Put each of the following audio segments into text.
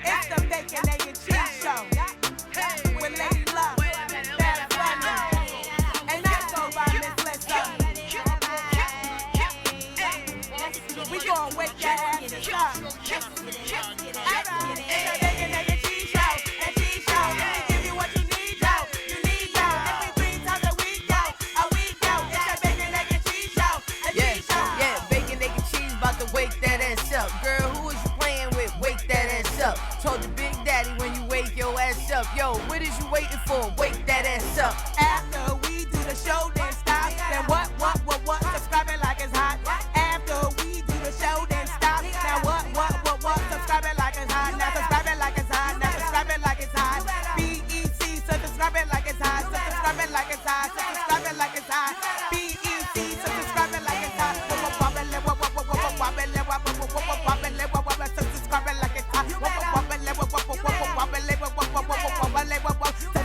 It's the Bacon, Egg, and Cheese Show with Lady Love, Bad Bunny, and I go by Miss Lissa. We gon' wake that ass up. Alright, it's the Bacon, Egg, and Cheese Show, and Cheese Show. We give you what you need, yo. You need, yo. Every 3 times a week, yo. It's the Bacon, Egg, and Cheese Show, and Cheese Show. Yeah, bacon, egg, and cheese, about to wake that ass up. Girl, who is you playing with? Wake that ass up. Told your big daddy when you wake your ass up. Yo, what is you waiting for? Wake that ass up. After we do the show, then stop. Then what? Subscribe it like it's hot. After we do the show, then stop. Now what? Subscribe it like it's hot. Now subscribe it like it's hot. Now subscribe it like it's hot. BEC, so subscribe it like it's hot. So subscribe it like it's hot. So subscribe it like it's hot. BEC, so subscribe it like it's hot. Subscribe it like it's hot.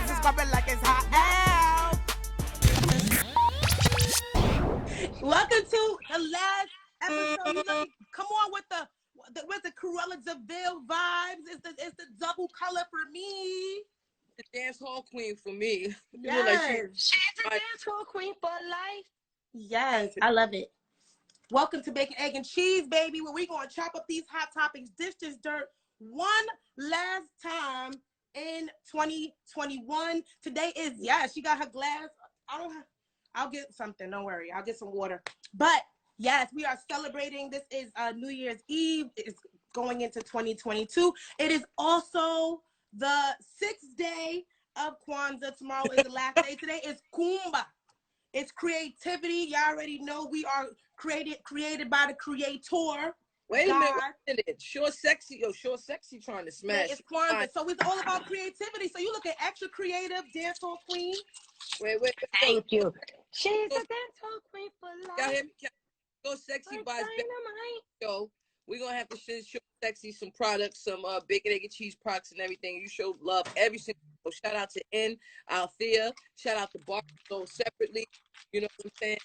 Subscribe it like it's hot. Welcome to the last episode. Come on with the Cruella de Vil vibes. It's the double color for me. The dance hall queen for me. Yes. She's a dance hall queen for life. Yes, I love it. Welcome to Bacon, Egg, and Cheese, baby, where we gonna chop up these hot topics, dish this dirt one last time in 2021. Today is, she got her glass. I'll get something, don't worry. I'll get some water. But yes, we are celebrating. This is New Year's Eve. It's going into 2022. It is also the 6th day of Kwanzaa. Tomorrow is the last day. Today is Kumba. It's creativity. Y'all already know we are created by the creator. Wait a minute. Sure Sexy trying to smash. It's Kwanzaa. So it's all about creativity. So you look at extra creative, dancehall queen. Wait. Thank you. She's a dance hall queen for life. Y'all hear me? Go Sexy buys show. We're gonna have to show Sexy some products, some bacon, egg, and cheese products and everything. You show love every single. Shout out to N, Althea. Shout out to Bar. So separately, you know what I'm saying?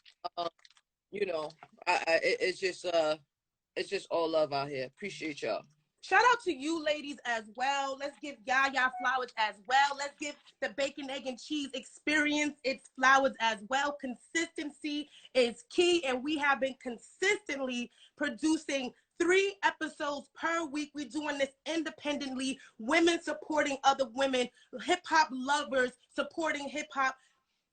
It's just all love out here. Appreciate y'all. Shout out to you ladies as well. Let's give Yaya flowers as well. Let's give the Bacon, Egg, and Cheese experience its flowers as well. Consistency is key, and we have been consistently producing 3 episodes per week. We're doing this independently. Women supporting other women, hip-hop lovers supporting hip-hop,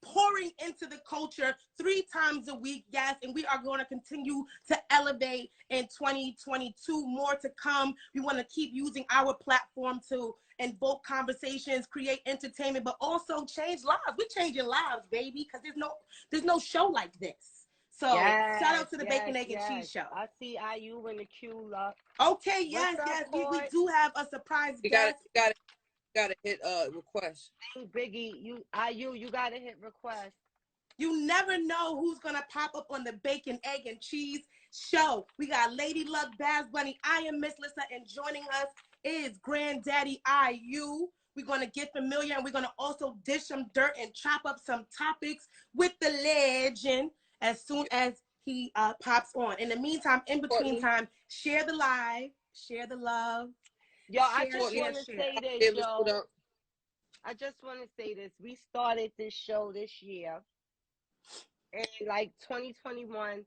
pouring into the culture 3 times a week, yes, and we are going to continue to elevate in 2022. More to come. We want to keep using our platform to invoke conversations, create entertainment, but also change lives. We're changing lives, baby, because there's no show like this. So shout out to the Bacon, Egg, and Cheese Show. I see IU in the queue. Okay, yes, we do have a surprise guest. Gotta hit request. Biggie, you gotta hit request. You never know who's gonna pop up on the Bacon, Egg, and Cheese Show. We got Lady Luck, Baz Bunny. I am Miss Lissa, and joining us is Granddaddy IU. We're gonna get familiar, and we're gonna also dish some dirt and chop up some topics with the legend as soon as he pops on. In the meantime, in between time, share the live, share the love. Yo, I just want to say this, yo. I just want to say this. We started this show this year. And like 2021,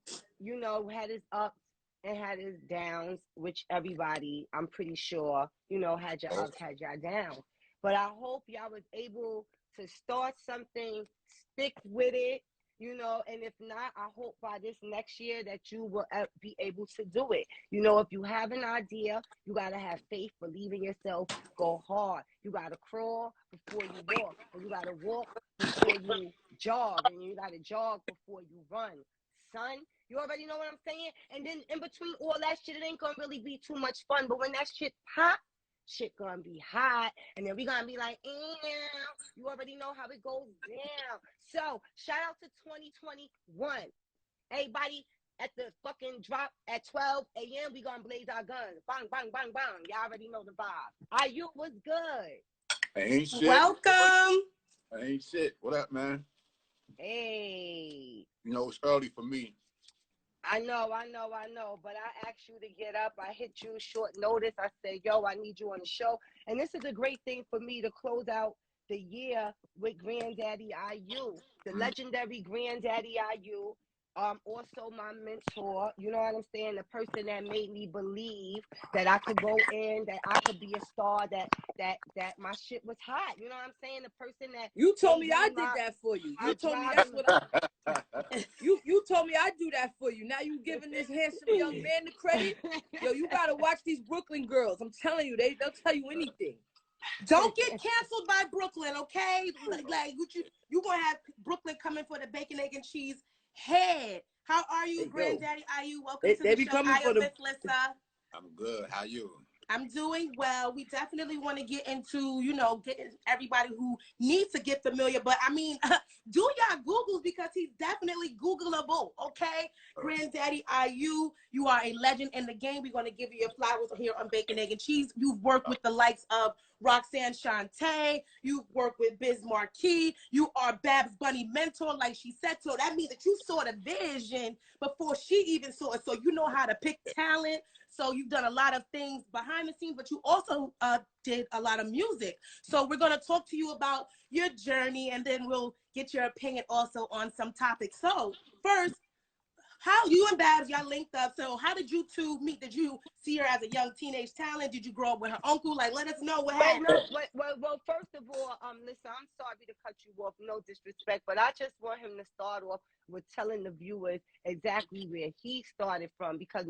had its ups and had its downs, which everybody, I'm pretty sure, had your ups, had your downs. But I hope y'all was able to start something, stick with it, and if not, I hope by this next year that you will be able to do it. If you have an idea, you got to have faith, believe in yourself, go hard. You got to crawl before you walk, and you got to walk before you jog, and you got to jog before you run. Son, you already know what I'm saying? And then in between all that shit, it ain't going to really be too much fun, but when that shit pop, shit gonna be hot, and then we gonna be like, you already know how it goes down. So shout out to 2021. Everybody at the fucking drop at 12 a.m. we gonna blaze our guns. Bang, bang, bang, bang. Y'all already know the vibe. Ayu was good. I ain't shit. Welcome. I ain't shit. What up, man? Hey. It's early for me. I know. But I asked you to get up. I hit you short notice. I said, yo, I need you on the show. And this is a great thing for me to close out the year with Granddaddy IU, the legendary Granddaddy IU. Also my mentor, you know what I'm saying? The person that made me believe that I could go in, that I could be a star, that my shit was hot. You know what I'm saying? The person that you told me I did that for you. You told me that's what you told me I'd do that for you. Now you giving this handsome young man the credit. Yo, you gotta watch these Brooklyn girls. I'm telling you, they'll tell you anything. Don't get canceled by Brooklyn, okay? Like you gonna have Brooklyn coming for the bacon, egg, and cheese head. How are you, Granddaddy IU? Welcome to the show. I am Miss Lissa. I'm good. How you? I'm doing well. We definitely want to get into, getting everybody who needs to get familiar. But I mean, do y'all Googles because he's definitely Googleable, okay? Granddaddy IU, you are a legend in the game. We're going to give you your flowers here on Bacon, Egg, and Cheese. You've worked with the likes of Roxanne Shante. You've worked with Biz Marquis. You are Babs' Bunny mentor, like she said. So that means that you saw the vision before she even saw it. So you know how to pick talent. So you've done a lot of things behind the scenes, but you also did a lot of music. So we're going to talk to you about your journey, and then we'll get your opinion also on some topics. So first, how you and Babs, y'all linked up. So how did you two meet? Did you see her as a young teenage talent? Did you grow up with her uncle? Like, let us know what happened. Well, first of all, listen, I'm sorry to cut you off. No disrespect, but I just want him to start off with telling the viewers exactly where he started from, because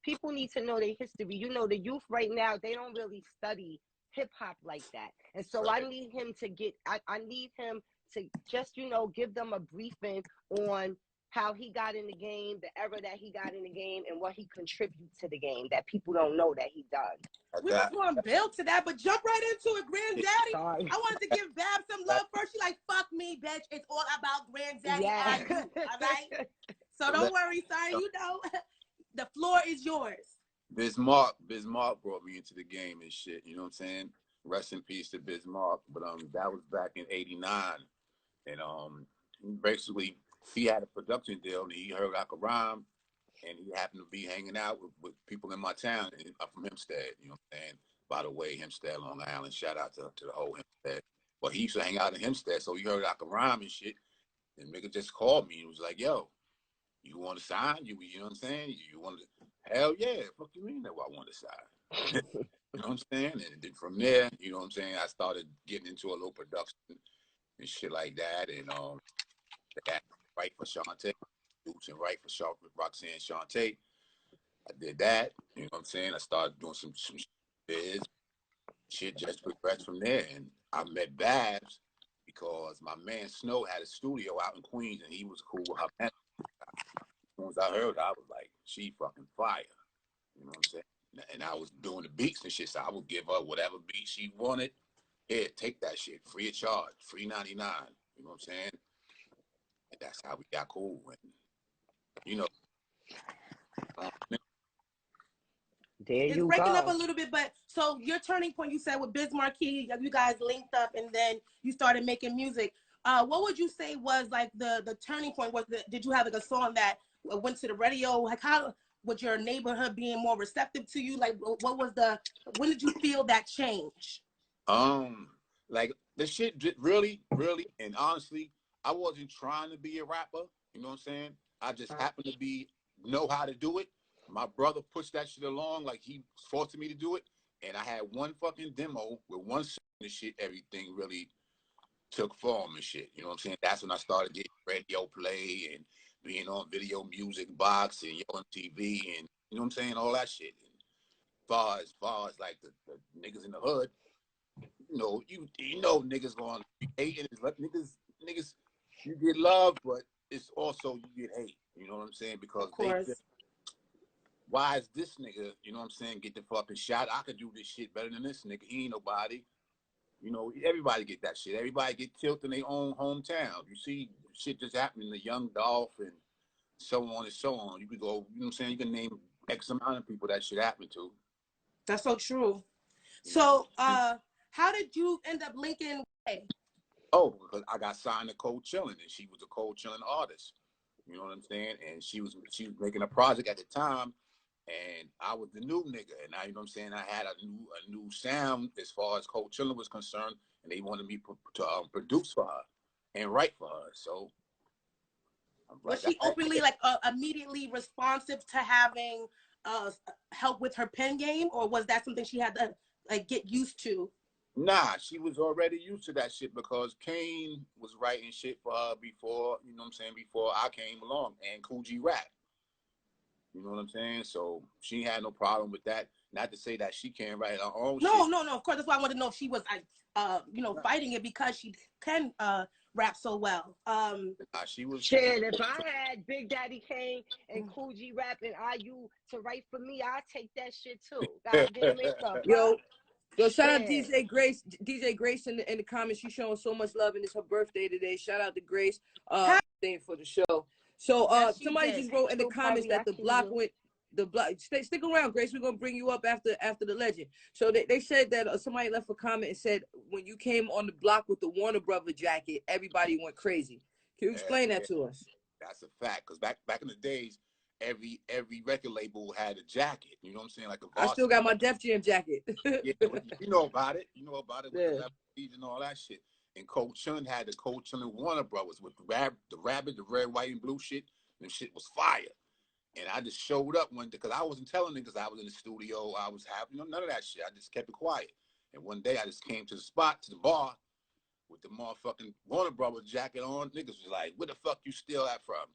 people need to know their history. You know, the youth right now, they don't really study hip hop like that. And so I need him to I need him to just, give them a briefing on how he got in the game, the era that he got in the game, and what he contributes to the game that people don't know that he does. We was going to build to that, but jump right into it, Granddaddy. Sorry. I wanted to give Babs some love first. She like, fuck me, bitch. It's all about Granddaddy. Yeah. All right? So don't worry, sorry, the floor is yours. Bismarck brought me into the game and shit. You know what I'm saying? Rest in peace to Bismarck. But that was back in '89, and basically he had a production deal, and he heard I could rhyme, and he happened to be hanging out with people in my town. And I'm from Hempstead, you know what I'm saying? By the way, Hempstead, Long Island. Shout out to the whole Hempstead. But he used to hang out in Hempstead, so he heard I could rhyme and shit. And nigga just called me and was like, "Yo, you want to sign? You know what I'm saying? You want to?" Hell yeah. Fuck you mean that I want to sign? You know what I'm saying? And then from there, you know what I'm saying, I started getting into a little production and shit like that. And that right for Shantae, and right for Roxanne Shante. I did that. You know what I'm saying? I started doing some biz. Shit just progressed from there. And I met Babs because my man Snow had a studio out in Queens, and he was cool with her man. As soon as I heard her, I was like, she fucking fire. You know what I'm saying? And I was doing the beats and shit, so I would give her whatever beat she wanted. Here, take that shit, free of charge, free 99. You know what I'm saying? And that's how we got cool. And, there you breaking go. up a little bit, but so your turning point, you said with Biz Marquis, you guys linked up, and then you started making music. What would you say was like the turning point? Did you have like a song that went to the radio? Like how was your neighborhood being more receptive to you? Like when did you feel that change? Like the shit really, and honestly, I wasn't trying to be a rapper. You know what I'm saying? I just happened to know how to do it. My brother pushed that shit along, like he forced me to do it. And I had one fucking demo with one song and shit. Everything really took form and shit. You know what I'm saying? That's when I started getting radio play and being on Video Music Box and Yo MTV and, you know what I'm saying, all that shit. And far as like the niggas in the hood, you know niggas going to be hating. Niggas, you get love, but it's also you get hate. You know what I'm saying? Because they say, why is this nigga, you know what I'm saying, get the fucking shot? I could do this shit better than this nigga. He ain't nobody. You know, everybody get that shit. Everybody get killed in their own hometown. You see shit just happening to Young Dolph and so on and so on. You could go, you know what I'm saying, you can name X amount of people that shit happened to. That's so true. So, how did you end up linking? Oh, because I got signed to Cold Chillin', and she was a Cold Chillin' artist. You know what I'm saying? And she was making a project at the time, and I was the new nigga. And I, you know what I'm saying, I had a new sound as far as Coachella was concerned, and they wanted me to produce for her and write for her. So was she openly like immediately responsive to having help with her pen game, or was that something she had to like get used to? Nah, she was already used to that shit because Kane was writing shit for her before, you know what I'm saying, before I came along, and Coogee rap. You know what I'm saying? So she had no problem with that. Not to say that she can't write her own shit. No. Of course, that's why I wanted to know if she was fighting it because she can rap so well. She was. Shit, if I had Big Daddy Kane and Coogee Rap and IU to write for me, I'd take that shit too. God damn it, Yo, shout out DJ Grace. DJ Grace in the comments. She's showing so much love, and it's her birthday today. Shout out to Grace. Thing for the show. So somebody just wrote in the comments that the block went. The block. Stick around, Grace. We're gonna bring you up after the legend. So they said that somebody left a comment and said when you came on the block with the Warner Brother jacket, everybody went crazy. Can you explain that to us? That's a fact. Because back in the days, every record label had a jacket. You know what I'm saying? Like I still got my Def Jam jacket. Yeah, you know about it. You know about it with the leopards and all that shit. And Coach Chun had the Coach Chun and Warner Brothers with the rabbit, the red, white, and blue shit. And shit was fire. And I just showed up one day because I wasn't telling niggas I was in the studio. I was having none of that shit. I just kept it quiet. And one day I just came to the spot, to the bar, with the motherfucking Warner Brothers jacket on. Niggas was like, where the fuck you steal that from?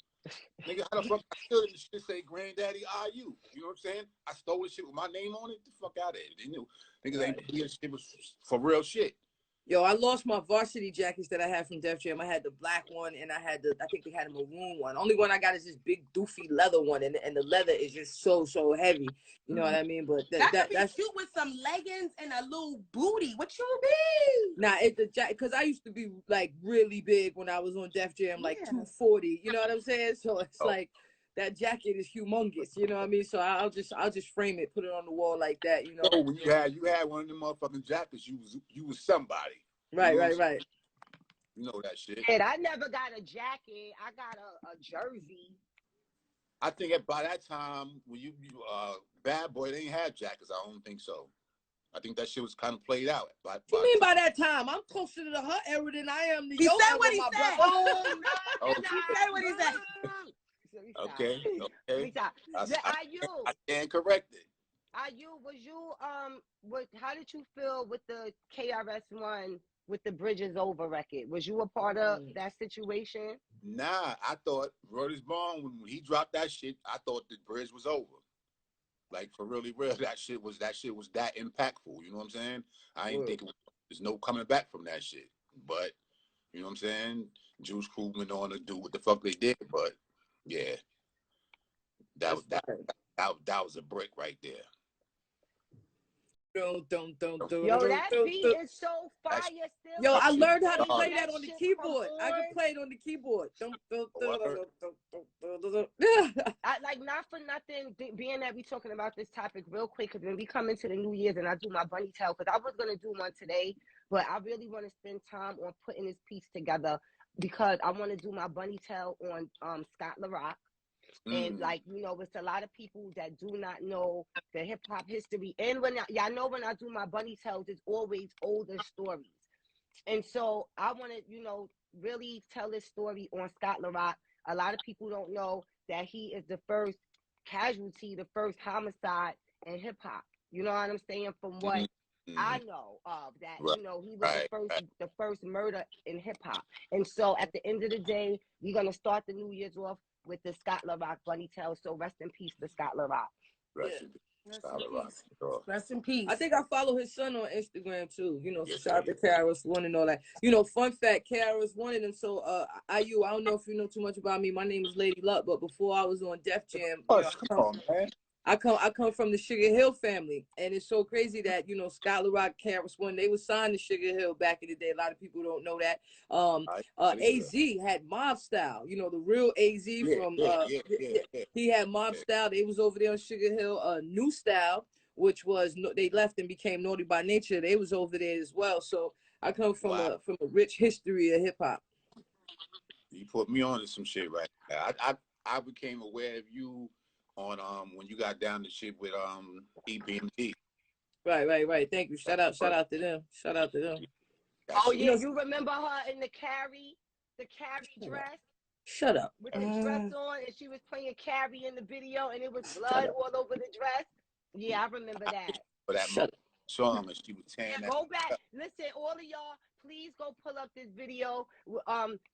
Nigga, how the fuck I steal it? This shit say Granddaddy IU. You know what I'm saying? I stole this shit with my name on it. Get the fuck out of it. They knew. Niggas ain't believe shit was for real shit. Yo, I lost my varsity jackets that I had from Def Jam. I had the black one, and I think they had a maroon one. Only one I got is this big doofy leather one, and the leather is just so heavy. You know what I mean? But that's cute with some leggings and a little booty. What you mean? Nah, it's the jacket because I used to be like really big when I was on Def Jam, like 240. You know what I'm saying? So it's like that jacket is humongous. You know what I mean? So I'll just frame it, put it on the wall like that. You know. So when you had one of them motherfucking jackets, you was somebody. Right. You know that shit. And I never got a jacket. I got a jersey. I think by that time, when you Bad Boy, they ain't had jackets. I don't think so. I think that shit was kind of played out. What you mean by that time? I'm closer to her era than I am to your era. He said what he said. Oh, he said what he said. Okay. I stand corrected. IU, was you how did you feel with the KRS-One with the Bridges Over record? Was you a part of that situation? Nah, I thought Word is Born, when he dropped that shit, I thought the bridge was over. Like for really real, that shit was that impactful. You know what I'm saying? I ain't think there's no coming back from that shit. But you know what I'm saying? Juice Crew went on to do what the fuck they did, but yeah. That was a brick right there. Yo, that beat is so fire still. Yo, I learned how to play that on the keyboard. I can play it on the keyboard. Like, not for nothing, being that we talking about this topic real quick, because when we come into the New Year's and I do my bunny tail, because I was going to do one today, but I really want to spend time on putting this piece together because I want to do my bunny tail on Scott LaRock. And like, you know, it's a lot of people that do not know the hip hop history. And when y'all know, when I do my bunny tales, it's always older stories. And so I want to, you know, really tell this story on Scott LaRock. A lot of people don't know that he is the first casualty, the first homicide in hip hop. You know what I'm saying? From what I know of that, you know, he was the first murder in hip hop. And so at the end of the day, we're going to start the New Year's off with the Scott LaRock bunny tail. So rest in peace to Scott LaRock. Rest in peace. I think I follow his son on Instagram too. You know, shout out to KRS-One and all that. You know, fun fact, KRS-One and them. So IU, I don't know if you know too much about me. My name is Lady Luck, but before I was on Def Jam, I come from the Sugar Hill family, and it's so crazy that, you know, Scott LaRock, KRS-One, they were signed to Sugar Hill back in the day. A lot of people don't know that. AZ had Mob Style, you know, the real AZ he had Mob Style. They was over there on Sugar Hill. New Style, which was they left and became Naughty by Nature. They was over there as well. So I come from a rich history of hip hop. You put me on to some shit right now. I became aware of you on when you got down the shit with EPMD. Right. Thank you. Shout out to them. Shout out to them. Oh yeah, you remember her in the Carrie dress? Shut up. With the dress on, and she was playing Carrie in the video, and it was blood all over the dress. Yeah, I remember that. For that song, and she was tearing that. Go back. Listen, all of y'all, please go pull up this video.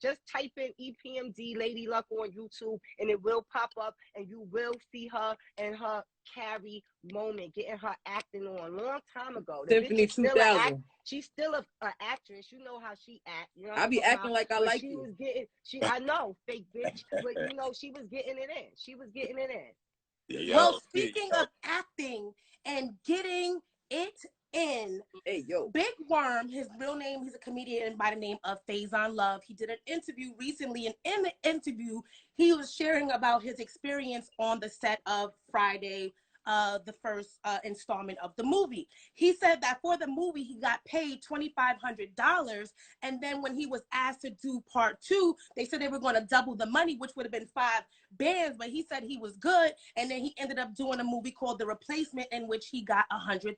Just type in EPMD Lady Luck on YouTube, and it will pop up, and you will see her and her Carrie moment, getting her acting on long time ago. Symphony 2000. She's still an actress. You know how she act. You know I be acting like I like she you. Was getting, I know, fake bitch, but you know she was getting it in. She was getting it in. Well, speaking of acting and getting it in, hey yo, Big Worm, his real name, he's a comedian by the name of Faizon Love. He did an interview recently, and in the interview, he was sharing about his experience on the set of Friday, the first installment of the movie. He said that for the movie, he got paid $2,500. And then when he was asked to do part 2, they said they were going to double the money, which would have been 5 bands. But he said he was good. And then he ended up doing a movie called The Replacement, in which he got $100,000.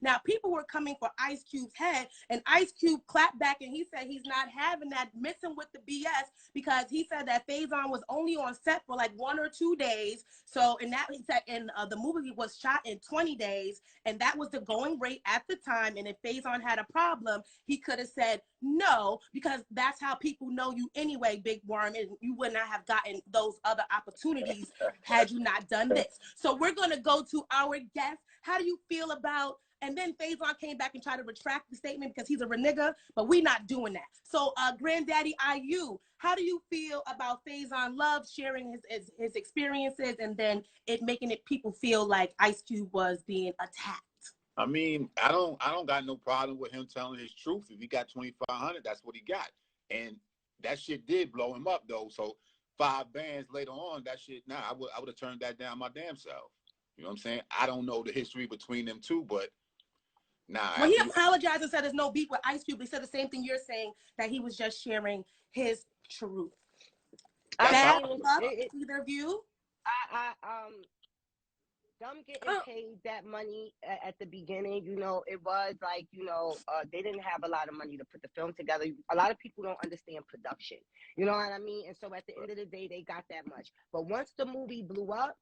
Now, people were coming for Ice Cube's head, and Ice Cube clapped back, and he said he's not having that, messing with the BS, because he said that Faizon was only on set for like 1 or 2 days. So, and that he said, and the movie was shot in 20 days, and that was the going rate at the time. And if Faizon had a problem, he could have said no, because that's how people know you anyway, Big Worm, and you would not have gotten those other opportunities had you not done this. So we're going to go to our guest. How do you feel about, and then Faizon came back and tried to retract the statement because he's a renegger, but we're not doing that. So Granddaddy IU, how do you feel about Faizon Love sharing his experiences, and then it making it people feel like Ice Cube was being attacked? I mean, I don't got no problem with him telling his truth. If he got 2,500, that's what he got. And that shit did blow him up though. So 5 bands later on, that shit, I would have turned that down my damn self. You know what I'm saying? I don't know the history between them two, but Well, he apologized and said there's no beef with Ice Cube. He said the same thing you're saying, that he was just sharing his truth. Either of you? Them getting paid that money at the beginning, you know, it was like, you know, they didn't have a lot of money to put the film together. A lot of people don't understand production. You know what I mean? And so at the end of the day, they got that much. But once the movie blew up,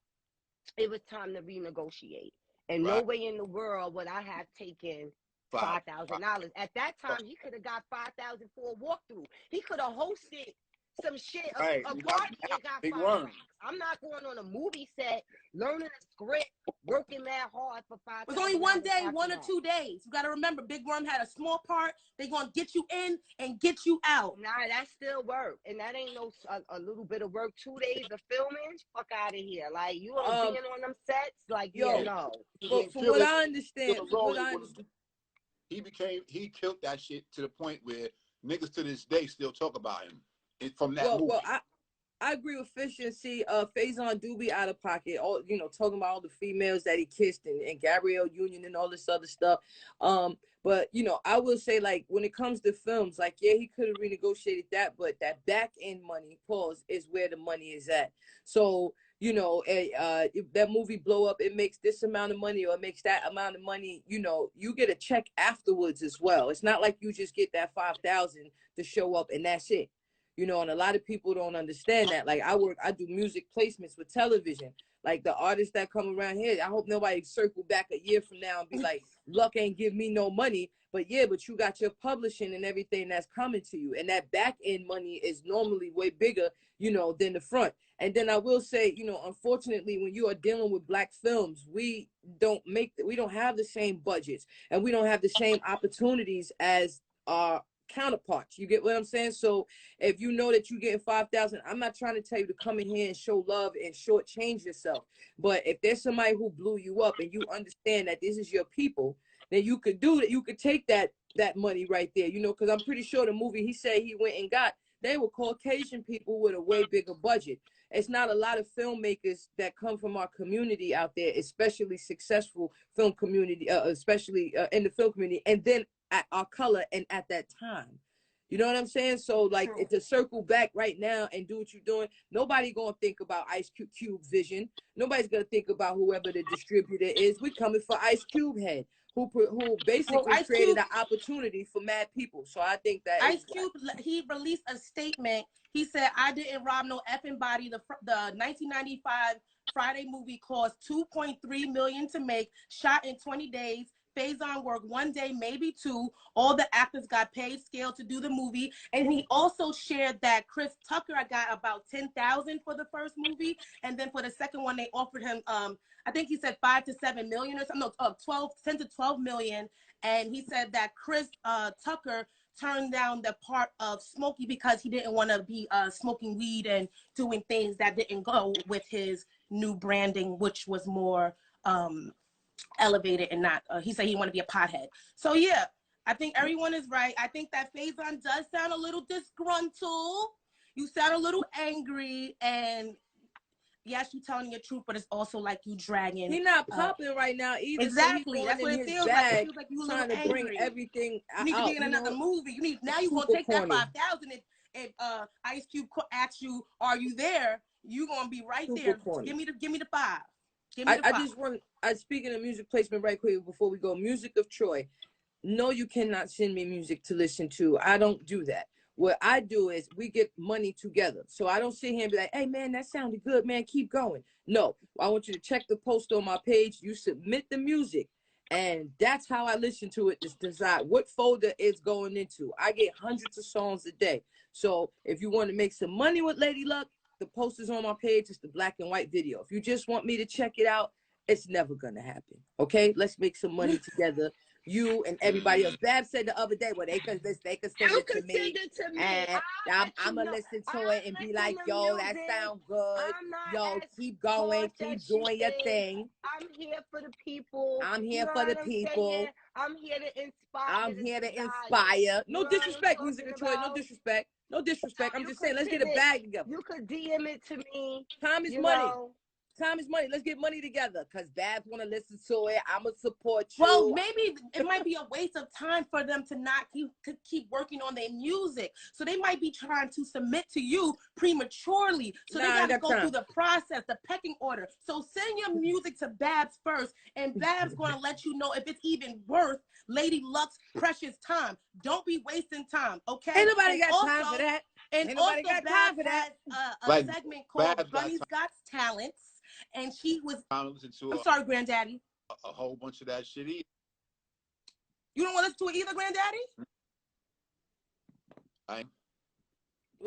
it was time to renegotiate. And no way in the world would I have taken $5,000. At that time, he could have got $5,000 for a walkthrough. He could have hosted some shit, a party, and got $5,000. I'm not going on a movie set, learning a script, working that hard for $5,000. It was only 1 day, 1 or 2 days. You got to remember, Big Worm had a small part. They're going to get you in and get you out. Nah, that still work. And that ain't no a little bit of work. 2 days of filming, fuck out of here. Like, you are being on them sets, like, no. From what I understand, he killed that shit to the point where niggas to this day still talk about him. From that movie. Well, I agree with Fisher. And see, Faizon do be out of pocket. All, you know, talking about all the females that he kissed and Gabrielle Union and all this other stuff. But you know, I will say, like, when it comes to films, like, yeah, he could have renegotiated that, but that back end money, is where the money is at. So, you know, if that movie blow up, it makes this amount of money or it makes that amount of money, you know, you get a check afterwards as well. It's not like you just get that $5,000 to show up and that's it. You know, and a lot of people don't understand that. Like, I do music placements with television. Like, the artists that come around here, I hope nobody circle back a year from now and be like, Luck ain't give me no money. But yeah, but you got your publishing and everything that's coming to you. And that back end money is normally way bigger, you know, than the front. And then I will say, you know, unfortunately, when you are dealing with Black films, we don't have the same budgets and we don't have the same opportunities as our counterparts. You get what I'm saying? So if you know that you're getting 5,000, I'm not trying to tell you to come in here and show love and shortchange yourself. But if there's somebody who blew you up and you understand that this is your people, then you could do that. You could take that money right there, you know, because I'm pretty sure the movie he said he went and got, they were Caucasian people with a way bigger budget. It's not a lot of filmmakers that come from our community out there, especially successful film community, especially in the film community, and then at our color and at that time. You know what I'm saying? So like to circle back right now and do what you're doing, nobody gonna think about Ice Cube vision. Nobody's gonna think about whoever the distributor is. We coming for Ice Cube head, who basically created an opportunity for mad people. So I think that Ice Cube, he released a statement. He said, "I didn't rob no effing body. The 1995 Friday movie cost $2.3 million to make, shot in 20 days. Faizon worked 1 day, maybe 2. All the actors got paid scale to do the movie." And he also shared that Chris Tucker got about $10,000 for the first movie, and then for the second one they offered him, I think he said 5 to 7 million or something, no, 10 to 12 million. And he said that Chris Tucker turned down the part of Smokey because he didn't want to be smoking weed and doing things that didn't go with his new branding, which was more elevated and not, he said he wanted to be a pothead. So yeah, I think everyone is right. I think that Faizon does sound a little disgruntled. You sound a little angry, and yes, you telling your truth, but it's also like you dragging. He's not popping right now either. Exactly. So that's what it feels like. It feels like you trying to angry. Bring everything you need out, to be in another movie. You need, now you gonna take corny. that 5,000 if Ice Cube asks you, "Are you there?" You gonna be right Super there. Corny. Give me the 5. Give me the 5. I just want. Speaking of music placement, right quick before we go, Music of Troy. No, you cannot send me music to listen to. I don't do that. What I do is we get money together. So I don't sit here and be like, "Hey man, that sounded good, man. Keep going." No, I want you to check the post on my page. You submit the music, and that's how I listen to it. Just decide what folder it's going into. I get hundreds of songs a day. So if you want to make some money with Lady Luck, the post is on my page. It's the black and white video. If you just want me to check it out, it's never gonna happen. Okay, let's make some money together. You and everybody else. Bab said the other day, well, they could send it to me, and I'm gonna listen to it and be like, "Yo, that sound good. Yo, keep going, keep doing your thing. I'm here for the people. I'm here for the people. I'm here to inspire. I'm here to inspire. No disrespect, Music of Troy. No disrespect. No disrespect. I'm just saying, let's get a bag together. You could DM it to me. Time is money. Time is money. Let's get money together, because Babs want to listen to it. I'm going to support you. Well, maybe it might be a waste of time for them to not keep working on their music. So they might be trying to submit to you prematurely. So they got to go through the process, the pecking order. So send your music to Babs first, and Babs going to let you know if it's even worth Lady Luck's precious time. Don't be wasting time, okay? Ain't nobody got time for that. And Ain't also, nobody got Babs time for that. has a segment called Bunny's Got Talents. And she was, I'm sorry, Granddaddy. A whole bunch of that shit either. You don't want to listen to it either, Granddaddy?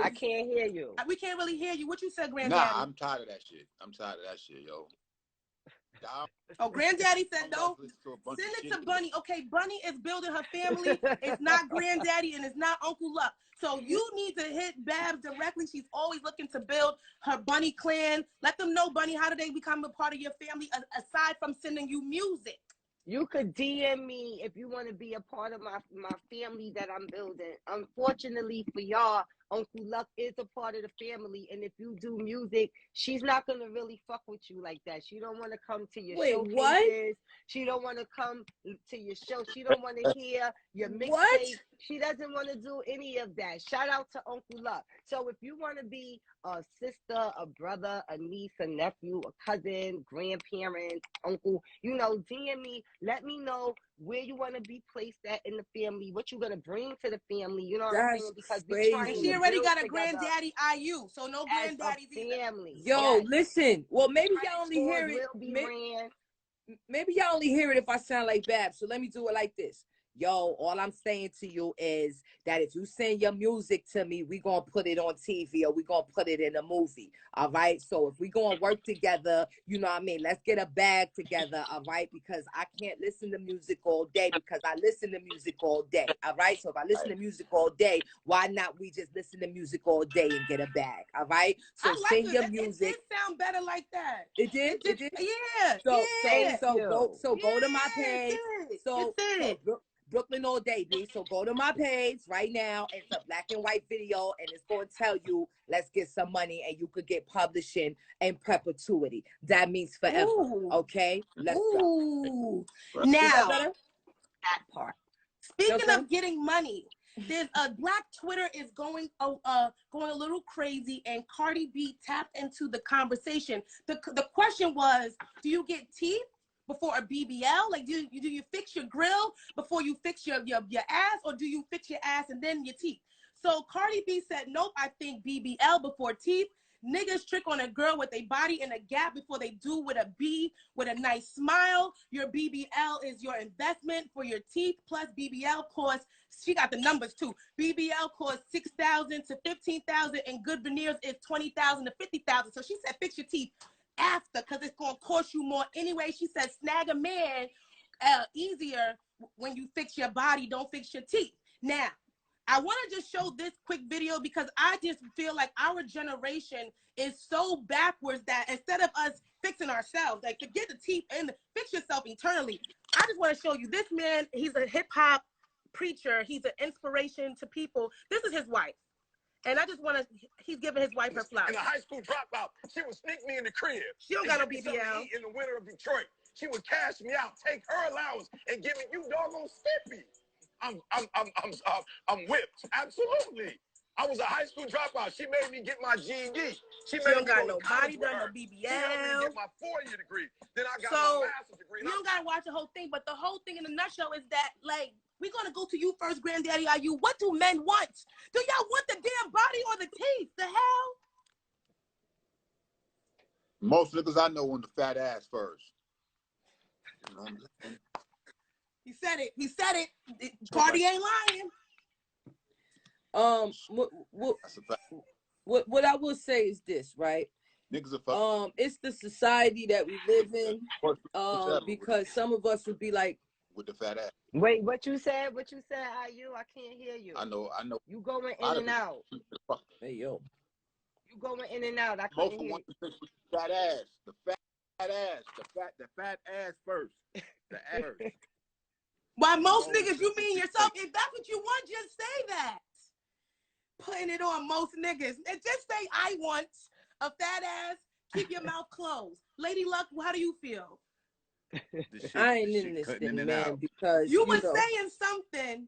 I can't hear you. We can't really hear you. What you said, Granddaddy? Nah, I'm tired of that shit. I'm tired of that shit, yo. Oh, Granddaddy said no. Send it to Bunny. Okay, Bunny is building her family. It's not Granddaddy and it's not Uncle Luck. So you need to hit Babs directly. She's always looking to build her Bunny clan. Let them know, Bunny, how do they become a part of your family aside from sending you music? You could DM me if you want to be a part of my family that I'm building. Unfortunately for y'all, Uncle Luck is a part of the family, and if you do music, she's not going to really fuck with you like that. She don't want to come to your showcases. What? She don't want to come to your show. She don't want to hear your mixtape. She doesn't want to do any of that. Shout out to Uncle Luck. So if you want to be a sister, a brother, a niece, a nephew, a cousin, grandparent, uncle, DM me. Let me know where you want to be placed at in the family, what you're going to bring to the family. You know what I'm saying? Because we're trying to she already got a Granddaddy IU, so no granddaddies family. Yo, listen. Well, maybe y'all only hear it. Maybe y'all only hear it if I sound like Babs. So let me do it like this. Yo, all I'm saying to you is that if you send your music to me, we going to put it on TV or we going to put it in a movie, all right? So if we going to work together, you know what I mean? Let's get a bag together, all right? Because I can't listen to music all day because I listen to music all day, all right? So if I listen to music all day, why not we just listen to music all day and get a bag, all right? So send your music. It did sound better like that. It did? It did? Yeah. So go to my page. So Brooklyn all day, B. So go to my page right now. It's a black and white video, and it's going to tell you, let's get some money, and you could get publishing in perpetuity. That means forever. Ooh. Okay? Let's go. Now, that part. Speaking of getting money, There's a Black Twitter is going a little crazy, and Cardi B tapped into the conversation. The question was, do you get teeth before a BBL? Like, do you fix your grill before you fix your ass, or do you fix your ass and then your teeth? So Cardi B said, nope, I think BBL before teeth. Niggas trick on a girl with a body in a gap before they do with a B with a nice smile. Your BBL is your investment for your teeth, plus BBL costs, she got the numbers too. BBL costs $6,000 to $15,000, and good veneers is $20,000 to $50,000. So she said, fix your teeth after, because it's going to cost you more anyway. She said, snag a man easier when you fix your body, don't fix your teeth. Now, I want to just show this quick video because I just feel like our generation is so backwards that instead of us fixing ourselves, like, to get the teeth and fix yourself eternally, I just want to show you this man. He's a hip hop preacher. He's an inspiration to people. This is his wife. And I just want to, he's giving his wife her flowers. In a high school dropout, she would sneak me in the crib. She don't got no BBL. In the winter of Detroit, she would cash me out, take her allowance, and give me, you doggone Skippy. I'm whipped. Absolutely. I was a high school dropout. She made me get my GED. She don't got no body done, no BBL. She helped me get my 4-year degree. Then I got my master's degree. You don't gotta watch the whole thing, but the whole thing in a nutshell is that, like, we're gonna go to you first, Granddaddy IU. What do men want? Do y'all want the damn body or the teeth? The hell? Most niggas I know want the fat ass first. You know what I'm saying? He said it. He said it. Cardi ain't lying. What I will say is this, right? Niggas are fucking. It's the society that we live in. Because some of us would be like, with the fat ass. Wait, what you said? What you said? IU? I can't hear you. I know. You going in and out. Hey yo. You going in and out. I can't most hear you. Want to fix with the fat ass. The fat ass. The fat ass first. The ass. By most niggas, you mean yourself. If that's what you want, just say that. Putting it on most niggas. And just say, I want a fat ass. Keep your mouth closed. Lady Luck, how do you feel? I ain't in this thing, man, because you were saying something.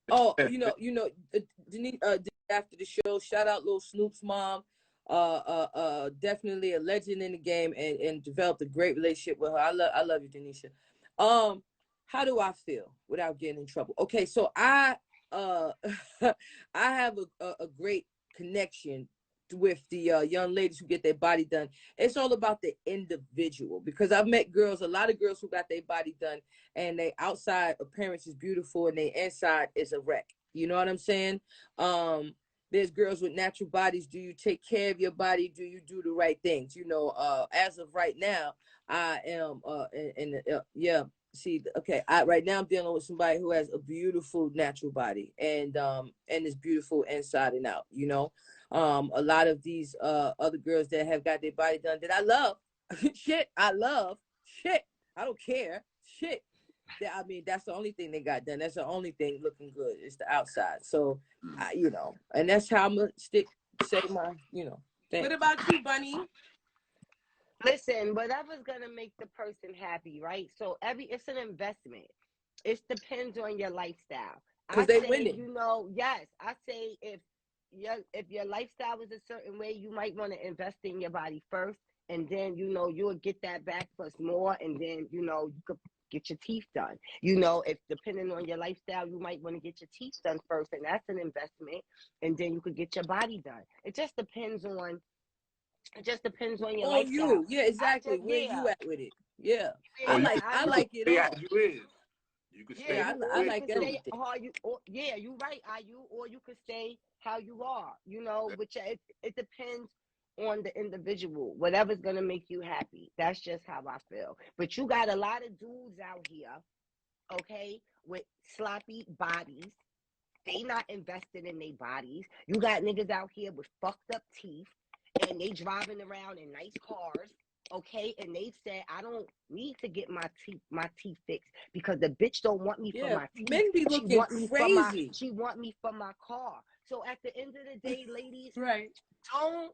Oh, Denise, after the show, shout out Lil Snoop's mom. Definitely a legend in the game, and developed a great relationship with her. I love you, Denisha. How do I feel without getting in trouble? Okay, so I have a great connection with the young ladies who get their body done. It's all about the individual, because I've met a lot of girls who got their body done, and they outside appearance is beautiful and their inside is a wreck. You know what I'm saying? There's girls with natural bodies. Do you take care of your body? Do you do the right things? You know, as of right now, I am right now I'm dealing with somebody who has a beautiful natural body and is beautiful inside and out, you know. A lot of these other girls that have got their body done that I love, I don't care, I mean, that's the only thing they got done. That's the only thing looking good. It's the outside. So, you know, and that's how I'm gonna say my, you know, thing. What about you, Bunny? Listen, whatever's gonna make the person happy, right? So it's an investment. It depends on your lifestyle. Because they winning. You know, yes. I say if your lifestyle is a certain way, you might want to invest in your body first, and then, you know, you'll get that back plus more, and then, you know, you could get your teeth done. You know, if depending on your lifestyle, you might want to get your teeth done first, and that's an investment, and then you could get your body done. It just depends on your lifestyle. You. Yeah, exactly. Where you at with it? Yeah. I like it all. As you is. You could stay. I like everything. You're right, or you could stay how you are. You know, which it depends on the individual. Whatever's gonna make you happy. That's just how I feel. But you got a lot of dudes out here, okay, with sloppy bodies. They not invested in their bodies. You got niggas out here with fucked up teeth, and they driving around in nice cars, okay? And they said, I don't need to get my teeth fixed because the bitch don't want me for my teeth. Men be looking crazy. She want me for my car. So at the end of the day, ladies, right, don't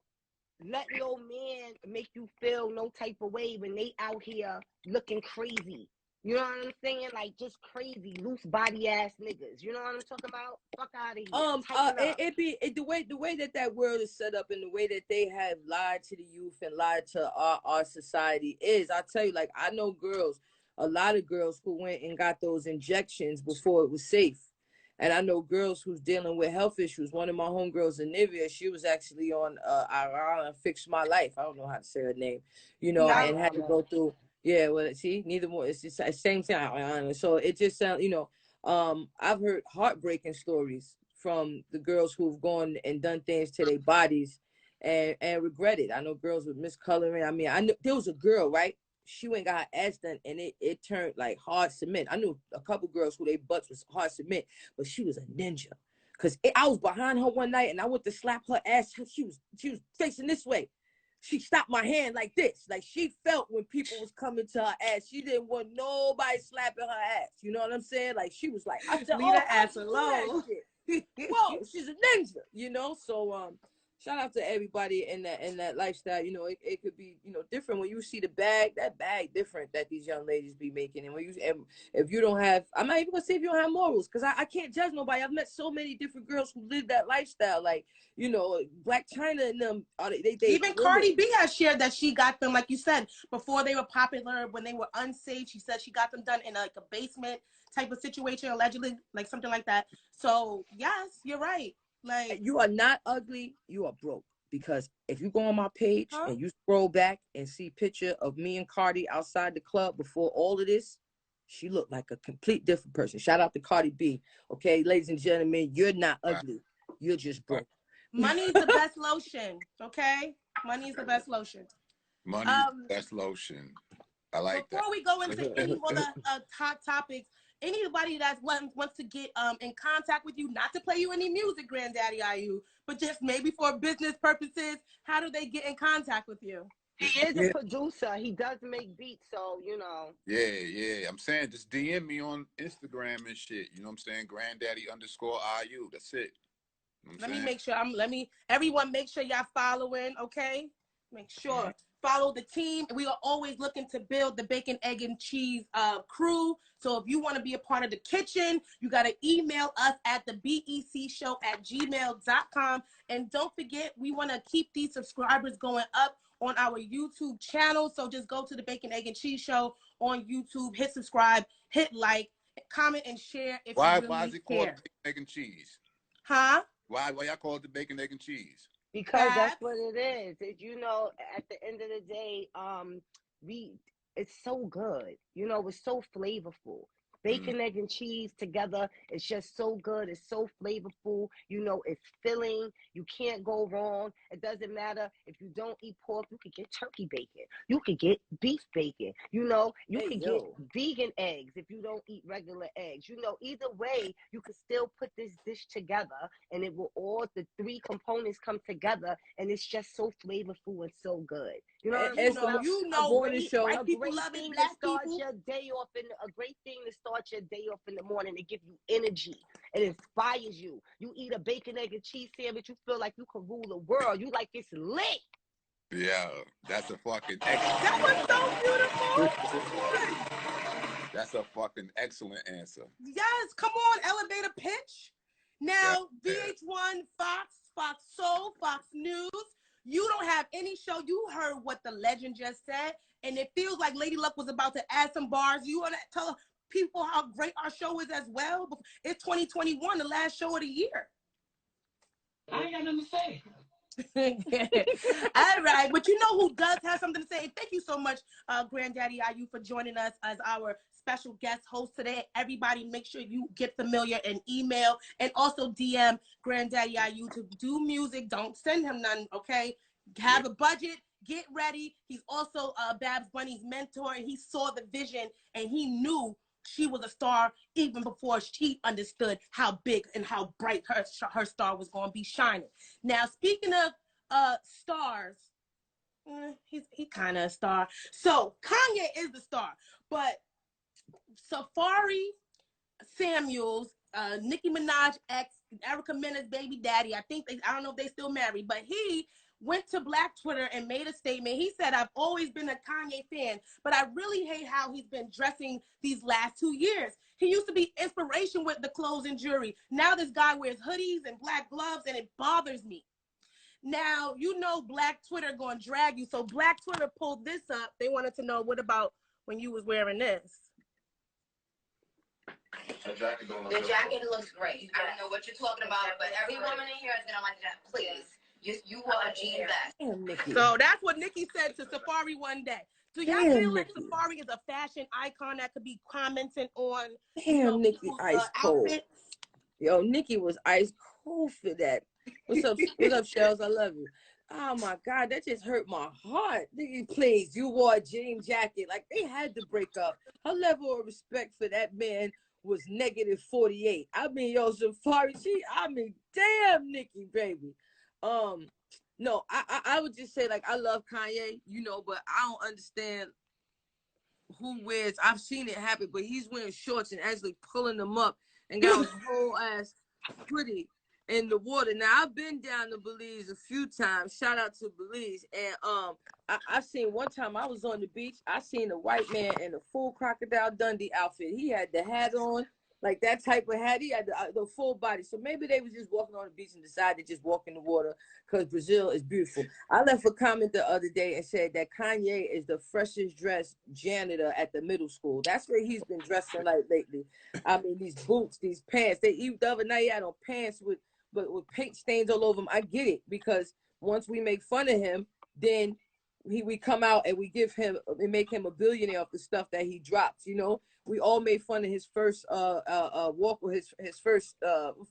let no man make you feel no type of way when they out here looking crazy. You know what I'm saying? Like just crazy, loose body ass niggas. You know what I'm talking about? Fuck out of here. The way that world is set up and the way that they have lied to the youth and lied to our society is, I tell you, like I know girls, a lot of girls who went and got those injections before it was safe. And I know girls who's dealing with health issues. One of my homegirls, Anivia, she was actually on Fix My Life. I don't know how to say her name, and had to go through. Yeah, well, see, neither one. It's just the same thing. So it just sounds, I've heard heartbreaking stories from the girls who've gone and done things to their bodies and regret it. I know girls with miscoloring. I mean, I know there was a girl, right? She went and got her ass done and it turned like hard cement. I knew a couple girls who their butts was hard cement, but she was a ninja. Cause I was behind her one night and I went to slap her ass. She was facing this way. She stopped my hand like this. Like she felt when people was coming to her ass. She didn't want nobody slapping her ass. You know what I'm saying? Like she was like, I said, leave her ass alone. Whoa, she's a ninja, So shout out to everybody in that lifestyle. It could be, different when you see that bag different that these young ladies be making. And if you don't have, I'm not even gonna say if you don't have morals, because I can't judge nobody. I've met so many different girls who live that lifestyle, like, Black China and them. They even Cardi B has shared that she got them, like you said, before they were popular, when they were unsafe. She said she got them done in like a basement type of situation, allegedly, like something like that. So yes, you're right. Like, you are not ugly, you are broke. Because if you go on my page and you scroll back and see picture of me and Cardi outside the club before all of this, she looked like a complete different person. Shout out to Cardi B. Okay, ladies and gentlemen, you're not ugly. You're just broke. Money's the best lotion, okay? Money is the best lotion. Money is the best lotion. I like that. Before we go into any other hot topics, anybody that wants to get in contact with you, not to play you any music, Granddaddy IU, but just maybe for business purposes, how do they get in contact with you? He is a producer. He does make beats, so, Yeah. I'm saying just DM me on Instagram and shit. You know what I'm saying? Granddaddy_IU. That's it. Let me make sure everyone make sure y'all following, okay? Make sure. Follow the team. We are always looking to build the bacon, egg, and cheese crew. So if you want to be a part of the kitchen, you got to email us at the becshow@gmail.com. And don't forget, we want to keep these subscribers going up on our YouTube channel. So just go to the Bacon, Egg, and Cheese Show on YouTube. Hit subscribe, hit like, comment, and share if you really why is it called Bacon, Egg, and Cheese? Huh? Why y'all call it the Bacon, Egg, and Cheese? Because that's what it is. At the end of the day, it's so good. It's so flavorful. Bacon, egg, and cheese together. It's just so good. It's so flavorful. It's filling. You can't go wrong. It doesn't matter if you don't eat pork. You could get turkey bacon. You could get beef bacon. You could get vegan eggs if you don't eat regular eggs. Either way, you could still put this dish together, and it will all the three components come together, and it's just so flavorful and so good. A great thing to start your day off in the morning to give you energy. It inspires you. You eat a bacon, egg, and cheese sandwich, you feel like you can rule the world. You like it's lit. Yeah, that's a fucking That was so beautiful. That's a fucking excellent answer. Yes, come on, elevator pitch. Now, VH1, Fox Soul, Fox News. You don't have any show. You heard what the legend just said, and it feels like Lady Luck was about to add some bars. You want to tell people how great our show is as well? It's 2021, the last show of the year. I ain't got nothing to say. All right, but you know who does have something to say? Thank you so much, Granddaddy IU, for joining us as our special guest host today. Everybody, make sure you get familiar and email, and also DM Granddaddy IU to do music. Don't send him none, okay? Have a budget. Get ready. He's also Babs Bunny's mentor, and he saw the vision, and he knew she was a star even before she understood how big and how bright her star was going to be shining. Now, speaking of stars, he kind of a star. So Kanye is the star, but Safaree Samuels, Nicki Minaj ex, Erica Mena's baby daddy, I don't know if they still married, but he went to Black Twitter and made a statement. He said, I've always been a Kanye fan, but I really hate how he's been dressing these last 2 years. He used to be inspiration with the clothes and jewelry. Now this guy wears hoodies and black gloves, and it bothers me. Now, you know Black Twitter going to drag you. So Black Twitter pulled this up. They wanted to know, what about when you was wearing this? The jacket looks great. I don't know what you're talking about, but every woman in here is going to like that. Please. You wore a jean vest. Damn, Nikki. So that's what Nikki said to Safaree one day. Do y'all feel like Safaree is a fashion icon that could be commenting on Nikki ice cold. outfits? Yo, Nikki was ice cold for that. What's up, Shells? I love you. Oh my God, that just hurt my heart. Nikki, please, you wore a jean jacket. Like, they had to break up. Her level of respect for that man was -48. I mean, yo, Safaree, damn, Nikki, baby. No, I would just say, like, I love Kanye, but I don't understand who wears. I've seen it happen, but he's wearing shorts and actually pulling them up and got his whole ass hoodie in the water. Now, I've been down to Belize a few times. Shout out to Belize. And I seen one time I was on the beach. I seen a white man in a full Crocodile Dundee outfit. He had the hat on, like that type of hat. He had the full body. So maybe they was just walking on the beach and decided to just walk in the water because Brazil is beautiful. I left a comment the other day and said that Kanye is the freshest dressed janitor at the middle school. That's where he's been dressing like lately. I mean, these boots, these pants. The other night he had on pants with paint stains all over him. I get it, because once we make fun of him, then we come out and we make him a billionaire off the stuff that he drops. We all made fun of his first walk with his first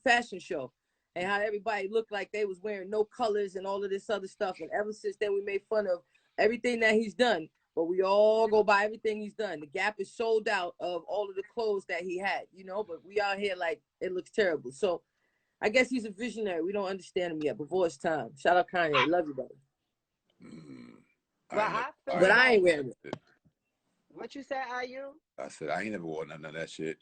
fashion show, and how everybody looked like they was wearing no colors and all of this other stuff. And ever since then, we made fun of everything that he's done. But we all go by everything he's done. The Gap is sold out of all of the clothes that he had, but we out here like it looks terrible. So I guess he's a visionary. We don't understand him yet. Before it's time. Shout out Kanye. Love you, buddy. But I ain't wearing it. What you said, are you? I said I ain't never wore none of that shit.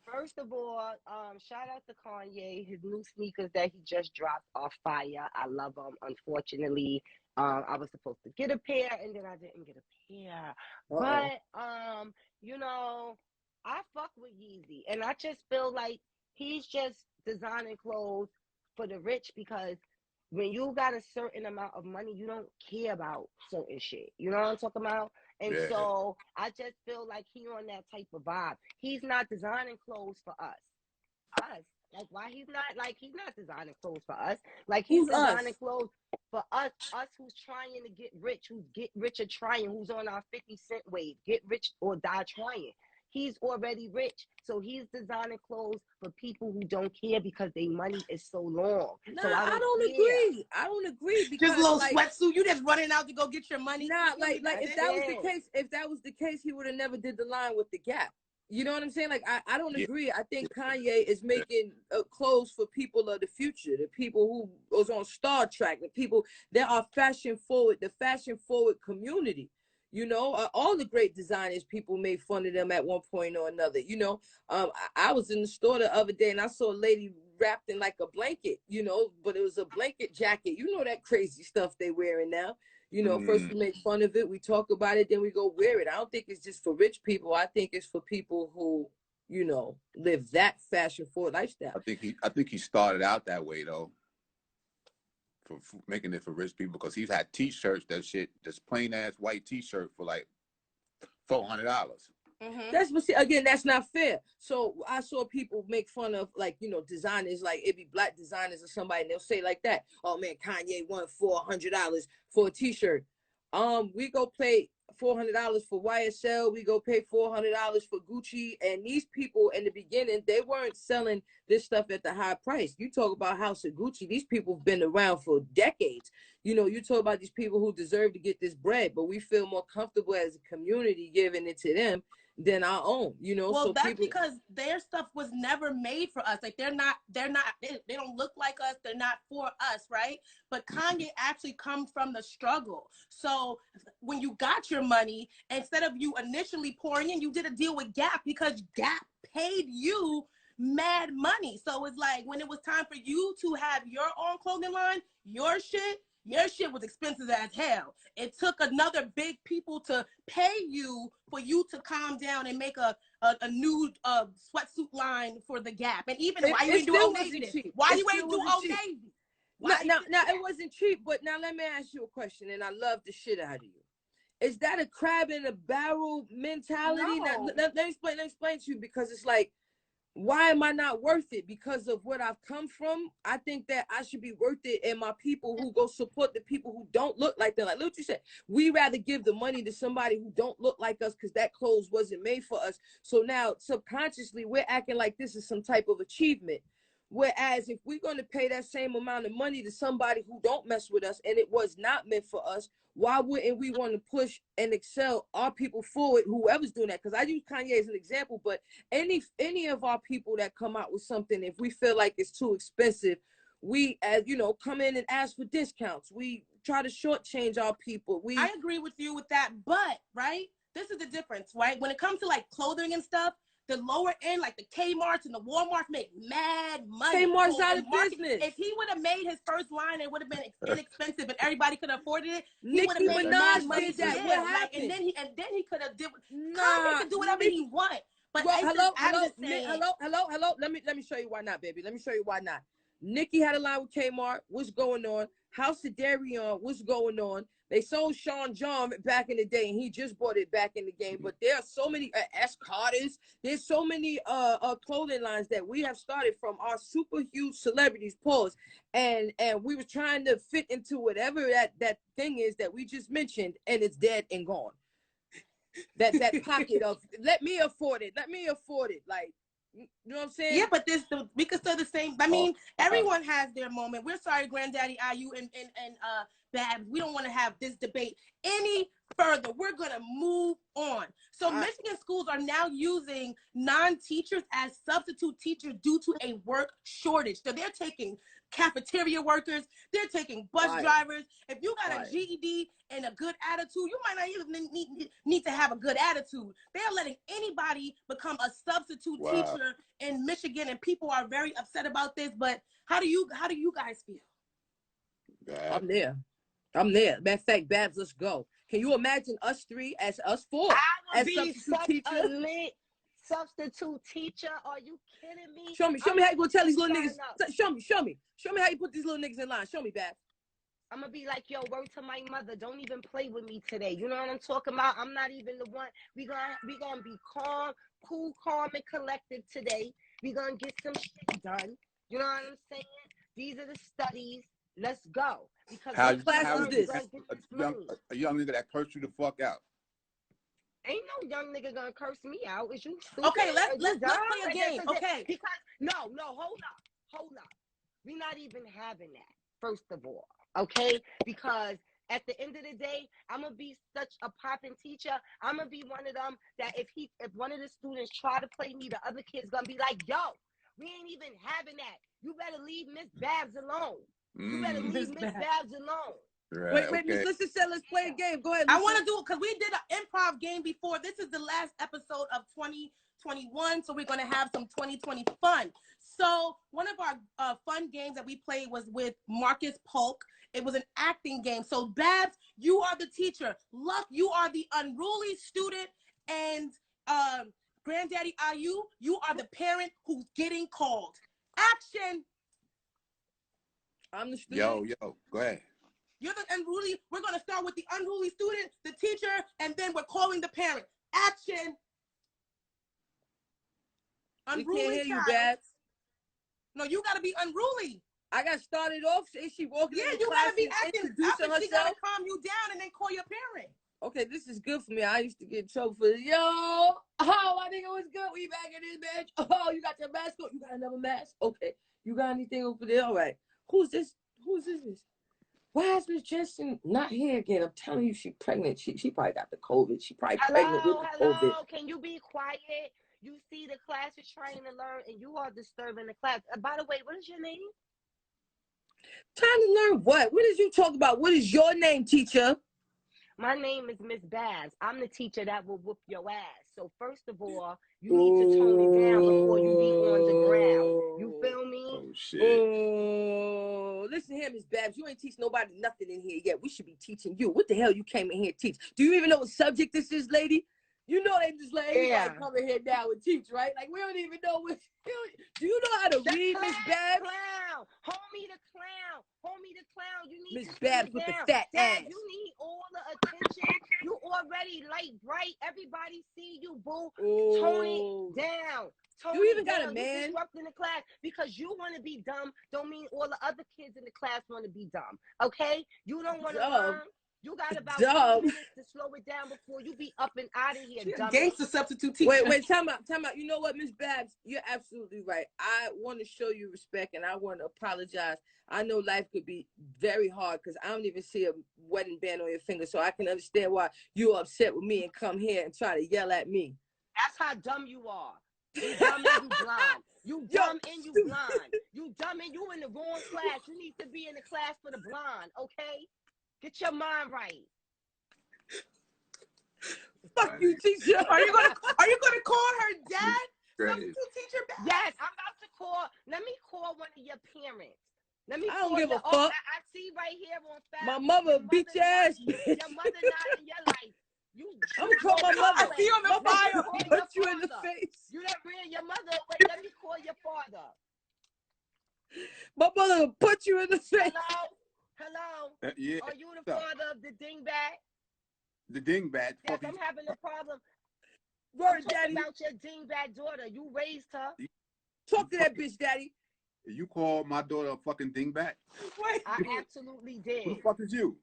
First of all, shout out to Kanye. His new sneakers that he just dropped are fire. I love them. Unfortunately, I was supposed to get a pair and then I didn't get a pair. But I fuck with Yeezy, and I just feel like he's just designing clothes for the rich, because when you got a certain amount of money, you don't care about certain shit. You know what I'm talking about? And so I just feel like he on that type of vibe. He's not designing clothes for us. Like, why he's not designing clothes for us. Like, he's designing clothes for us who's trying to get rich, who's get rich or trying, who's on our 50 Cent wave, get rich or die trying. He's already rich, so he's designing clothes for people who don't care because their money is so long. Nah, so I don't agree. I don't agree, because just a little sweatsuit. You just running out to go get your money. Nah, like if that was the case, he would have never did the line with the Gap. You know what I'm saying? Like, I don't agree. I think Kanye is making clothes for people of the future, the people who was on Star Trek, the people that are fashion forward, the fashion forward community. All the great designers, people made fun of them at one point or another. I was in the store the other day and I saw a lady wrapped in like a blanket, but it was a blanket jacket. That crazy stuff they wearing now. First we make fun of it, we talk about it, then we go wear it. I don't think it's just for rich people. I think it's for people who, live that fashion forward lifestyle. I think he started out that way though. For making it for rich people, because he's had T-shirts, just plain ass white T-shirt for like $400. That's not fair. So I saw people make fun of designers, like it'd be black designers or somebody, and they'll say like that, oh man, Kanye won $400 for a T-shirt. We go pay $400 for YSL, we go pay $400 for Gucci, and these people in the beginning, they weren't selling this stuff at the high price. You talk about House of Gucci, these people have been around for decades. You talk about these people who deserve to get this bread, but we feel more comfortable as a community giving it to them than our own, Well, so that's because their stuff was never made for us. Like, they don't look like us. They're not for us, right? But Kanye actually comes from the struggle. So when you got your money, instead of you initially pouring in, you did a deal with Gap because Gap paid you mad money. So it's like when it was time for you to have your own clothing line, your shit, Your shit was expensive as hell. It took another big people to pay you for you to calm down and make a new sweatsuit line for the Gap. And even why you ain't do Old Navy? Why you ain't do Old Navy? Now it wasn't cheap, but now let me ask you a question, and I love the shit out of you. Is that a crab in a barrel mentality? No. Now, let me explain to you, because it's like, why am I not worth it? Because of what I've come from. I think that I should be worth it, and my people who go support the people who don't look like them. Like, look what you said. We rather give the money to somebody who don't look like us because that clothes wasn't made for us. So now subconsciously we're acting like this is some type of achievement. Whereas if we're going to pay that same amount of money to somebody who don't mess with us and it was not meant for us, why wouldn't we want to push and excel our people forward, whoever's doing that? Because I use Kanye as an example, but any of our people that come out with something, if we feel like it's too expensive, we, as you know, come in and ask for discounts. We try to shortchange our people. I agree with you with that, but right, this is the difference, right? When it comes to like clothing and stuff, the lower end, like the Kmart's and the Walmart's, make mad money. Kmart's out of business. If he would have made his first line, it would have been inexpensive and everybody could have afforded it. He would have made mad money. That. Yeah, what like, happened? and then he could have did. Nah, Kanye could do whatever he want. But well, hello. Let me show you why not, baby. Let me show you why not. Nicki had a line with Kmart. What's going on? House of Darion. What's going on? They sold Sean John back in the day, and he just bought it back in the game. But there are so many Cardi's. There's so many clothing lines that we have started from our super huge celebrities, pause. And we were trying to fit into whatever that thing is that we just mentioned, and it's dead and gone. That pocket of let me afford it. Like, you know what I'm saying? Yeah, but we could still the same. I mean, everyone has their moment. We're sorry, Granddaddy IU and Babs. We don't want to have this debate any further. We're gonna move on. So Michigan schools are now using non-teachers as substitute teachers due to a work shortage. So they're taking cafeteria workers, they're taking bus drivers. If you got a GED and a good attitude, you might not even need to have a good attitude. They're letting anybody become a substitute teacher in Michigan, and people are very upset about this. But how do you guys feel? I'm there. Matter of fact, Babs, let's go. Can you imagine us three as us four as substitute teachers? A lit substitute teacher? Are you kidding me? Show me how you gonna tell these little niggas. Show me how you put these little niggas in line. Show me, Babs. I'm gonna be like, yo, word to my mother, don't even play with me today. You know what I'm talking about? I'm not even the one. We gonna be calm, cool, calm, and collected today. We gonna get some shit done. You know what I'm saying? These are the studies. Let's go. Because what class is this? A young nigga that cursed you the fuck out. Ain't no young nigga gonna curse me out. Is you stupid? Okay, let's play a game. Okay. Because no, hold up. We're not even having that, first of all. Okay? Because at the end of the day, I'm gonna be such a popping teacher. I'm gonna be one of them that if one of the students try to play me, the other kid's gonna be like, yo, we ain't even having that. You better leave Miss Babs alone. You better leave Miss Babs alone. Right, wait, Miss Lissa said let's play a game. Go ahead, Lissa. I want to do it because we did an improv game before. This is the last episode of 2021, so we're going to have some 2020 fun. So one of our fun games that we played was with Marcus Polk. It was an acting game. So Babs, you are the teacher. Luck, you are the unruly student. And Granddaddy IU, you are the parent who's getting called. Action. I'm the student. Yo, go ahead. You're the unruly. We're going to start with the unruly student, the teacher, and then we're calling the parent. Action. Unruly we can't hear you, Babs. No, you got to be unruly. I got started off. Is she walking in the you class got to be acting. introducing herself? She got to calm you down and then call your parent. Okay, this is good for me. I used to get in trouble for this. Yo, oh, I think it was good. We back in this bitch. Oh, you got your mask on? You got another mask? Okay. You got anything over there? All right. Who's this? Who's this? Why is Miss Jensen not here again? I'm telling you, she's pregnant. She probably got the COVID. She probably pregnant with the COVID. Hello, can you be quiet? You see the class is trying to learn, and you are disturbing the class. By the way, what is your name? Trying to learn what? What did you talk about? What is your name, teacher? My name is Miss Baz. I'm the teacher that will whoop your ass. So first of all, you need to tone it down before you be on the ground. You feel me? Oh shit. Oh, listen here, Miss Babs. You ain't teach nobody nothing in here yet. We should be teaching you. What the hell you came in here to teach? Do you even know what subject this is, lady? You know they just like everybody come in here now and teach, right? Like we don't even know what. Do you know how to read, Miss Babs? Clown, homie the clown. You need Miss to Babs with the fat ass. You need all the attention. You already light bright. Everybody see you, boo. Tone it down. You even got a man. You disrupting the class because you want to be dumb. Don't mean all the other kids in the class want to be dumb. Okay? You don't want to learn. You got about 2 minutes to slow it down before you be up and out of here, dumb. Gangster substitute teacher. Wait, time out. You know what, Miss Babs? You're absolutely right. I want to show you respect and I want to apologize. I know life could be very hard because I don't even see a wedding band on your finger, so I can understand why you're upset with me and come here and try to yell at me. That's how dumb you are. You dumb and you blind. You dumb and you blind. You dumb and you in the wrong class. You need to be in the class for the blind, okay? Get your mind right. Fuck you, teacher. Are you gonna call her dad? Substitute teacher back? Yes, I'm about to call. Let me call one of your parents. Let me I don't give a fuck. I see right here on file. My mother beat your ass, bitch. Your mother not in your life. I'm gonna call my mother. I see you on the fire. Put you in the face. You done ran your mother away. Let me call your father. My mother will put you in the face. Hello? Yeah. Are you the father of the dingbat? The dingbat. Yes, I'm having a problem. Word, Daddy. About your dingbat daughter. You raised her. Talk to that bitch, Daddy. You call my daughter a fucking dingbat? I absolutely did. Who the fuck is you?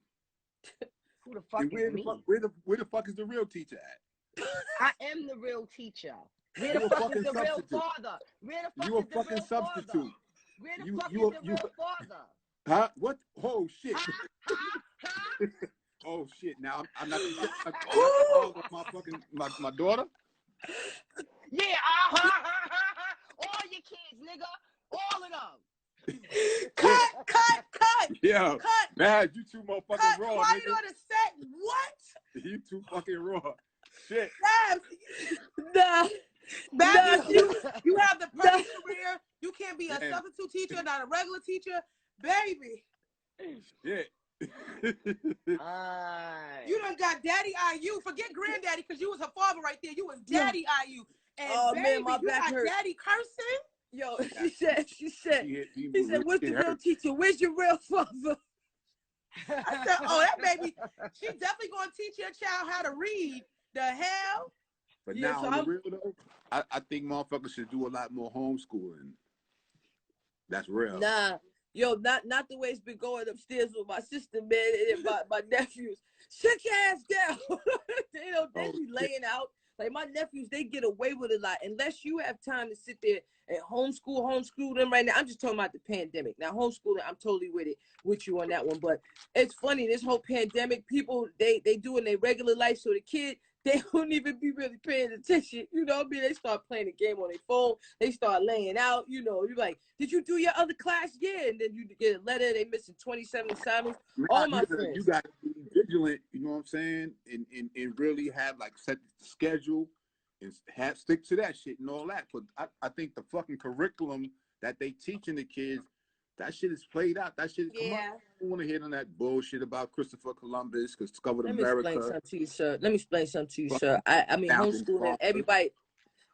Who the fuck is me? Where the fuck is the real teacher at? I am the real teacher. Where the fuck is the real father? Where the fuck is the real substitute. Where the fuck is the real father? Huh? What? Oh shit! Oh shit! Now I'm not my daughter. Yeah, all your kids, nigga, all of them. Cut. Yeah, man, you too motherfucking raw. Why you on the set? What? You too fucking raw. Shit. Babs, you have the perfect career. You can't be a substitute teacher, not a regular teacher. Baby. Shit. You done got daddy IU. Forget granddaddy because you was her father right there. You was daddy IU. And baby, man, my you back got hurt. daddy cursing? Yo, he said, what's the real teacher? Where's your real father? I said, oh, that baby, she definitely gonna teach your child how to read. The hell? But now, on the real though, I think motherfuckers should do a lot more homeschooling. That's real. Nah, yo, not the way it's been going upstairs with my sister, man, and my nephews. Shut your ass down. They be laying out. Like my nephews, they get away with a lot unless you have time to sit there and homeschool them right now. I'm just talking about the pandemic. Now homeschooling, I'm totally with you on that one. But it's funny, this whole pandemic, people they doing their regular life, so the kid, they don't even be really paying attention. You know what I mean? They start playing the game on their phone. They start laying out. You know, you're like, did you do your other class? Yeah. And then you get a letter. They missing 27 assignments. All my friends. You got to be vigilant. You know what I'm saying? And really have like set the schedule and stick to that shit and all that. But I think the fucking curriculum that they teaching the kids, that shit is played out. That shit, come on. I don't want to hear on that bullshit about Christopher Columbus because discovered America. Let me explain something to you, sir. I mean, homeschooling,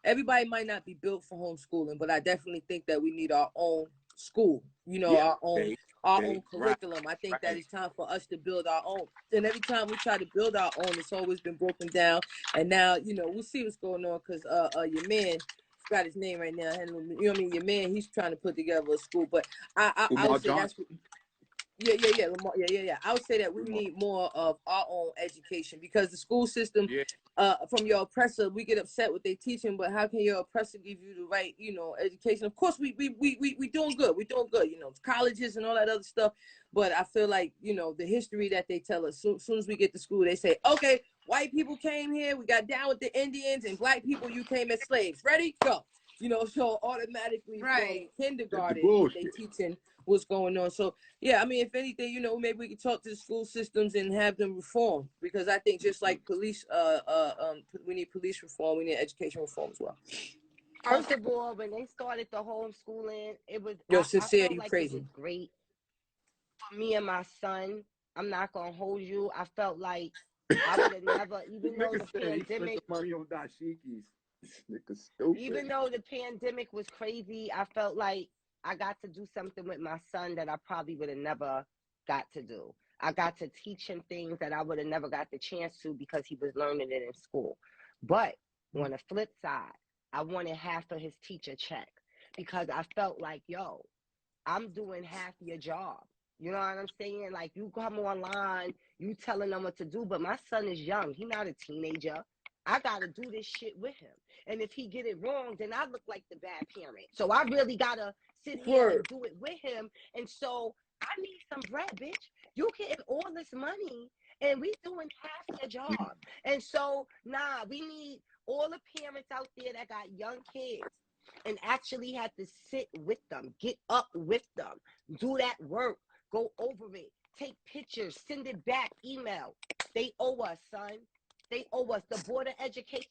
everybody might not be built for homeschooling, but I definitely think that we need our own school, you know, our own curriculum. I think that it's time for us to build our own. And every time we try to build our own, it's always been broken down. And now, you know, we'll see what's going on because your man, forgot his name right now. You know what I mean? Your man, he's trying to put together a school, but I would say that's what, Lamar, I would say that we need more of our own education because the school system, from your oppressor, we get upset with their teaching, but how can your oppressor give you the right, you know, education? Of course, we doing good. We're doing good, you know, colleges and all that other stuff. But I feel like, you know, the history that they tell us, soon as we get to school, they say, okay, white people came here, we got down with the Indians, and black people, you came as slaves. Ready? Go. you know, so automatically Right. from kindergarten they teaching what's going on. So yeah, I mean, if anything, you know, maybe we could talk to the school systems and have them reform, because I think just like police, we need police reform, we need education reform as well. First of all, when they started the homeschooling, it was Yo, I sincere, felt you like crazy. it was great for me and my son. I'm not gonna hold you. I felt like I would have never, even though the pandemic, money on dashikis. Nigga stupid. even though the pandemic was crazy, I felt like I got to do something with my son that I probably would have never got to do. I got to teach him things that I would have never got the chance to because he was learning it in school. But on the flip side, I wanted half of his teacher check because I felt like, yo, I'm doing half your job. You know what I'm saying? Like, you come online, you telling them what to do, but my son is young. He's not a teenager. I got to do this shit with him. And if he get it wrong, then I look like the bad parent. So I really got to sit here and do it with him. And so I need some bread, bitch. You getting all this money and we doing half the job. And so, nah, we need all the parents out there that got young kids and actually had to sit with them, get up with them, do that work, go over it, take pictures, send it back, email. They owe us, son. They owe us. The Board of Education,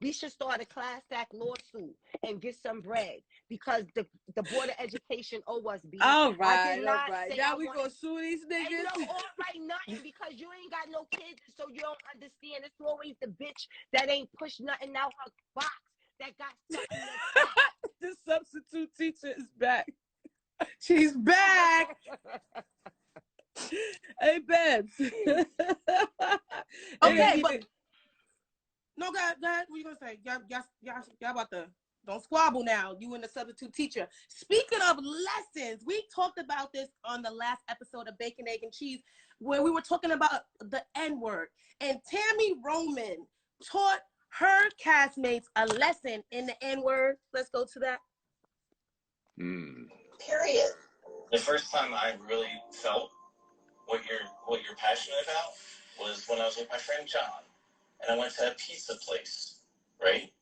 we should start a class act lawsuit and get some bread because the Board of Education owe us, B. All right, I did not say now we gonna sue these niggas? Ain't no all right nothing because you ain't got no kids, so you don't understand. It's always the bitch that ain't pushed nothing out her box that got something that's The substitute teacher is back. She's back. Hey, Babs. Okay, but no, go ahead. What are you gonna say? Y'all about to don't squabble now. You and the substitute teacher. Speaking of lessons, we talked about this on the last episode of Bacon, Egg, and Cheese, where we were talking about the N-word, and Tami Roman taught her castmates a lesson in the N-word. Let's go to that. Period. The first time I really felt what you're passionate about was when I was with my friend John, and I went to a pizza place, right?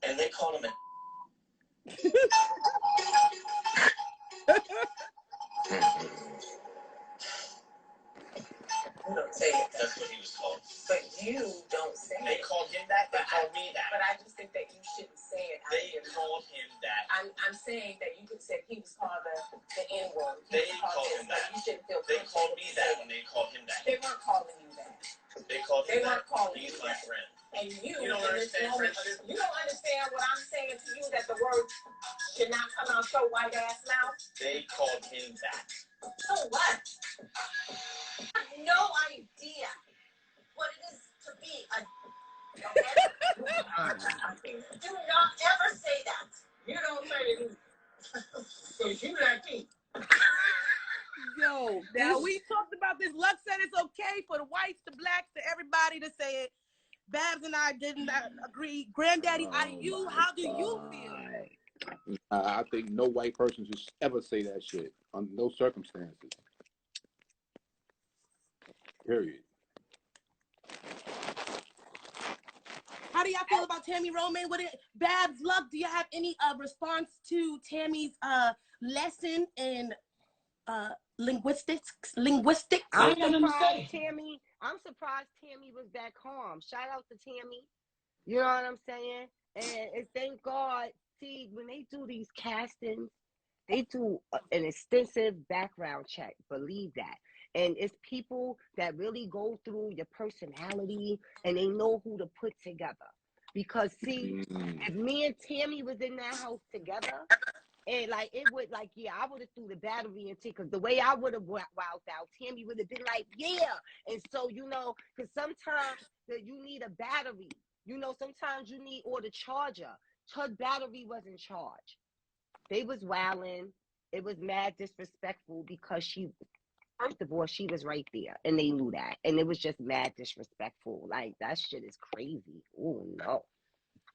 And they called him a You don't say it. That's what he was called. But you don't say it. They called him that. They called me that. But I just think that you shouldn't say it. They called him that. I'm saying that you could say he was called the N-word. They called him that. You shouldn't feel. They called me that when they called him that. They weren't calling you that. They called him that. They weren't calling you that. He's my friend. And you don't understand friendship. You don't understand what I'm saying to you, that the word should not come out your white ass mouth. They called him that. So what? I have no idea what it is to be a. Do not ever say that. You don't say it either. Because you like me. Yo, now we talked about this. Lux said it's okay for the whites, the blacks, to everybody to say it. Babs and I didn't agree. Granddaddy, IU, how do you feel? I think no white person should ever say that shit under no circumstances. Period. How do y'all feel about Tami Roman? Babs, Luck, do you have any response to Tammy's lesson in linguistics? I'm surprised Tami was that calm. Shout out to Tami. You know what I'm saying? And it's thank God. See, when they do these castings, they do an extensive background check. Believe that. And it's people that really go through your personality and they know who to put together. Because see, if me and Tami was in that house together, and like it would like, yeah, I would have threw the battery in because the way I would have wowed out, Tami would have been like, yeah. And so, you know, because sometimes you need a battery. You know, sometimes you need or the charger. Her battery wasn't charged. They was wilding. It was mad disrespectful because first of all, she was right there, and they knew that. And it was just mad disrespectful. Like, that shit is crazy. Oh, no.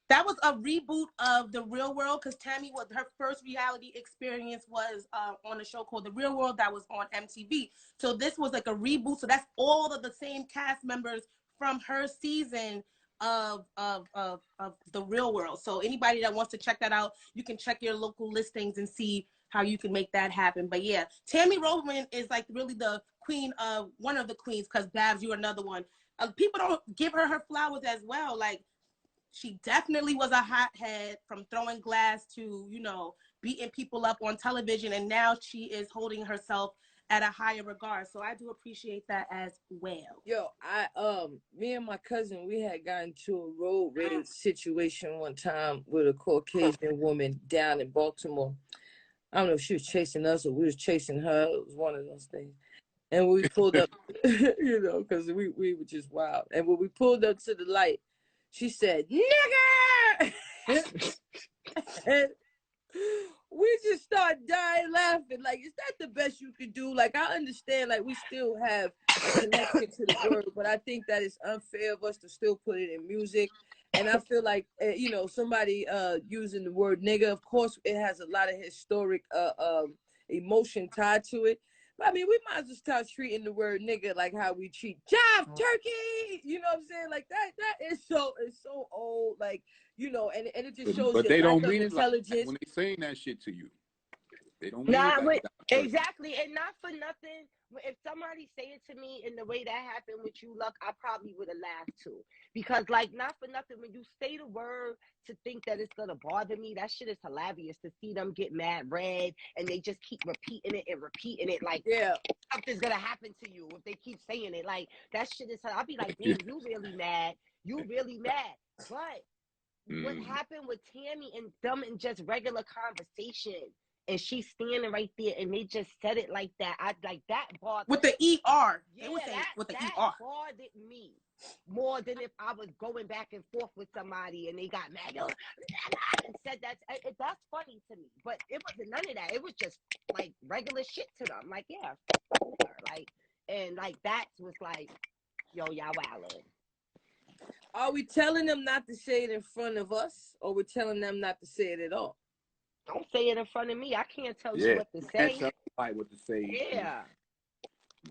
That was a reboot of The Real World because Tami, her first reality experience was on a show called The Real World that was on MTV. So this was like a reboot. So that's all of the same cast members from her season of the real world. So anybody that wants to check that out, you can check your local listings and see how you can make that happen. But yeah, Tami Roman is like really the queen of one of the queens, because Babs, you're another one. People don't give her flowers as well. Like, she definitely was a hothead, from throwing glass to, you know, beating people up on television, and now she is holding herself at a higher regard. So I do appreciate that as well. Yo, me and my cousin, we had gotten to a road rage situation one time with a Caucasian woman down in Baltimore. I don't know if she was chasing us or we was chasing her. It was one of those things. And when we pulled up, you know, because we were just wild. And when we pulled up to the light, she said, "Nigger!" And we just started dying laughing. Like, is that the best you could do? Like, I understand, like, we still have a connection to the word, but I think that it's unfair of us to still put it in music. And I feel like, you know, somebody using the word nigga, of course, it has a lot of historic emotion tied to it. But I mean, we might as well start treating the word nigga like how we treat jive turkey. You know what I'm saying? Like, that is so, it's so old. Like, you know, and it just shows but your they lack don't of mean intelligence. it like when they saying that shit to you. They don't mean Nah, it like but that. exactly, and not for nothing. If somebody say it to me in the way that happened with you, Luck, I probably would have laughed too. Because, like, not for nothing, when you say the word to think that it's gonna bother me, that shit is hilarious to see them get mad red and they just keep repeating it like, yeah, something's gonna happen to you if they keep saying it. Like, that shit is. I'll be like, damn, you really mad? You really mad? But what happened with Tami and them in just regular conversation? And she's standing right there, and they just said it like that. I like that bothered with the ER. Yeah, with the that ER bothered me more than if I was going back and forth with somebody and they got mad and said that. That's funny to me, but it wasn't none of that. It was just like regular shit to them. Like, yeah, like, and like that was like, yo, y'all wildin'. Are we telling them not to say it in front of us, or we're telling them not to say it at all? Don't say it in front of me. I can't tell you what to say. Can't tell somebody what to say. Yeah.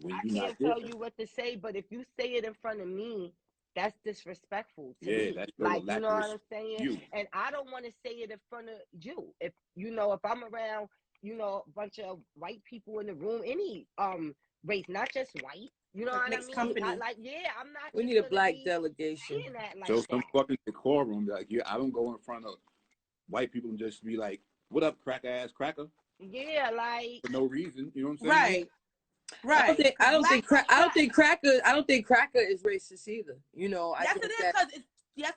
When I you can't tell you what to say, but if you say it in front of me, that's disrespectful to me. That's like, you know what I'm saying? You. And I don't want to say it in front of you. If you know, if I'm around, you know, a bunch of white people in the room, any race, not just white. You know what I mean? Company. I'm not. We need a black delegation. Like so some fucking decorum, like, yeah, I don't go in front of white people and just be like, "What up, cracker ass cracker?" Yeah, like, for no reason. You know what I'm saying? Right. I don't think cracker is racist either. You know, yes,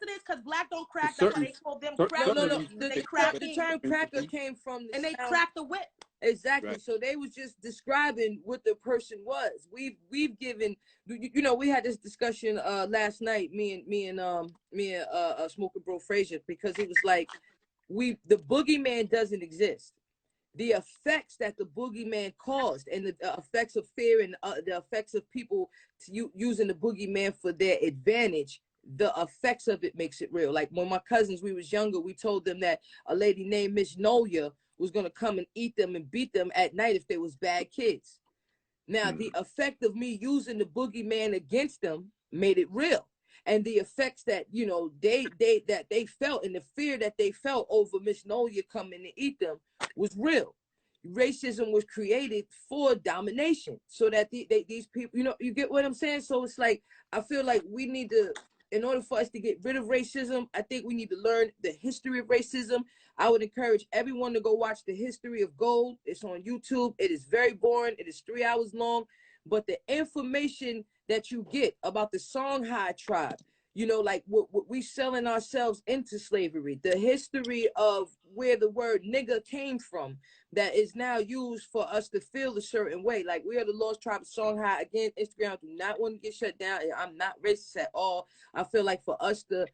it is because black don't crack. That's why they call them crackers. No. The term cracker came from and they cracked the whip. Exactly. Right. So they was just describing what the person was. We've given, you know, we had this discussion last night, me and Smoker Bro Frazier, because it was like the boogeyman doesn't exist. The effects that the boogeyman caused, and the effects of fear, and the effects of people using the boogeyman for their advantage, the effects of it makes it real. Like when my cousins, we was younger, we told them that a lady named Miss Noya was going to come and eat them and beat them at night if they was bad kids. Now, the effect of me using the boogeyman against them made it real. And the effects that, you know, they felt, and the fear that they felt over Miss Noya coming to eat them was real. Racism was created for domination, so that these people, you know, you get what I'm saying? So it's like, I feel like we need to, in order for us to get rid of racism, I think we need to learn the history of racism. I would encourage everyone to go watch The History of Gold. It's on YouTube. It is very boring. It is 3 hours long. But the information that you get about the Songhai tribe, you know, like what we selling ourselves into slavery, the history of where the word nigga came from, that is now used for us to feel a certain way. Like, we are the lost tribe of Songhai. Again, Instagram do not want to get shut down. I'm not racist at all. I feel like for us to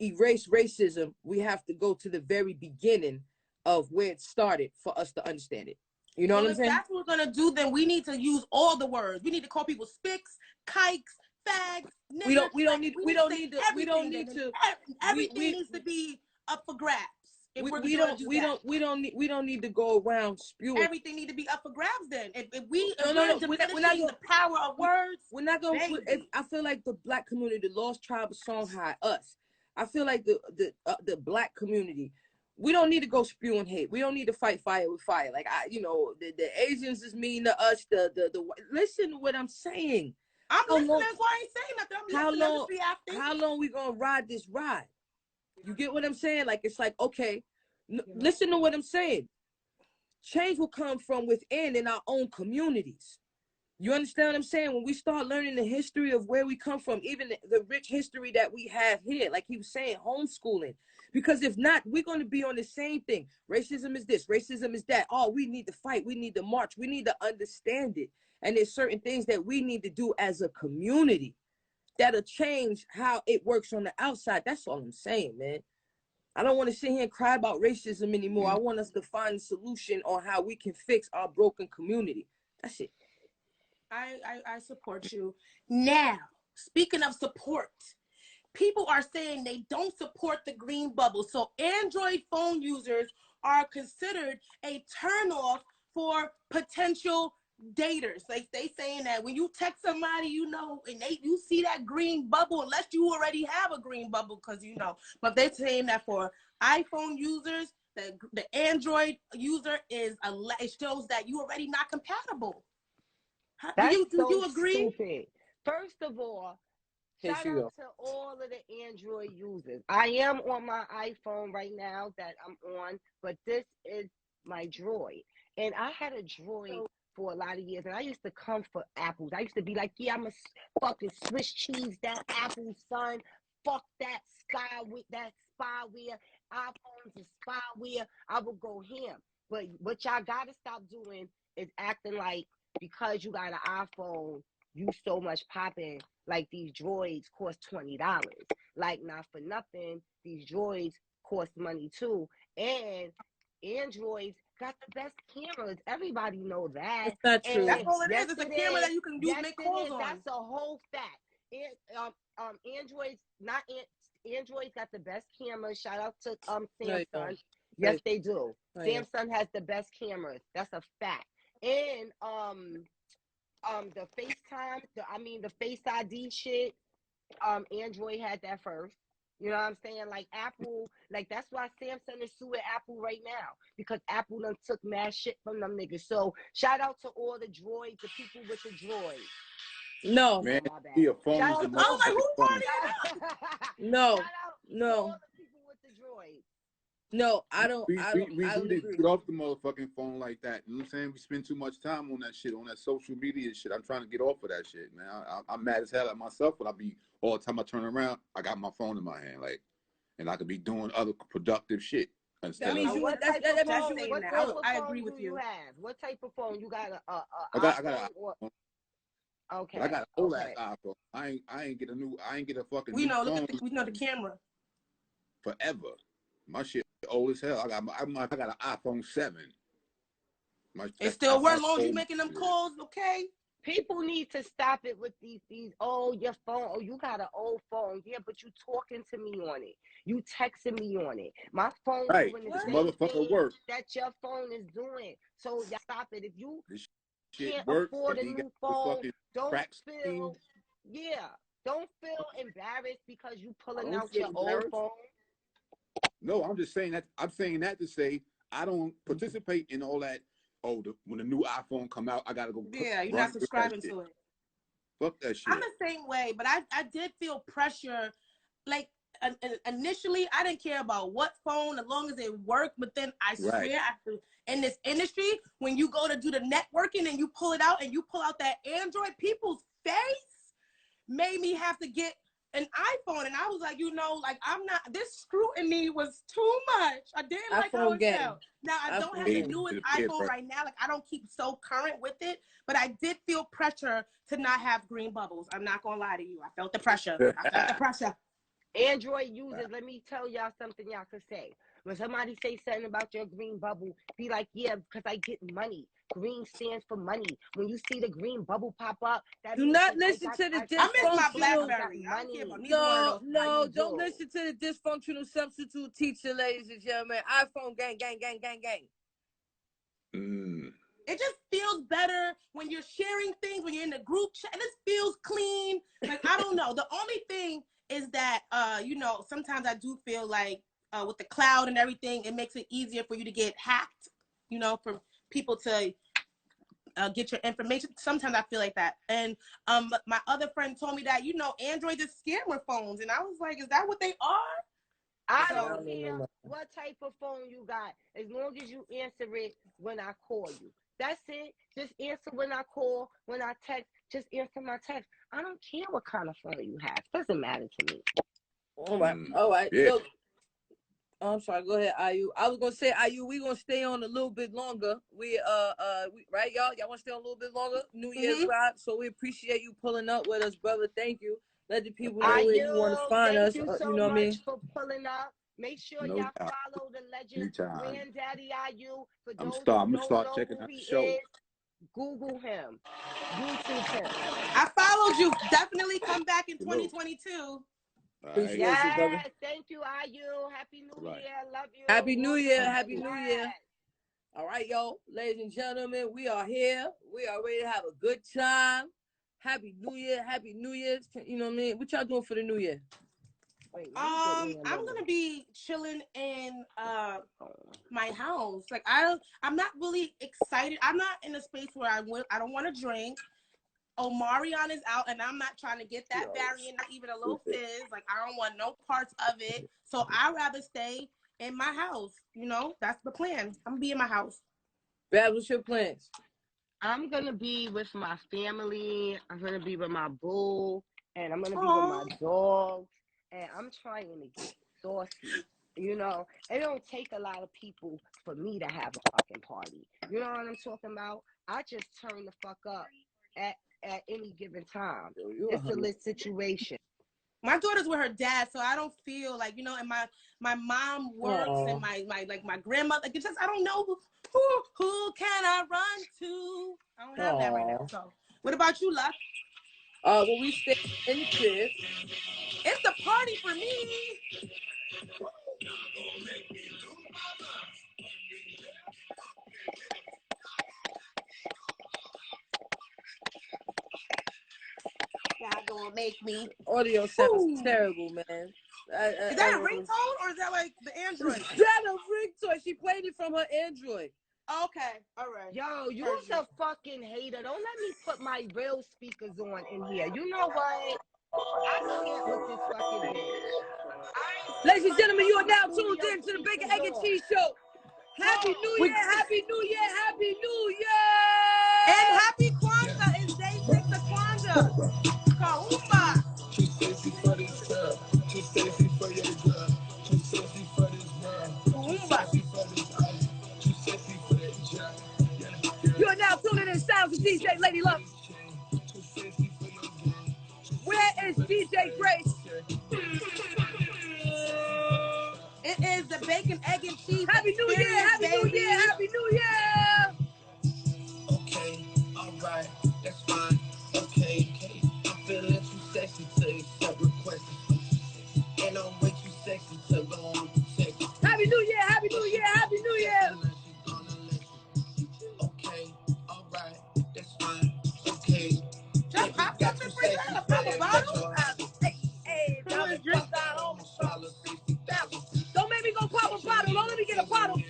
erase racism, we have to go to the very beginning of where it started for us to understand it. You know what I'm saying? If that's what we're gonna do, then we need to use all the words. We need to call people spicks, kikes, fags, niggas. We don't need to. Everything needs to be up for grabs. We don't need to go around spewing. Everything need to be up for grabs. Then, if we're not the power of words, we're not gonna. I feel like the black community, the Lost Tribe of Songhai, us. I feel like the black community, we don't need to go spewing hate. We don't need to fight fire with fire. Like the Asians is mean to us. Listen to what I'm saying. I'm listening. That's why I ain't saying nothing. How long we gonna ride this ride? You get what I'm saying? Like, it's like, okay, listen to what I'm saying. Change will come from within in our own communities. You understand what I'm saying? When we start learning the history of where we come from, even the rich history that we have here, like he was saying, homeschooling. Because if not, we're going to be on the same thing. Racism is this, racism is that. Oh, we need to fight. We need to march. We need to understand it. And there's certain things that we need to do as a community that'll change how it works on the outside. That's all I'm saying, man. I don't want to sit here and cry about racism anymore. I want us to find a solution on how we can fix our broken community. That's it. I support you. Now, speaking of support, people are saying they don't support the green bubble. So Android phone users are considered a turnoff for potential daters. Like they saying that when you text somebody, and you see that green bubble, unless you already have a green bubble, but they're saying that for iPhone users, the Android user it shows that you already not compatible. Do you agree? Stupid. First of all, shout out to all of the Android users. I am on my iPhone right now that I'm on, but this is my Droid. And I had a Droid for a lot of years, and I used to come for apples. I used to be like, yeah, I'm a fucking Swiss cheese, that apple, son. Fuck that spyware. iPhones is spyware. I would go ham. But what y'all gotta stop doing is acting like because you got an iPhone, you so much popping. Like these droids cost $20. Like, not for nothing, these droids cost money too. And Androids got the best cameras. Everybody know that. That's not true. That's all it is. It's a camera that you can use make calls on. That's a whole fact. Androids got the best cameras. Shout out to Samsung. Yes, they do. Samsung has the best cameras. That's a fact. And the FaceTime, the Face ID shit, Android had that first. You know what I'm saying? Like Apple, like that's why Samsung is suing Apple right now, because Apple done took mad shit from them niggas. So shout out to all the droids, the people with the droids. No, man, No. Shout out to all the people with the droids. No, I don't. We I don't need agree. to get off the motherfucking phone like that. You know what I'm saying? We spend too much time on that shit, on that social media shit. I'm trying to get off of that shit, man. I'm mad as hell at myself when I be all the time I turn around, I got my phone in my hand, like, and I could be doing other productive shit instead I agree with you. What type of phone you got? I got an iPhone. Okay. I got an old ass iPhone. I ain't get a fucking. We know the camera. Forever. My shit old as hell. I got an iPhone 7. It still works as long as you making them calls, okay? People need to stop it with these your phone. Oh, you got an old phone. Yeah, but you talking to me on it. You texting me on it. My phone doing the same thing that your phone is doing. So y'all stop it. If you can't afford a new phone, don't feel embarrassed because you pulling out your old phone. No, I'm just saying that. I'm saying that to say I don't participate in all that. Oh, when the new iPhone come out, I gotta go. Yeah, you're not subscribing to it. Fuck that shit. I'm the same way, but I did feel pressure. Like initially, I didn't care about what phone as long as it worked. But then I swear, in this industry, when you go to do the networking and you pull it out and you pull out that Android, people's face made me have to get an iPhone, and I was like, I'm not. This scrutiny was too much. I didn't like how it felt. Now I don't have the newest iPhone right now. Like I don't keep so current with it, but I did feel pressure to not have green bubbles. I'm not gonna lie to you. I felt the pressure. Android users, let me tell y'all something y'all could say. When somebody say something about your green bubble, be like, yeah, because I get money. Green stands for money. When you see the green bubble pop up, that Do not listen to the dysfunctional. I miss my BlackBerry. I don't care about neither one of those. No, don't listen to the dysfunctional substitute teacher, ladies and gentlemen. iPhone gang, gang, gang, gang, gang. It just feels better when you're sharing things, when you're in the group chat. It just feels clean. Like, I don't know. The only thing is that, you know, sometimes I do feel like with the cloud and everything, it makes it easier for you to get hacked, you know, for people to get your information. Sometimes I feel like that. And my other friend told me that, you know, Android is scammer phones. And I was like, is that what they are? I don't care what type of phone you got, as long as you answer it when I call you. That's it. Just answer when I call, when I text. Just answer my text. I don't care what kind of phone you have. Doesn't matter to me. All right. All right. Yeah. Look, I'm sorry. Go ahead, Ayu. I was gonna say, Ayu, we gonna stay on a little bit longer. We right, y'all. Y'all want to stay on a little bit longer? New Year's vibe. So we appreciate you pulling up with us, brother. Thank you. Let the people know where you want to find us. Thank you so you know much what I mean? for pulling up. Make sure y'all follow the legend Granddaddy Ayu. For those I'm gonna start checking out the show. Google him, YouTube him. I followed you. Definitely come back in 2022. Appreciate yes, you, brother. Thank you, Ayu. Happy New Year. Love you. Happy New Year. Happy New Year. All right, y'all. Ladies and gentlemen, we are here. We are ready to have a good time. Happy New Year. Happy New Year. You know what I mean? What y'all doing for the New Year? I'm gonna be chilling in my house. Like I'm not really excited. I'm not in a space where I don't want to drink. Omarion is out, and I'm not trying to get that variant, not even a little fizz. Like, I don't want no parts of it. So I'd rather stay in my house. You know, that's the plan. I'm gonna be in my house. Bab, what's your plans? I'm gonna be with my family. I'm gonna be with my boo, and I'm gonna be with my dogs. And I'm trying to get saucy. You know, it don't take a lot of people for me to have a fucking party. You know what I'm talking about? I just turn the fuck up at any given time. It's a lit situation. My daughter's with her dad, so I don't feel like, you know, and my mom works and my grandmother. Like, it's just, I don't know who can I run to. I don't have that right now. So what about you, Luck? Well, we stay in the crib. It's a party for me. Y'all gonna make me. Audio sounds terrible, man. Is that a ringtone or is that like the Android? Is that a ringtone? She played it from her Android. Okay, all right. Yo, you's a fucking hater. Don't let me put my real speakers on in here. You know what? I can't with this fucking bitch. Ladies and gentlemen, you are now tuned in to the Bacon, Egg, and Cheese Show. Happy New Year, Happy New Year, Happy New Year! And Happy Kwanzaa. It's day 6 of Kwanzaa. Kahumba. Too sexy for this girl. Too sexy for your girl. Too sexy for this world. Too sexy for this ice. Too sexy for that job. You are now tuning in sounds of DJ Lady Luck. Too sexy for your girl. Where is DJ Grace? It is the Bacon, Egg, and Cheese Happy New Year, Happy New Year, Happy New Year! Okay, alright, that's fine. Okay, I'm feeling too sexy to accept requests. And I'm way too sexy to go on text. Happy New Year, Happy New Year, Happy New Year! Okay, alright, that's fine. Okay. Just pop something for you. Pop a bottle. Hey, don't make me go pop a bottle. Don't let me get a bottle.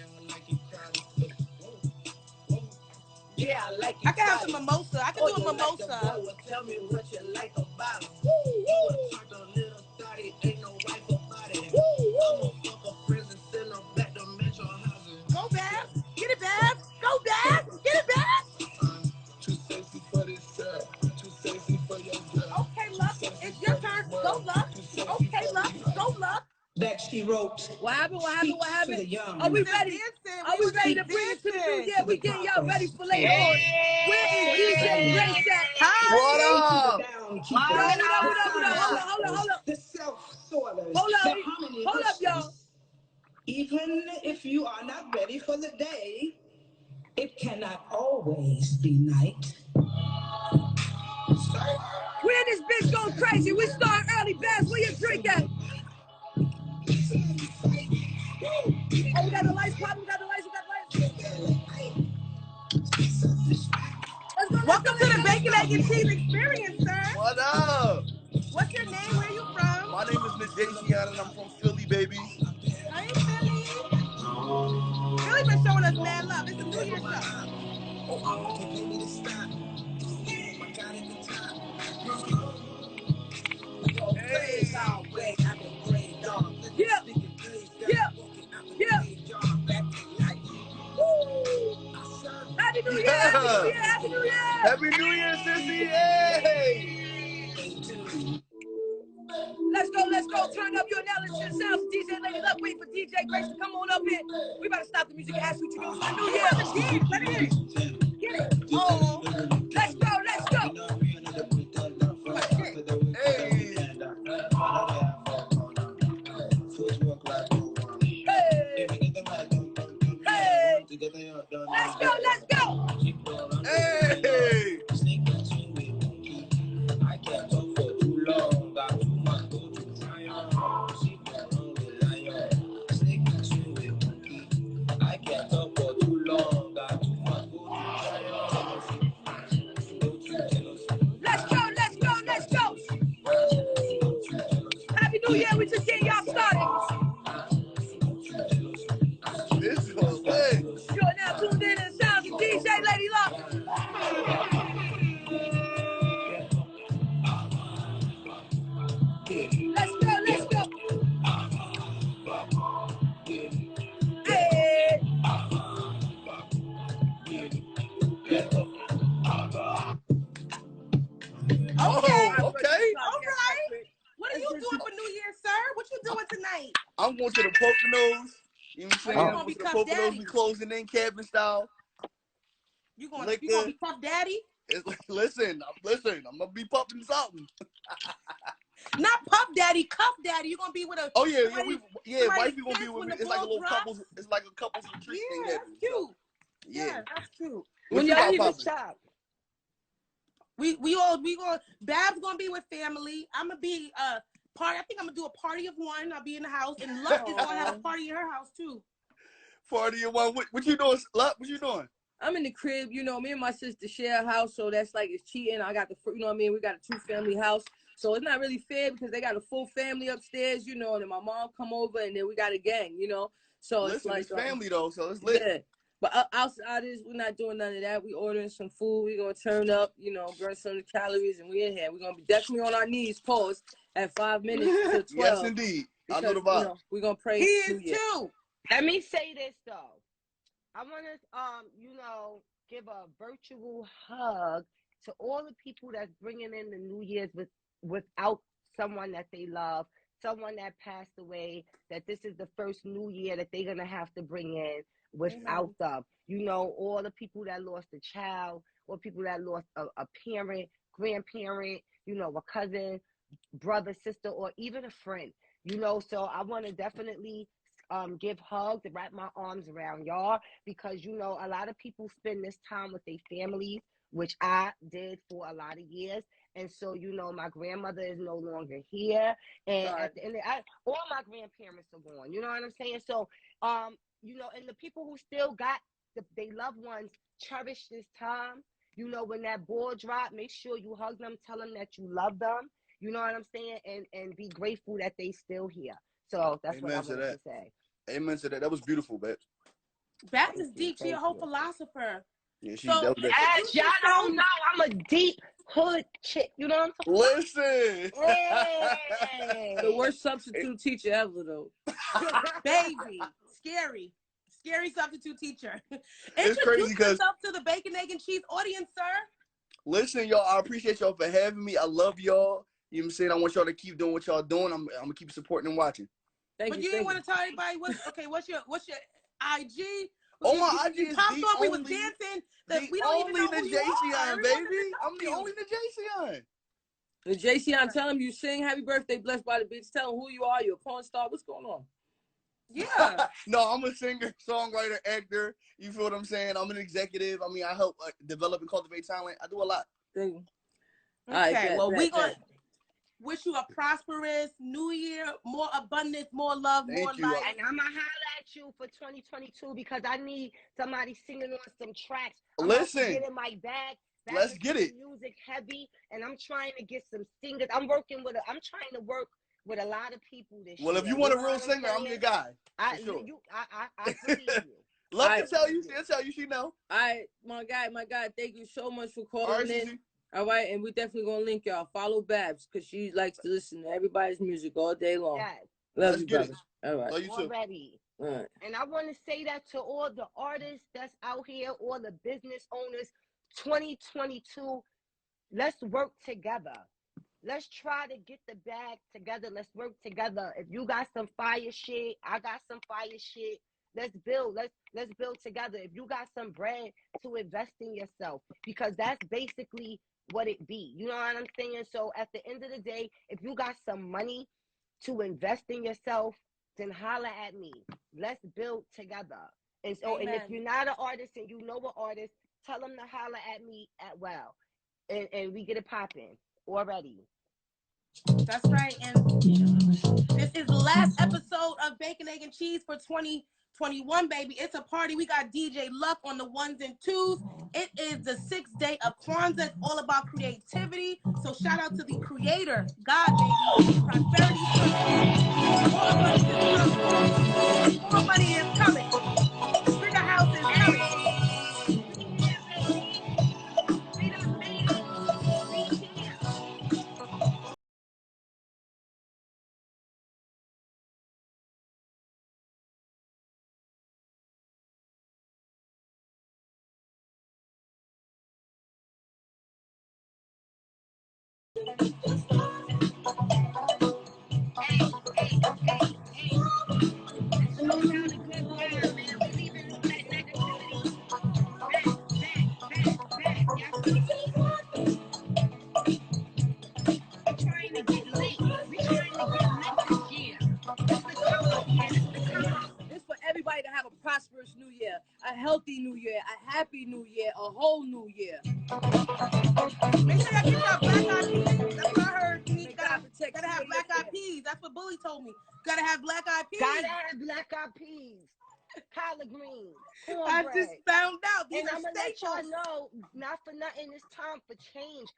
Yeah, I like I can have some mimosa. I can do a mimosa. Tell me what you like about it. You a little thotty, ain't no wife about it. I'm a fuck a friends and send them back to metro houses. Go back. Get it back. Go back. Get it back. Too sexy for this girl. Too sexy for your girl. Okay, Luck. It's your turn. Go, Luck. Okay, Luck. Go, Luck. That she wrote. What happened? What happened? What happened? To the young. Are we ready? Are we ready to bring it to the New Year? We getting y'all ready for later on. Where is DJ Grace at? What up? Hold on. The self-sorters. Hold up, y'all. Even if you are not ready for the day, it cannot always be night. We in this bitch going crazy. We start early, Bass. Where you drink at? Oh, we got the lights popping. We got the lights. Welcome to the Bacon, Egg, and Cheese Experience, sir. What up? What's your name? Where you from? My name is Miss Jason, and I'm from Philly, baby. Hey, Philly. Philly been showing us mad love. It's a New Year's show. Hey. Yeah. Happy New Year! Happy New Year! Happy New Year, sissy! Hey! Let's go. Turn up your analysis sounds. DJ Lady Luck, wait for DJ Grace to come on up here. We about to stop the music and ask what you doing for the New Year. Let it in. Get it. Oh, let's go. Let's go. Hey! I can't talk for too long. Got too much to try on. I can't talk for too long. Got too much to try on. Let's go. Happy New Year. We just getting y'all started. This is lit. You're now tuned in to the sounds of DJ Lady Luck. Let's go. Hey. Oh, okay. All right. What are you doing for New Year's, sir? What you doing tonight? I'm going to the Poconos. You know what I'm saying? I'm I'm gonna going be to the Cuff Poconos. Daddy. We closing in cabin style. You gonna be Puff Daddy? Listen, I'm gonna be pumping something. Not Puff Daddy, Cuff Daddy. You gonna be with a Wifey gonna be with when me. the It's like a ball little drops. couples. It's like a couples retreat thing. Yeah, that's cute. Yeah, That's cute. What When you y'all got leave the poppin'? shop. We going Bab's gonna be with family. I'm gonna be party. I think I'm gonna do a party of one. I'll be in the house, and Luck is gonna have a party in her house too. Party of one. What you doing, Luck? What you doing? I'm in the crib, me and my sister share a house, so that's like it's cheating. I got we got a 2-family house, so it's not really fair because they got a full family upstairs, and then my mom come over, and then we got a gang, So Listen, it's like it's family though, so it's lit. Yeah. But outside this, we're not doing none of that. We ordering some food. We're gonna turn up, burn some calories, and we in here. We're gonna be definitely on our knees, pause at 5 minutes to 12. Yes, indeed. Because, I know the vibe. We're gonna pray. He is too. Let me say this though. I want to, give a virtual hug to all the people that's bringing in the New Year's without someone that they love, someone that passed away, that this is the first New Year that they're going to have to bring in without them. All the people that lost a child, or people that lost a parent, grandparent, a cousin, brother, sister, or even a friend, So I want to definitely give hugs and wrap my arms around y'all because, a lot of people spend this time with their families, which I did for a lot of years. And so, my grandmother is no longer here. And at the end of all my grandparents are gone. You know what I'm saying? So, and the people who still got their loved ones, cherish this time. When that ball drop, make sure you hug them, tell them that you love them. You know what I'm saying? And be grateful that they still here. So that's what I wanted to say. Amen to that. That was beautiful, Babs. Babs is deep. She a whole philosopher. Yeah, she As y'all don't know, I'm a deep hood chick. You know what I'm talking about? Listen. Hey. The worst substitute teacher ever, though. Baby. Scary substitute teacher. It's crazy because yourself to the Bacon, Egg, and Cheese audience, sir. Listen, y'all, I appreciate y'all for having me. I love y'all. You know what I'm saying? I want y'all to keep doing what y'all doing. I'm gonna keep supporting and watching. But you didn't want to tell everybody what's your IG? My IG is popped the off. We only, was dancing. We don't even know who you are. Baby. I'm the only the Jason. JC, I'm telling you, sing Happy Birthday, Blessed by the Beach. Tell them who you are. You're a porn star. What's going on? Yeah. No, I'm a singer, songwriter, actor. You feel what I'm saying? I'm an executive. I mean, I help develop and cultivate talent. I do a lot. Thank you. Okay, well, we're going to wish you a prosperous new year, more abundance, more love, more life. And I'm going to holler at you for 2022 because I need somebody singing on some tracks. Listen. Get in my bag. Let's get it. Music heavy, and I'm trying to get some singers. I'm trying to work with a lot of people this year. Well, if you want a real singer, I'm your guy. I sure. I believe you. Love to tell you. She'll tell you she know. All right, my guy, thank you so much for calling in. All right, and we're definitely going to link y'all. Follow Babs because she likes to listen to everybody's music all day long. Yes. Love you, brother. All right. Love you too. Already. All right. And I want to say that to all the artists that's out here, all the business owners, 2022, let's work together. Let's try to get the bag together. Let's work together. If you got some fire shit, I got some fire shit. Let's build. Let's build together. If you got some bread to invest in yourself, because that's basically what it be. You know what I'm saying? So at the end of the day, if you got some money to invest in yourself, then holler at me. Let's build together. And so, and if you're not an artist and you know an artist, tell them to holler at me at well, and we get it popping already. That's right. And this is the last episode of Bacon, Egg, and Cheese for 2021, baby. It's a party. We got DJ Luck on the 1s and 2s. It is the 6th day of Kwanzaa. It's all about creativity. So shout out to the creator, God, baby. Prosperity. More money is coming. Bigger house is coming. To have a prosperous new year, a healthy new year, a happy new year, a whole new year. Make sure y'all get y'all black-eyed peas. That's what I heard. Gotta have black-eyed peas. That's what Bully told me. Gotta have black-eyed peas. Gotta have black-eyed peas. Collard greens. I just found out. These and are I'm gonna staples. let y'all know, not for nothing, it's time for change.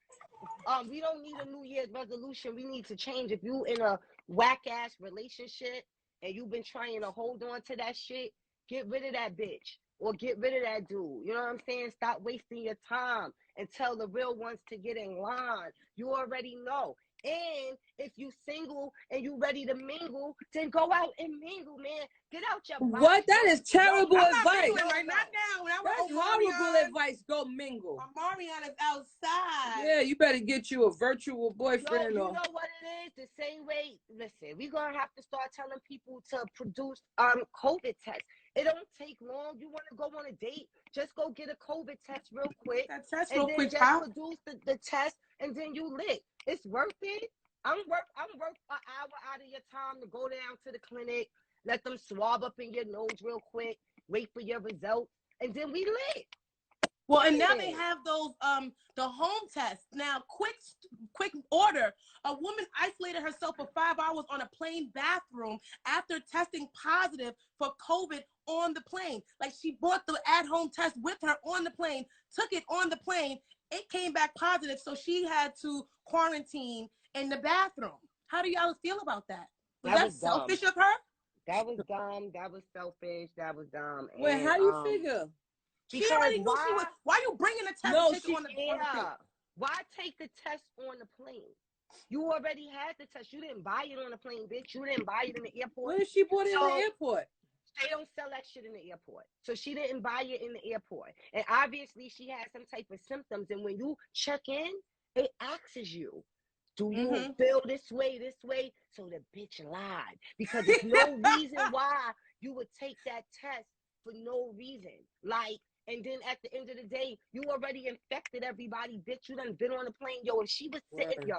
We don't need a New Year's resolution. We need to change. If you in a whack-ass relationship and you've been trying to hold on to that shit, get rid of that bitch or get rid of that dude. You know what I'm saying? Stop wasting your time and tell the real ones to get in line. You already know. And if you single and you ready to mingle, then go out and mingle, man. Get out your box. What? That is terrible advice. Right now. That's horrible advice. Go mingle. Marion is outside. Yeah, you better get you a virtual boyfriend. You know what it is? The same way. Listen, we're gonna have to start telling people to produce COVID tests. It don't take long. You want to go on a date? Just go get a COVID test real quick. Produce the test, and then you lit. It's worth it. I'm worth an hour out of your time to go down to the clinic, let them swab up in your nose real quick, wait for your results, and then we lit. Well, and now they have those the home tests. Now, quick order. A woman isolated herself for 5 hours on a plane bathroom after testing positive for COVID on the plane. Like, she bought the at-home test with her on the plane, took it on the plane. It came back positive, so she had to quarantine in the bathroom. How do y'all feel about that? Was that selfish of her? That was dumb. That was selfish. That was dumb. Wait, how do you figure? She already knew she was. Why you bringing the test? No, on the plane? Why take the test on the plane? You already had the test. You didn't buy it on the plane, bitch. You didn't buy it in the airport. What if she bought it in the airport? They don't sell that shit in the airport. So she didn't buy it in the airport. And obviously she had some type of symptoms. And when you check in, it asks you, do you feel this way? So the bitch lied. Because there's no reason why you would take that test for no reason. Like, And then at the end of the day, you already infected everybody, bitch. You done been on the plane. Yo, if she was sitting,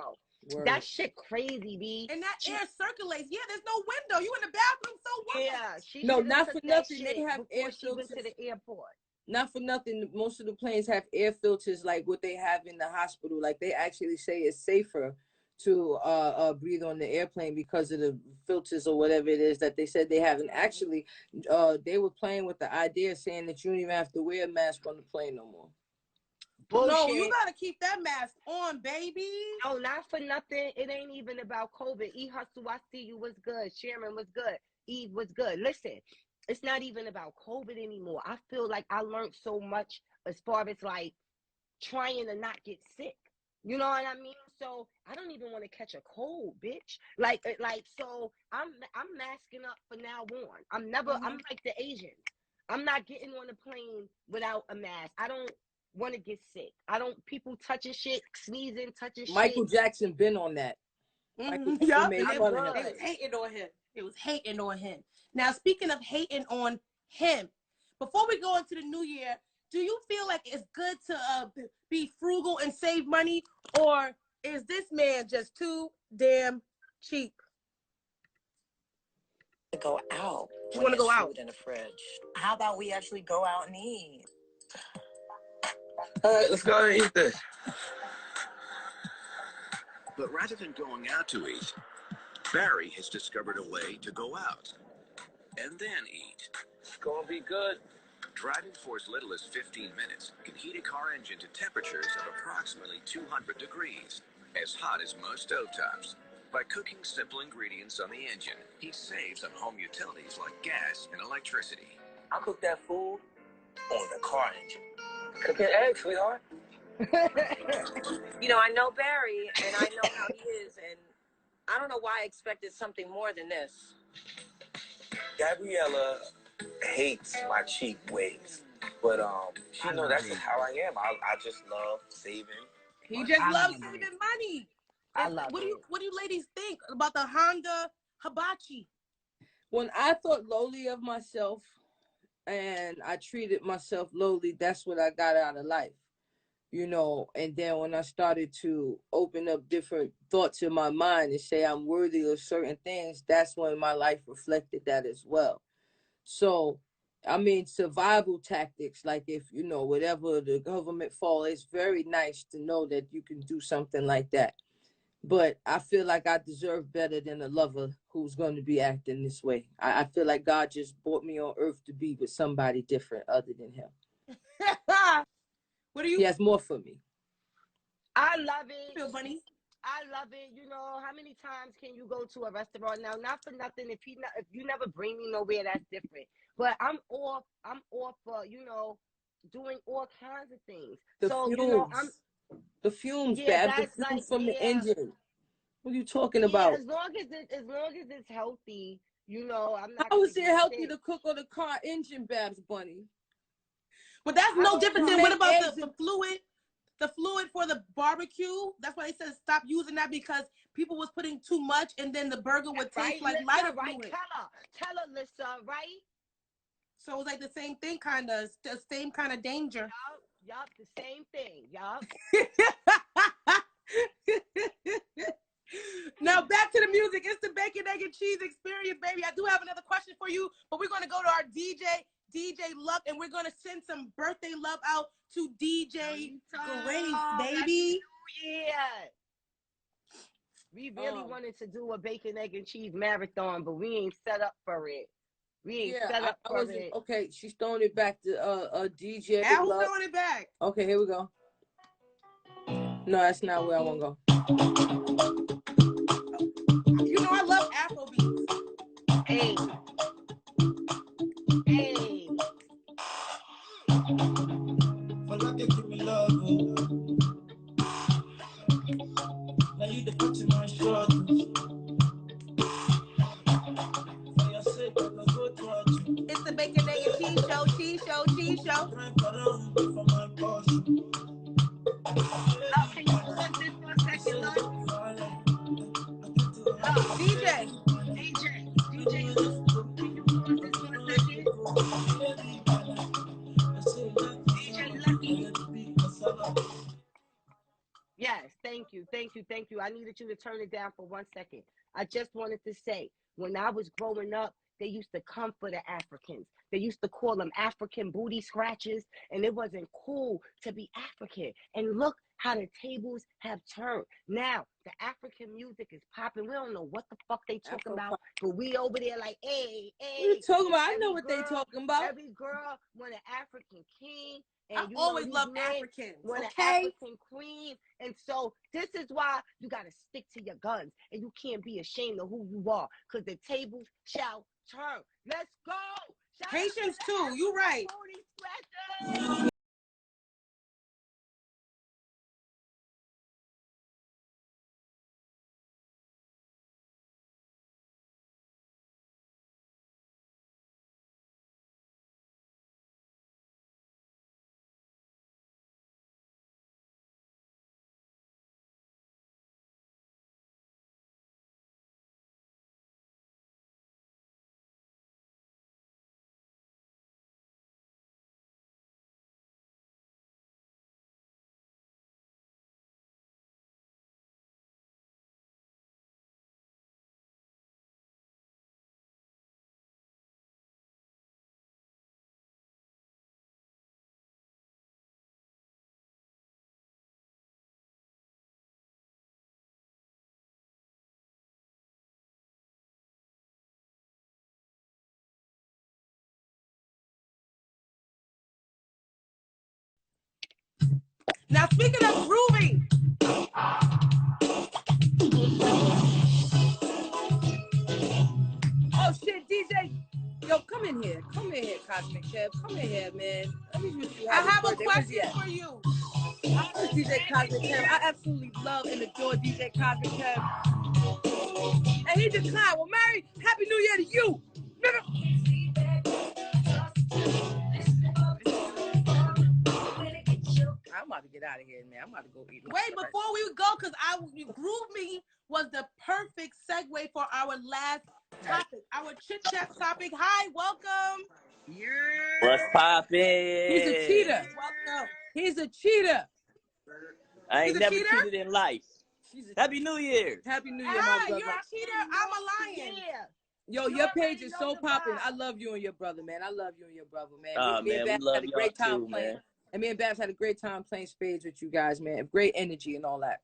that shit crazy, B. And that air circulates. Yeah, there's no window. You in the bathroom, so what? Yeah, she no, not for nothing. They have air filters. She went to the airport. Not for nothing. Most of the planes have air filters like what they have in the hospital. Like they actually say it's safer to breathe on the airplane because of the filters or whatever it is that they said they have. And actually, they were playing with the idea saying that you don't even have to wear a mask on the plane no more. Bullshit. No, you gotta keep that mask on, baby. No, not for nothing. It ain't even about COVID. E Hustle, I see you was good. Sharon was good. Eve was good. Listen, it's not even about COVID anymore. I feel like I learned so much as far as like trying to not get sick. You know what I mean? So I don't even want to catch a cold, bitch. Like so I'm masking up for now on. I'm like the Asians. I'm not getting on the plane without a mask. I don't want to get sick. I don't people touching shit, sneezing, touching shit. Michael Jackson been on that. Yeah, made they fun of him. was hating on him. It was hating on him. Now, speaking of hating on him, before we go into the new year, do you feel like it's good to be frugal and save money, or is this man just too damn cheap? To go out. You want to go out? Food in the fridge. How about we actually go out and eat? All right, let's go and eat this. But rather than going out to eat, Barry has discovered a way to go out and then eat. It's gonna be good. Driving for as little as 15 minutes can heat a car engine to temperatures of approximately 200 degrees, as hot as most stovetops. By cooking simple ingredients on the engine, he saves on home utilities like gas and electricity. I'll cook that food on the car engine. Cooking eggs, sweetheart. You know, I know Barry, and I know how he is, and I don't know why I expected something more than this. Gabriella hates my cheap ways, but she knows that's just how I am. I just love saving. He just loves saving money. What do you ladies think about the Honda Hibachi? When I thought lowly of myself and I treated myself lowly, that's what I got out of life. You know, and then when I started to open up different thoughts in my mind and say I'm worthy of certain things, that's when my life reflected that as well. So, I mean, survival tactics, like if, you know, whatever the government fall, it's very nice to know that you can do something like that. But I feel like I deserve better than a lover who's going to be acting this way. I feel like God just brought me on earth to be with somebody different other than him. What do you? He has more for me. I love it. Feel Bunny? I love it. You know, how many times can you go to a restaurant now? Not for nothing. If you never bring me nowhere, that's different. But I'm off for, you know, doing all kinds of things. The fumes, Bab, the fumes from the engine. What are you talking about? As long as it's healthy, you know, I'm not. How is it healthy to cook on the car engine, Babs Bunny? But that's no different than what about the fluid? The fluid for the barbecue. That's why they said stop using that because people was putting too much, and then the burger would taste like lighter fluid. Tell her, Lissa, right? So it was like the same thing, kind of, the same kind of danger. Yup, the same thing. Yup. Now back to the music. It's the bacon, egg, and cheese experience, baby. I do have another question for you, but we're gonna go to our DJ Luck, and we're gonna send some birthday love out to DJ Grace, baby. Yeah. We really wanted to do a bacon, egg, and cheese marathon, but we ain't set up for it. We ain't set up for it. Okay, she's throwing it back to DJ Al Luck. throwing it back. Okay, here we go. No, that's not where I want to go. You know I love Afrobeats. Hey. For like give me love. Now you the put in my struggles. For your sake, I go touch you. It's the bacon, egg, and cheese show. For my portion. Can you put this for a second, love? DJ, can you pause this for a second? Thank you. I needed you to turn it down for 1 second. I just wanted to say, when I was growing up, they used to come for the Africans. They used to call them African booty scratches, and it wasn't cool to be African. And look how the tables have turned. Now, the African music is popping. We don't know what the fuck they talking about, but we over there like, hey, hey. What you talking about? I know what they talking about. Every girl want an African king. And I always love Africans. Want an okay? African queen. And so this is why you got to stick to your guns. And you can't be ashamed of who you are. Because the tables shall turn. Let's go. Haitians too. You right. Now, speaking of grooving, oh shit, DJ, yo, come in here, Cosmic Kev, come in here, man. Let me wish you I have a birthday. question for you. Where's DJ Cosmic Kev? I absolutely love and adore DJ Cosmic Kev. And he declined. Well, Mary, Happy New Year to you, nigga. I'm about to get out of here, man. I'm about to go eat. Wait, before we go, because Groove Me was the perfect segue for our last topic, our chit chat topic. Hi, welcome. Yeah. What's poppin'? He's a cheater. Welcome. He's a cheater. I ain't never cheated in life. Happy New Year. Happy New Year, my brother. You're a cheater. I'm a lion. Yo, your page is so popping. I love you and your brother, man. I love you and your brother, man. Oh, me man, and we Babs love had a great y'all time too, playing. man. And me and Babs had a great time playing spades with you guys, man. Great energy and all that.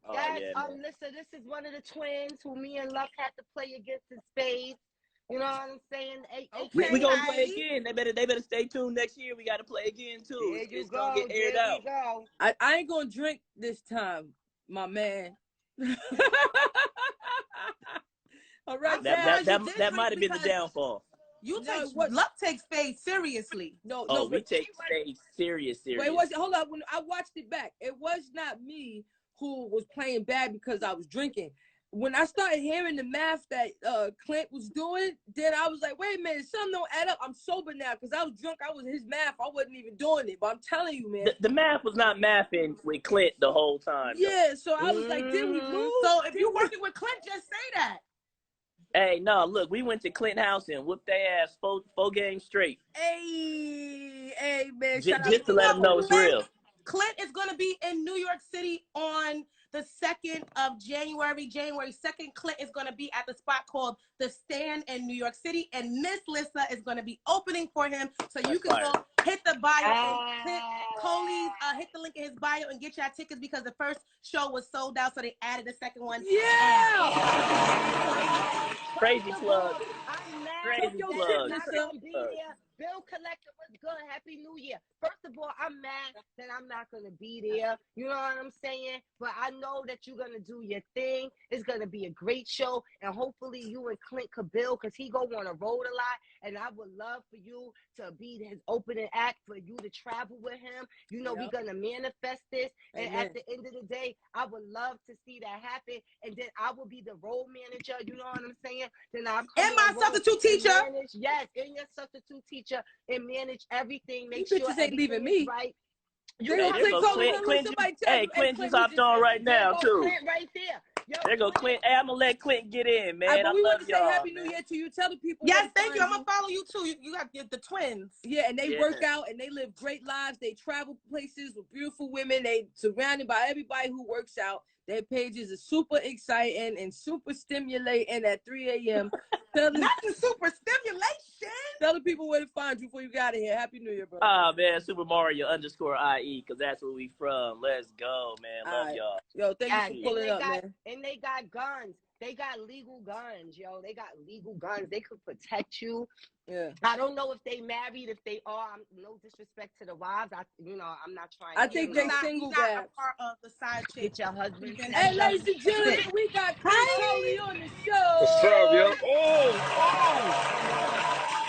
Oh, Guys, yeah, listen, this is one of the twins who me and Luck had to play against in spades. You know what I'm saying? We gonna play again. They better stay tuned next year. We gotta play again too. There you it's go. gonna get aired out. Go. I ain't gonna drink this time, my man. All right, that might have been the downfall. You Luck takes spades seriously. No, we take spades serious. Wait, hold up. When I watched it back, it was not me who was playing bad because I was drinking. When I started hearing the math that Clint was doing, then I was like, wait a minute, something don't add up. I'm sober now because I was drunk. I was his math. I wasn't even doing it. But I'm telling you, man. The math was not mathing with Clint the whole time. Yeah, so I was like, did we lose? So if you're working with Clint, just say that. Hey, no, look, we went to Clint house and whooped their ass four games straight. Hey, man. Just to let them know it's real. Clint is going to be in New York City on the 2nd of January. January 2nd, Clint is going to be at the spot called The Stand in New York City. And Miss Lissa is going to be opening for him. So you can go hit the bio and Clint Coley's, hit the link in his bio and get your tickets because the first show was sold out. So they added a second one. Yeah. Crazy plug. Crazy plug. Bill Collector was good. Happy New Year. First of all, I'm mad that I'm not going to be there. You know what I'm saying? But I know that you're going to do your thing. It's going to be a great show. And hopefully you and Clint could build because he go on a road a lot. And I would love for you to be his opening act, for you to travel with him. You know, we're going to manifest this. And at the end of the day, I would love to see that happen. And then I will be the role manager. You know what I'm saying? Then I'll come and my substitute teacher. Yes, and your substitute teacher. And manage everything. Make you sure bitches ain't leaving me. Right. You Hey, know there go Clint. Clint just hopped on right now too. Clint right there. Yo, there go Clint. Hey, I'm gonna let Clint get in, man. But I we love want to say y'all, Happy man. New Year to you. Tell the people. Yes, thank you. I'm gonna follow you too. You got the twins. Yeah, and they work out and they live great lives. They travel places with beautiful women. They surrounded by everybody who works out. Their pages are super exciting and super stimulating at 3 a.m. Not the super stimulation. Tell the people where to find you before you got here. Happy New Year, bro. Man, SuperMario _IE, because that's where we from. Let's go, man. Love y'all. Yo, thank you for pulling up, man. And they got guns. They got legal guns, yo. They got legal guns. They could protect you. Yeah. I don't know if they married. If they are, no disrespect to the wives. I'm not trying. I think they single guys. Part of the side chick. Get your husband. Hey, ladies and gentlemen, we got Coley on the show. What's up, yo?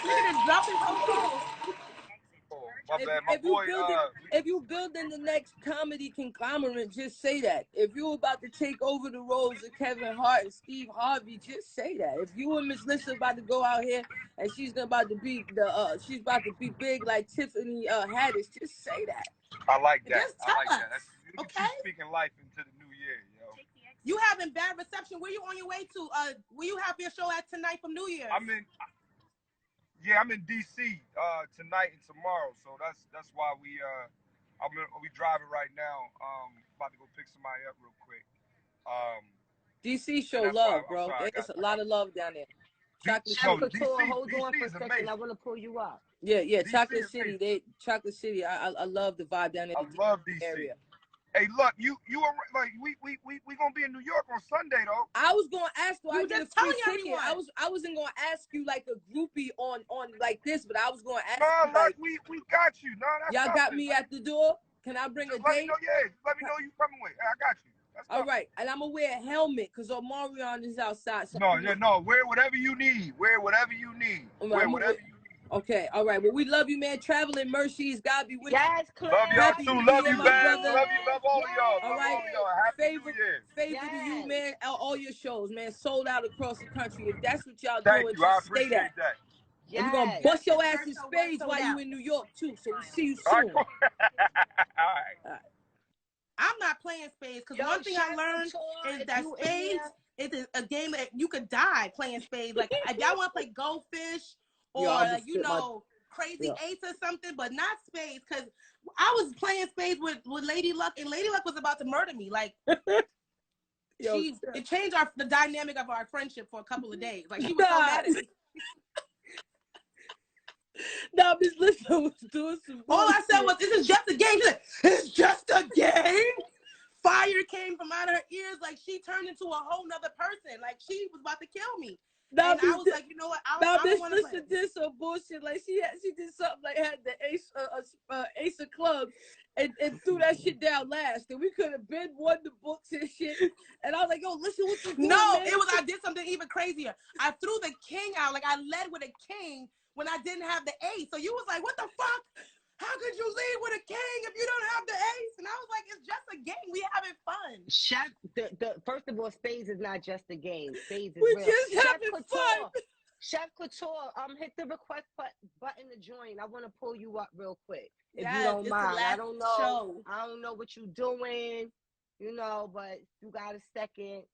Look at this dropping so If you building the next comedy conglomerate, just say that. If you're about to take over the roles of Kevin Hart and Steve Harvey, just say that. If you and Miss Lissa about to go out here and she's about to be big like Tiffany Haddish, just say that. I like that. Just tell us. Okay. Speaking life into the new year, yo. You having bad reception. Where you on your way to? Where you have your show at tonight from New Year's? I'm in DC tonight and tomorrow, so that's why we driving right now. About to go pick somebody up real quick. DC show love, bro. There's a lot of love down there. Chocolate City. Hold on for a second. I want to pull you up. Yeah. Chocolate City. Chocolate City. I love the vibe down there. I love DC. Area. Hey, look, you are like we gonna be in New York on Sunday though. I was gonna ask, do I get a free ticket? Everyone. I wasn't gonna ask you like a groupie on like this, but I was gonna ask. No, like, we got you. No, that's y'all got me at the door. Can I bring a date? Let me know you coming with. I got you. All right, and I'm gonna wear a helmet because Omarion is outside. So no, wear whatever you need. Wear whatever you need. Wear whatever you need. Okay, all right. Well, we love you, man. Traveling mercies, God be with you. Yes, Clint. Love y'all too. Love you, man. Love all of y'all. All right. Favor to you, man. All your shows, man. Sold out across the country. If that's what y'all Thank doing, you. I just stay appreciate that. Yes. And we're gonna bust your ass in Spades while you in New York too. So we'll see you soon. All right. I'm not playing Spades because one thing I learned is that Spades is a game that you could die playing Spades. Like if y'all want to play Goldfish or Crazy Ace or something, but not Spades, because I was playing Spades with Lady Luck, and Lady Luck was about to murder me. Like it changed the dynamic of our friendship for a couple of days. Like she was so mad at me. No, Miss Lissa was doing some. All I said was, "This is just a game." She's like, "It's just a game." Fire came from out of her ears, like she turned into a whole nother person. Like she was about to kill me. Now, and I was like, you know what? I don't want to play. Did some bullshit. Like she did something like had the ace of clubs and threw that shit down last. And we could have been won the books and shit. And I was like, yo, listen, what you doing? No, man? I did something even crazier. I threw the king out. Like I led with a king when I didn't have the ace. So you was like, what the fuck? How could you lead with a king if you don't have the ace? And I was like, it's just a game. We having fun. Chef, first of all, Spades is not just a game. Spades is we real. Just having fun. Chef Couture, hit the request button to join. I want to pull you up real quick. If you don't mind. I don't know what you're doing, but you got a second.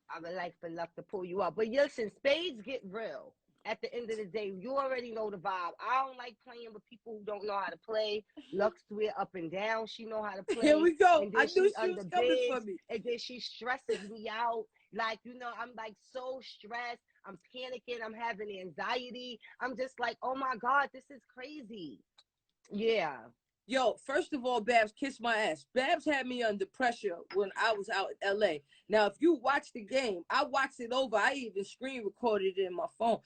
I would like for Luck to pull you up. But listen, Spades get real. At the end of the day, you already know the vibe. I don't like playing with people who don't know how to play. Lux swear up and down. She know how to play. Here we go. And then I knew she was coming for me. And then she stresses me out. Like, I'm like so stressed. I'm panicking. I'm having anxiety. I'm just like, oh my God, this is crazy. Yeah. Yo, first of all, Babs, kiss my ass. Babs had me under pressure when I was out in LA. Now, if you watch the game, I watched it over. I even screen recorded it in my phone.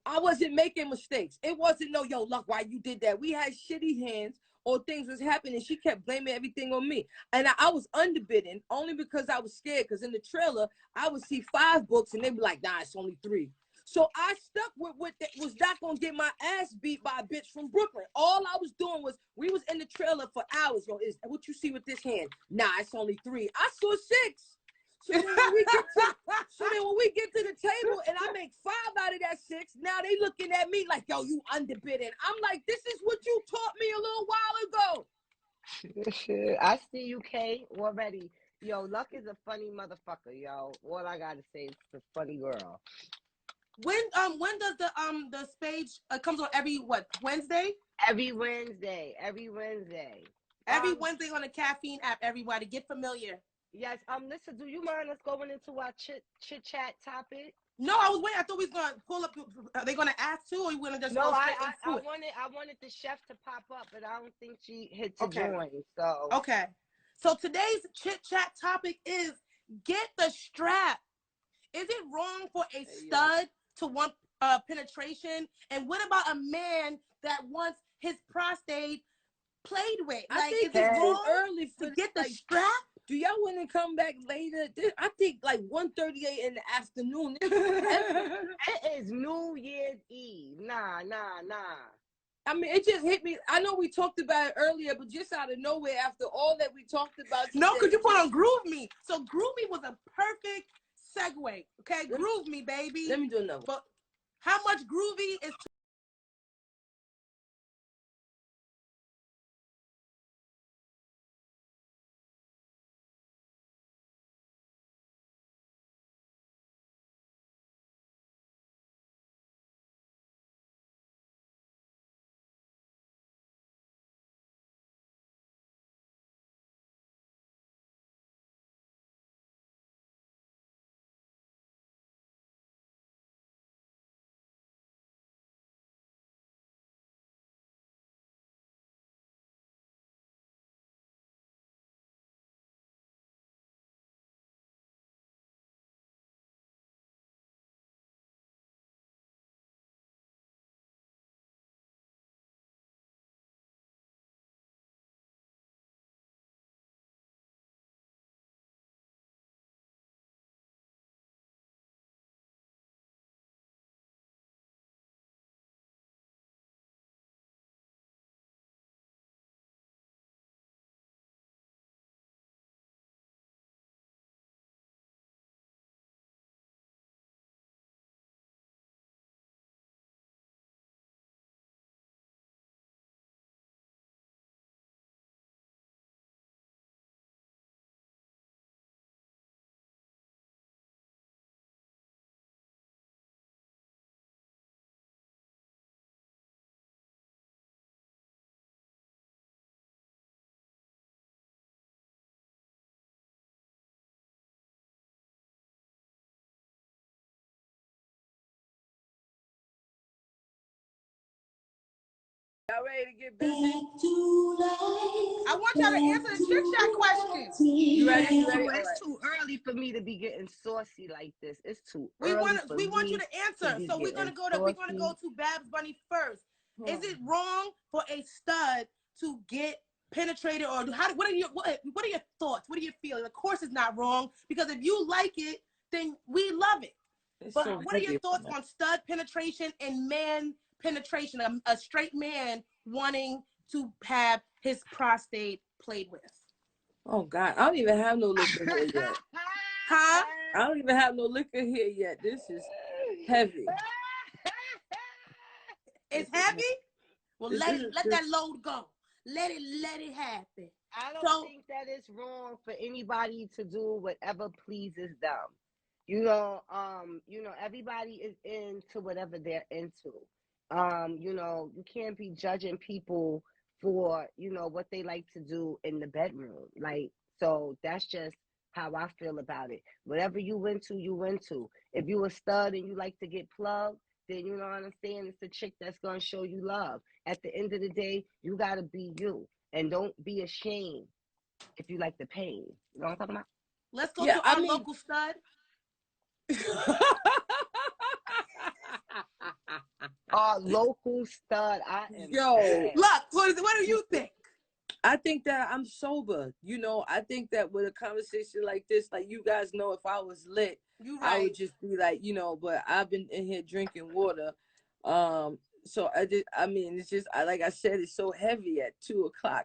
I wasn't making mistakes. It wasn't yo, Luck, why you did that? We had shitty hands or things was happening. She kept blaming everything on me. And I was underbidding only because I was scared. Because in the trailer, I would see 5 books and they'd be like, nah, it's only 3. So I stuck with what was not going to get my ass beat by a bitch from Brooklyn. All I was doing was, we was in the trailer for hours. Yo, is what you see with this hand? Nah, it's only 3. I saw 6. So then when we get to the table and I make 5 out of that 6, now they looking at me like, yo, you underbidding. I'm like, this is what you taught me a little while ago. I see you, Kay, already. Yo, Luck is a funny motherfucker, yo. All I gotta say is a funny girl. When does the Spades comes on every Wednesday? Every Wednesday. Every Wednesday. Every Wednesday on the Caffeine app, everybody. Get familiar. Yes, Lissa, do you mind us going into our chit chat topic? No, I was waiting. I thought we was gonna pull up. Are they gonna ask too, or you gonna just no? Go straight I wanted the chef to pop up, but I don't think she hit to join. So okay. So today's chit chat topic is get the strap. Is it wrong for a stud to want penetration? And what about a man that wants his prostate played with? I think it's too early to get the strap. Do y'all want to come back later? I think like 1:38 in the afternoon. It is New Year's Eve. Nah. I mean, it just hit me. I know we talked about it earlier, but just out of nowhere, after all that we talked about. No, because you put on Groove Me. So Groove Me was a perfect segue. Okay, Groove Me, baby. Let me do another. But how much groovy is y'all ready to get busy? I want y'all to answer the chit chat question. You ready? It's too early for me to be getting saucy like this. It's too early. We want you to answer. So we're gonna go to Babs Bunny first. Is it wrong for a stud to get penetrated, or what are your thoughts? What do you feel? Of course, it's not wrong, because if you like it, then we love it. But what are your thoughts on stud penetration and man penetration? A straight man wanting to have his prostate played with. Oh God, I don't even have no liquor here yet. Huh? I don't even have no liquor here yet. This is heavy. It's heavy? Well, let that load go. Let it happen. I don't think that it's wrong for anybody to do whatever pleases them. You know, everybody is into whatever they're into. You can't be judging people for, what they like to do in the bedroom. Like, so that's just how I feel about it. Whatever you into, you into. If you a stud and you like to get plugged, then you know what I'm saying? It's the chick that's going to show you love. At the end of the day, you got to be you. And don't be ashamed if you like the pain. You know what I'm talking about? Let's go to our local stud. Our local stud. Look, what do you think? I think that I'm sober. I think that with a conversation like this, like, you guys know, if I was lit, I would just be like, but I've been in here drinking water. So it's just, like I said, it's so heavy at 2:00.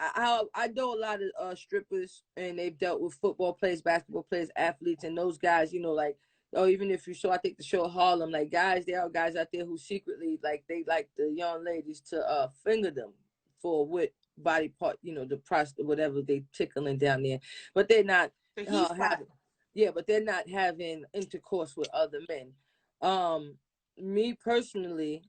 I know a lot of strippers, and they've dealt with football players, basketball players, athletes, and those guys, even if you saw, I think the show Harlem, like, there are guys out there who secretly, like, they like the young ladies to finger them for what body part, you know, the prostate, whatever they tickling down there, but they're not having, but they're not having intercourse with other men. Me personally,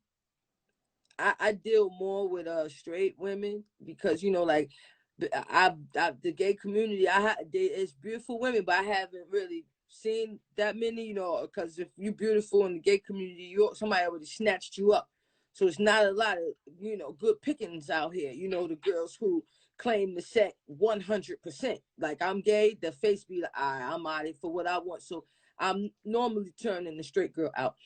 I deal more with straight women because, you know, like the gay community, it's beautiful women, but I haven't really seen that many, you know, because if you're beautiful in the gay community, somebody already snatched you up. So it's not a lot of, you know, good pickings out here. You know, the girls who claim to set 100%. Like, I'm gay, the face be like, I'm out here for what I want. So I'm normally turning the straight girl out.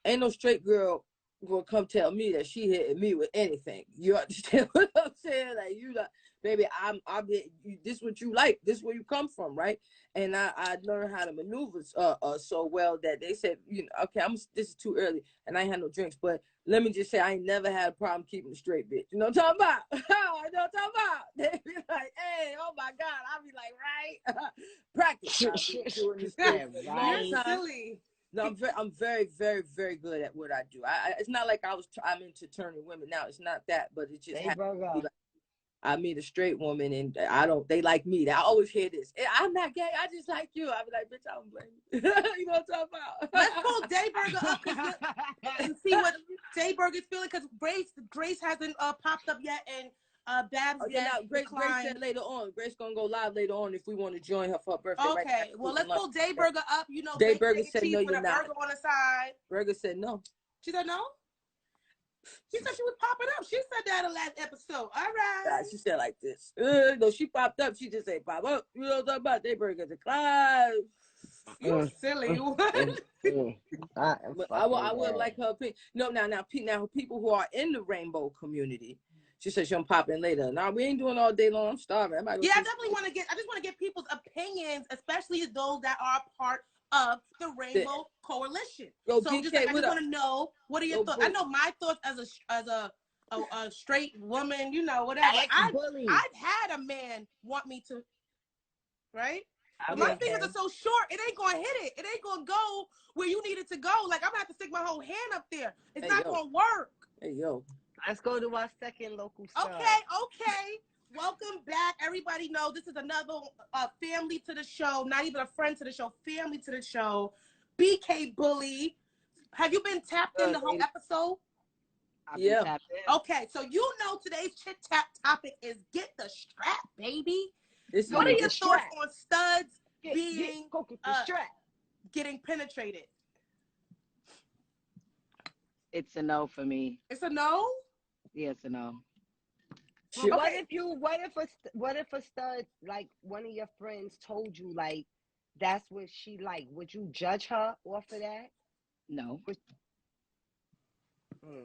Ain't no straight girl gonna come tell me that she hitting me with anything. You understand what I'm saying? Like, you like, baby, this what you like, this where you come from, right? And I learned how to maneuver so well that they said, you know, okay, this is too early and I ain't had no drinks, but let me just say I ain't never had a problem keeping a straight bitch. You know what I'm talking about? I know what I'm talking about. They be like, hey, oh my God. I'll be like, right? Practice. I've been doing this thing for a long time. Silly. No, I'm very, very, very good at what I do. It's not like I'm into turning women out. It's not that, but it just happens to be like, I meet a straight woman and they like me. I always hear this. I'm not gay. I just like you. I be like, bitch, I don't blame you. You know what I'm talking about? Let's pull Dayburger up and see what Dayburger's feeling, because Grace hasn't popped up yet, and Babs Grace said later on. Grace gonna go live later on if we want to join her for her birthday. Okay, right, well, let's pull Dayburger up. You know, Dayburger said no, you're not. Burger on the side. Burger said no. She said no? She said she was popping up. She said that in the last episode. All right. Yeah, she said like this. No, she popped up. She just said pop up. You know what I'm talking about? Dayburger decline. You silly. I would like her opinion. No, now people who are in the rainbow community, she said she'll pop in later. Now we ain't doing all day long. I'm starving. I definitely want to get. I just want to get people's opinions, especially those that are part of the Rainbow Coalition. Yo, so BK, just like, I just want to know, what are your thoughts? I know my thoughts as a straight woman, you know, whatever. I've had a man want me to, right? But my fingers are so short, it ain't gonna hit it. It ain't gonna go where you need it to go. Like, I'm gonna have to stick my whole hand up there. It's not gonna work. Hey, yo. Let's go to our second local star. Okay. Welcome back. Everybody know this is another family to the show. Not even a friend to the show. Family to the show. BK Bully. Have you been tapped in the whole episode? Yeah. Okay, so you know today's chit chat topic is get the strap, baby. What are your thoughts on studs getting penetrated? It's a no for me. It's a no? Yeah, it's a no. Well, what if a stud, like one of your friends told you like that's what she like? Would you judge her off of that? No.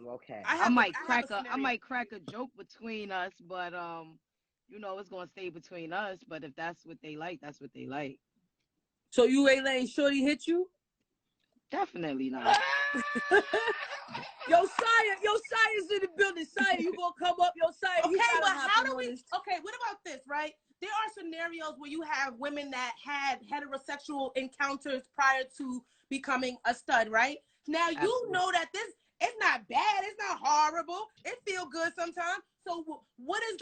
Okay. I might crack a joke between us, but you know it's gonna stay between us. But if that's what they like, that's what they like. So you ain't letting Shorty hit you? Definitely not. Yo, Sire's in the building. Sire, you gonna come up? Yo, Sire, okay, but how do we? Okay, what about this? Right, there are scenarios where you have women that had heterosexual encounters prior to becoming a stud. Right now, you know that it's not bad, it's not horrible, it feels good sometimes. So what is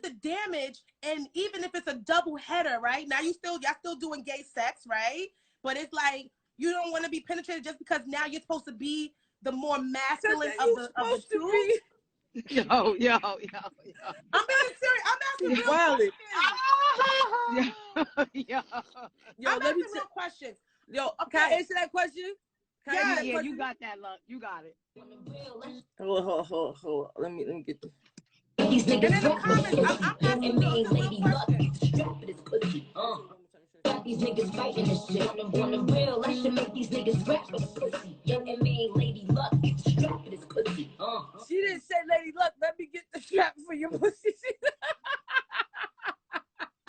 the damage? And even if it's a double header, right? Now y'all still doing gay sex, right? But it's like you don't want to be penetrated just because now you're supposed to be the more masculine of the two. Yo. I'm being serious. I'm asking real questions. I'm asking real questions. Yo, can I answer that question? Yeah, you got that, luck. You got it. Hold on. Let me get this. And in the comments, I'm asking real questions. These niggas fighting this shit on the real. I should make these niggas scratch for the pussy. Young and main Lady Luck, get the strap for this pussy. She didn't say Lady Luck, let me get the strap for your pussy.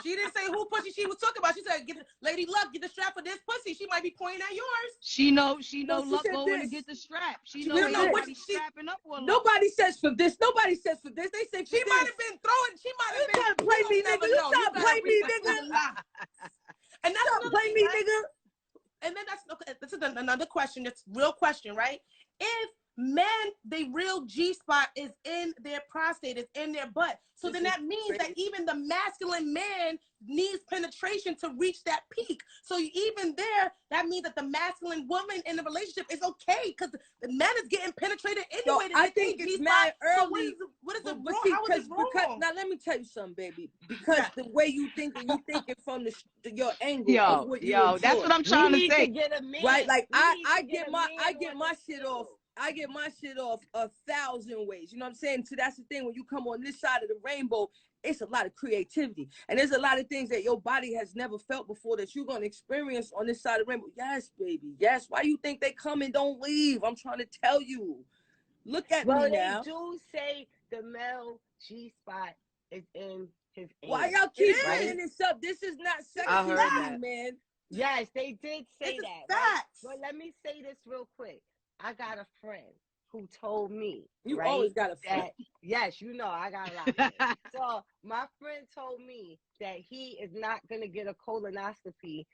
She didn't say who pussy she was talking about. She said, Lady Luck, get the strap for this pussy. She might be pointing at yours. She know Luck going to get the strap. She know nobody strapping up on Luck. Nobody says for this. They say she might have been throwing. She might have been trying to play me, nigga. You trying to play me, nigga. And that's another play me, nigga. And then this is another question. It's a real question, right? If Men, the real G spot is in their prostate, is in their butt. So then that means that even the masculine man needs penetration to reach that peak. So even there, that means that the masculine woman in the relationship is okay because the man is getting penetrated anyway. I think it's mad early. So what is it wrong? See, How is it wrong? Because now let me tell you something, baby. Because the way you think it from your angle of what you enjoy. That's what I'm trying to say. Right? Like I get my shit off. I get my shit off 1,000 ways. You know what I'm saying? So that's the thing. When you come on this side of the rainbow, it's a lot of creativity. And there's a lot of things that your body has never felt before that you're going to experience on this side of the rainbow. Yes, baby. Yes. Why you think they come and don't leave? I'm trying to tell you. Look at me now. Well, they do say the male G-spot is in his anus. Why y'all keep bringing this up? This is not sexy, man. Yes, they did say it's that. Right? But let me say this real quick. I got a friend who told me. You always got a friend. That, yes, you know, I got a lot of friends. So my friend told me that he is not going to get a colonoscopy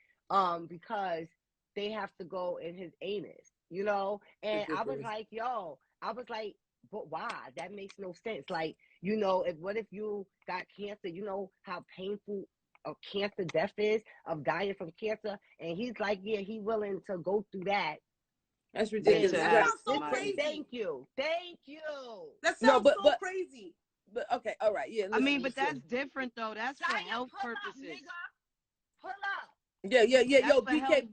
because they have to go in his anus, you know? And I was like, but why? That makes no sense. Like, you know, what if you got cancer? You know how painful a cancer death is, of dying from cancer? And he's like, yeah, he willing to go through that. That's ridiculous. That sounds so crazy. Thank you. That sounds so crazy. But okay, all right, yeah. I mean, but that's different though. That's for health purposes. Pull up. Yeah. Yo, BK,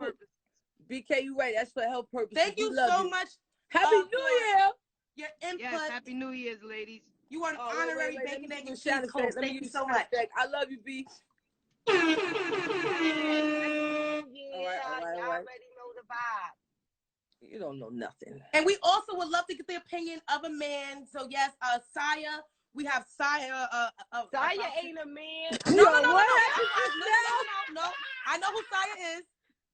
you right. That's for health purposes. Thank you so much. Happy New Year. Your input. Yes, Happy New Year's, ladies. You are an honorary bacon, egg, and cheese host. Thank you so much. I love you, B. All right. Y'all already know the vibe. You don't know nothing. And we also would love to get the opinion of a man. So yes, Saya. We have Saya. Saya ain't a man. No. I know who Saya is.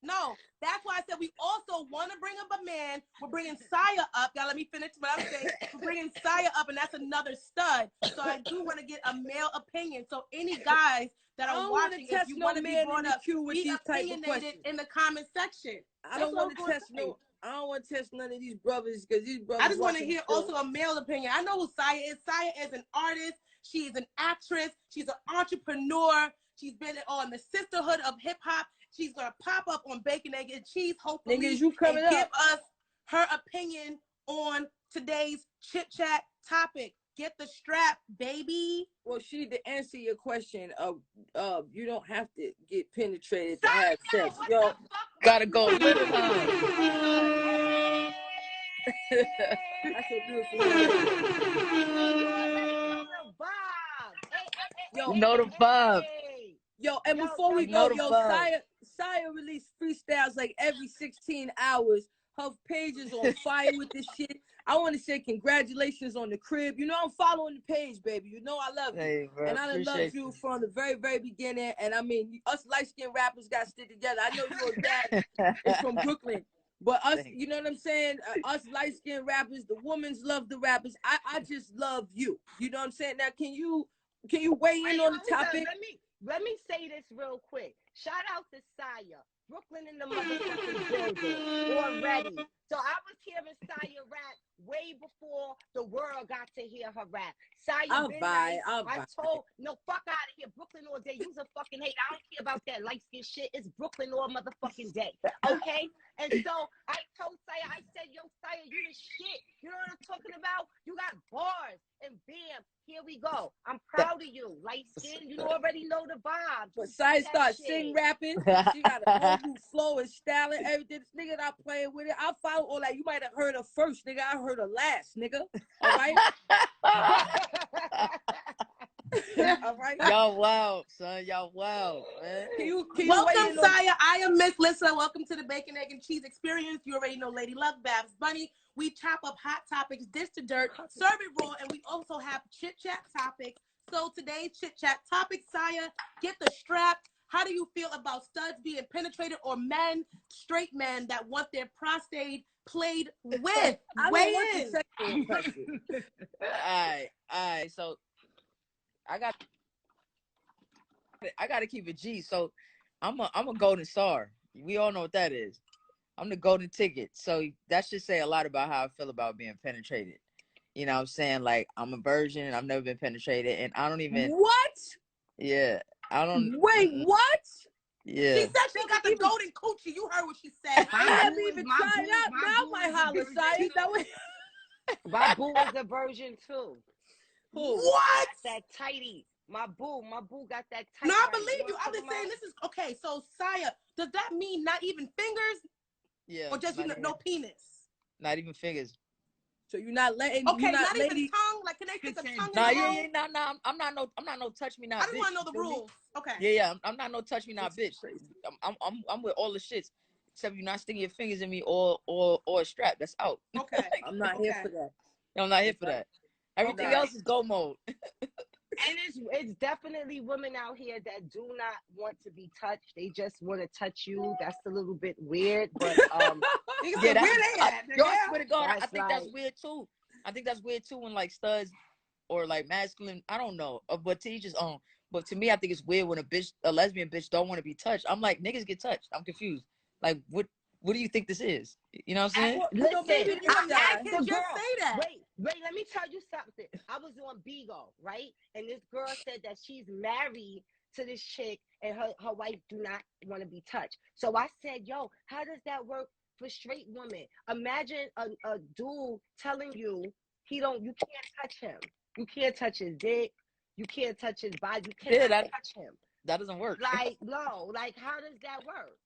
No, that's why I said we also want to bring up a man. We're bringing Saya up. Y'all let me finish what I'm saying. We're bringing Saya up, and that's another stud. So I do want to get a male opinion. So any guys that are watching, if you want to be brought up, be opinionated in the comment section. I don't want to test none of these brothers because these brothers. I just want to hear also a male opinion. I know who Saya is. Saya is an artist. She's an actress. She's an entrepreneur. She's been on the Sisterhood of Hip Hop. She's gonna pop up on Bacon, Egg, and Cheese, hopefully, niggas, you coming and give us her opinion on today's chit chat topic. Get the strap, baby. Well, to answer your question, you don't have to get penetrated to have sex. Yo, gotta go. Little time. That's a beautiful Yo, know the vibe. Yo, and before we go, Saya released freestyles like every 16 hours. Her page is on fire with this shit. I want to say congratulations on the crib. You know I'm following the page, baby. You know I love you. Hey, bro, and I love you from the very, very beginning. And I mean, us light-skinned rappers got to stick together. I know your dad is from Brooklyn. But us, you know what I'm saying? Us light-skinned rappers, the women's love the rappers. I just love you. You know what I'm saying? Now, can you weigh in on the topic? Let me say this real quick. Shout out to Saya. Brooklyn in the motherfucking building already. So I was hearing Saya rap way before the world got to hear her rap. Saya no, fuck out of here. Brooklyn all day. You's a fucking hate. I don't care about that light skin shit. It's Brooklyn all motherfucking day. Okay? And so I told Saya, I said, yo, Saya, you the shit. You know what I'm talking about? You got bars. And bam, here we go. I'm proud of you. Light skin, you already know the vibes. But Saya started sing rapping. She got a whole new flow and style and everything. This nigga not playing with it. I follow all that. You might have heard her first, nigga. I heard her last, nigga. All right? All right. Y'all wow, son. Y'all wow, man. Welcome, Saya. I am Miss Lissa. Welcome to the Bacon, Egg, and Cheese Experience. You already know Lady Luck, Babs, Bunny. We chop up hot topics, dish to dirt, serve it raw, and we also have chit-chat topics. So today's chit-chat topic, Saya, get the strap. How do you feel about studs being penetrated or men, straight men that want their prostate played with? Weigh in. All right. So I got to keep it G. So I'm a golden star. We all know what that is. I'm the golden ticket. So that should say a lot about how I feel about being penetrated. You know what I'm saying? Like, I'm a virgin. I've never been penetrated. And I don't even. What? Yeah. I don't. Wait, what? Yeah. She said she got the golden coochie. You heard what she said. I haven't even tried it out. Now my holler, side. My boo is a virgin too. Who? What? That tighty. My boo got that tight. No, I believe you. I'm just saying this is okay. So, Saya, does that mean not even fingers? Yeah. Or just no penis? Not even fingers. So you're not letting. Okay, not even tongue. Like, can they stick a tongue? Nah, no. I'm not no touch me not. I just want to know the rules. Okay. Yeah. I'm not no touch me not bitch. I'm with all the shits. Except you're not sticking your fingers in me or a strap. That's out. Okay. I'm not here for that. I'm not here for that. Everything else is go mode. And it's definitely women out here that do not want to be touched. They just want to touch you. That's a little bit weird, but yeah, I swear to God, I think that's weird too. I think that's weird too when like studs or like masculine. I don't know, but to each his own. But to me, I think it's weird when a lesbian bitch don't want to be touched. I'm like, niggas get touched. I'm confused. Like, what do you think this is? You know what I'm saying? Listen, I can just say that. Wait, let me tell you something. I was on Bigo, right? And this girl said that she's married to this chick and her wife do not want to be touched. So I said, yo, how does that work for straight women? Imagine a dude telling you you can't touch him. You can't touch his dick. You can't touch his body. You can't touch him. That doesn't work. Like, no. Like, how does that work?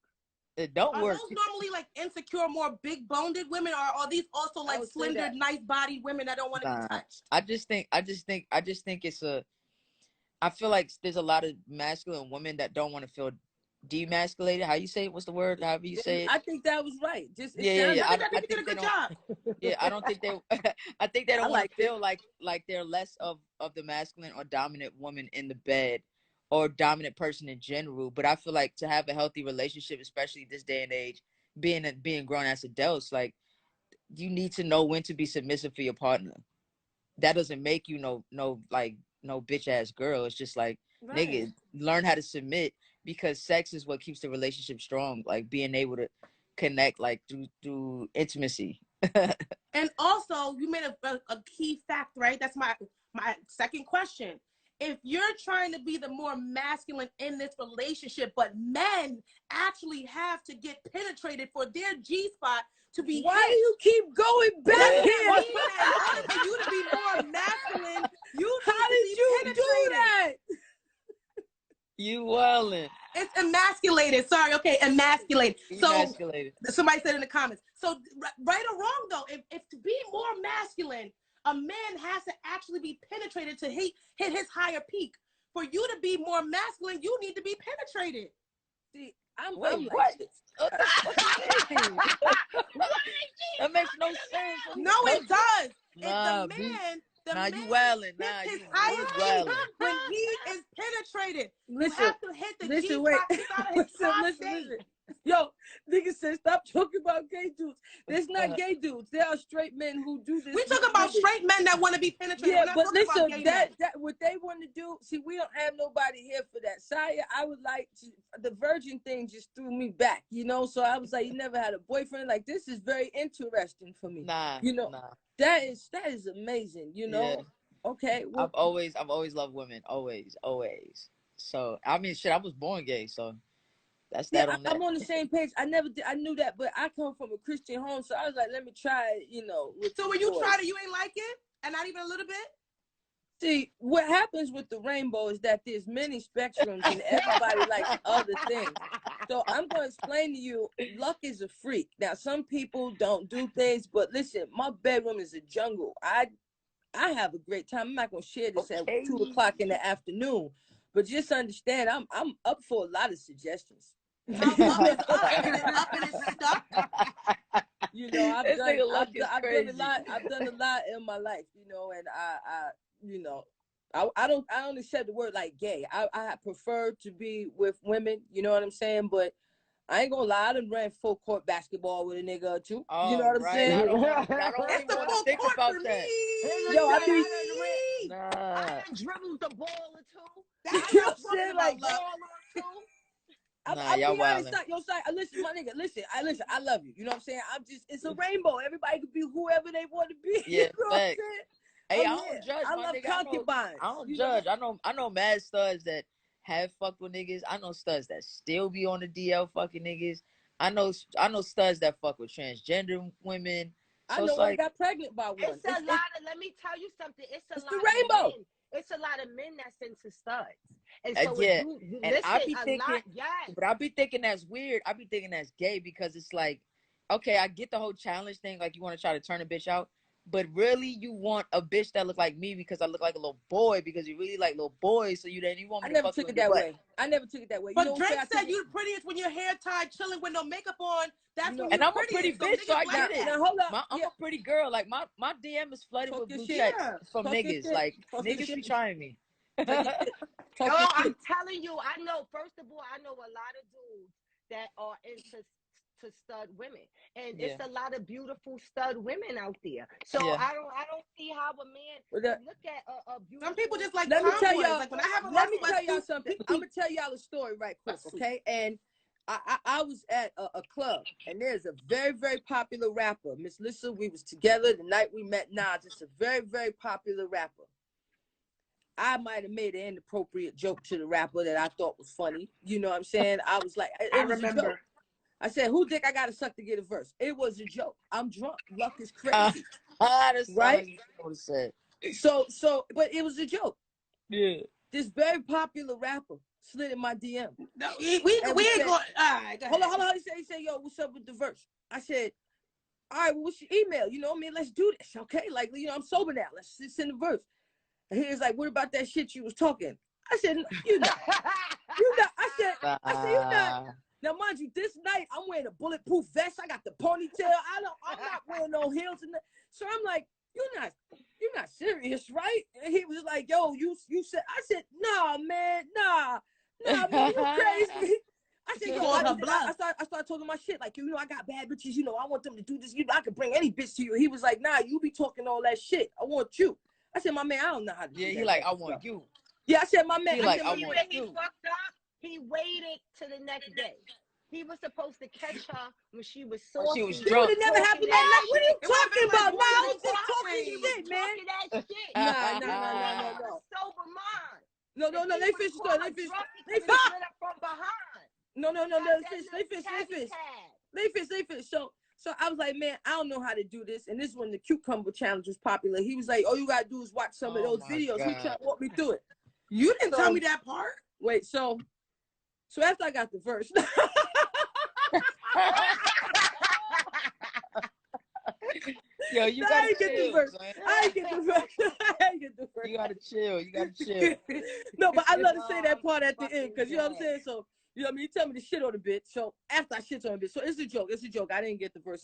It don't work. Are those normally like insecure, more big boned women, or are these also like slender, nice bodied women that don't want to be touched? I just think it's I feel like there's a lot of masculine women that don't want to feel demasculated. How you say it? What's the word? However you say it. I think that was right. Just I think you did a good job. Yeah, I don't think they. I think they don't want to feel like they're less of the masculine or dominant woman in the bed, or dominant person in general. But I feel like to have a healthy relationship, especially this day and age, being grown as adults, like, you need to know when to be submissive for your partner. That doesn't make you no bitch ass girl. It's just like, nigga, learn how to submit, because sex is what keeps the relationship strong. Like, being able to connect like through intimacy. And also, you made a key fact, right? That's my second question. If you're trying to be the more masculine in this relationship, but men actually have to get penetrated for their G-spot to be Why do you keep going back here? In order for you to be more masculine, how did you do that? You wildin'. It's emasculated. Sorry, okay, emasculated. Emasculated. So somebody said in the comments. So right or wrong though, if to be more masculine, a man has to actually be penetrated to hit his higher peak. For you to be more masculine, you need to be penetrated. See, I'm what? That makes no sense. No, it does. Nah, it's the man. You wildin'. His highest peak when he is penetrated. You have to hit the G-spot inside of his prostate. Yo, niggas said stop talking about gay dudes. There's not gay dudes. There are straight men who do this. We talking about straight men that want to be penetrated. Yeah, but listen, that what they want to do. See, we don't have nobody here for that. Saya, I would like to, the virgin thing just threw me back, you know. So I was like, you never had a boyfriend. Like, this is very interesting for me. That is amazing, you know. Yeah. Okay. Well, I've always loved women. Always. So I mean, shit, I was born gay, so. That's that on that. I'm on the same page. I knew that, but I come from a Christian home, so I was like, let me try it, you know. So when you tried it, you ain't like it? And not even a little bit? See, what happens with the rainbow is that there's many spectrums and everybody likes other things. So I'm going to explain to you, luck is a freak. Now, some people don't do things, but listen, my bedroom is a jungle. I have a great time. I'm not going to share this at 2 o'clock in the afternoon, but just understand, I'm up for a lot of suggestions. You know, I've done a lot in my life, you know, and I don't accept the word like gay. I prefer to be with women, you know what I'm saying? But I ain't gonna lie, I done ran full court basketball with a nigga or two. You know what I'm saying? I don't even want to think about that. Yo, I dribbled the ball or two. You know what I'm saying? Like, Nah, y'all honest, wildin'. yo, Sai, listen, my nigga, listen, I love you. You know what I'm saying? It's a rainbow. Everybody can be whoever they want to be. Yeah, you know what I'm fact. saying? Hey, I don't judge, I my love nigga. concubines. I don't you judge. know? I know mad studs that have fucked with niggas. I know studs that still be on the DL fucking niggas. I know studs that fuck with transgender women. So I know it's one like, got pregnant by one. It's a lot of. Let me tell you something. It's a lot the of rainbow. men. It's a lot of men that's into studs. And so yeah, you and listen, I be thinking, yes. but I be thinking that's weird. I be thinking that's gay because it's like, okay, I get the whole challenge thing, like you want to try to turn a bitch out, but really you want a bitch that look like me because I look like a little boy because you really like little boys, so you want me to fuck you in your butt. I never took it that way. But Drake said you're the prettiest when your hair tied, chilling with no makeup on. That's when you're and I'm a pretty bitch, so I get it. Now hold up. I'm a pretty girl. Like my DM is flooded with blue checks from niggas. Like niggas be trying me. I'm telling you, I know. First of all, I know a lot of dudes that are into stud women, and it's a lot of beautiful stud women out there. So I don't see how a man look at a beautiful. Some people just like. Let me tell y'all. Like when I have let me tell y'all something. I'm gonna tell y'all a story right quick, okay? And I was at a club, and there's a very, very popular rapper, Miss Lissa. We was together the night we met Nas. It's a very, very popular rapper. I might have made an inappropriate joke to the rapper that I thought was funny. You know what I'm saying? I was like, I remember. I said, who dick I gotta suck to get a verse? It was a joke. I'm drunk. Luck is crazy. Right? So, but it was a joke. Yeah. This very popular rapper slid in my DM. No, we ain't going. All right, go ahead. Hold on. He said, yo, what's up with the verse? I said, all right, well, what's your email? You know what I mean? Let's do this, okay? Like, you know, I'm sober now. Let's just send the verse. And he was like, what about that shit you was talking? I said, you're not. You're not. I said, you're not. Now, mind you, this night I'm wearing a bulletproof vest. I got the ponytail. I'm not wearing no heels. So I'm like, you're not serious, right? And he was like, yo, you said. I said, nah, man, you crazy. I said, yo, I started talking my shit. Like, you know, I got bad bitches. You know, I want them to do this. You know, I can bring any bitch to you. He was like, nah, you be talking all that shit. I want you. I said, my man, I don't know how to do that. Yeah, he like, I want you. Yeah, I said, my man, he like, I want you. He fucked up. He waited to the next day. He was supposed to catch her when she was saucy. She was drunk. It never happened that night. What are you talking about? No, I was just talking shit, man. That shit. No. Sober mind. No. They finished the story. They finished. From behind. No. They finished. So I was like, man, I don't know how to do this. And this is when the cucumber challenge was popular. He was like, all you gotta do is watch some of those videos. God. He tried to walk me through it. You didn't tell me that part. Wait, so after I got the verse. Yo, you gotta chill. I ain't get the verse. You gotta chill. No, but I love to say that part at the end because you know what I'm saying. So you know what I mean. You tell me to shit on a bitch. So after I shit on a bitch, so it's a joke. I didn't get the verse.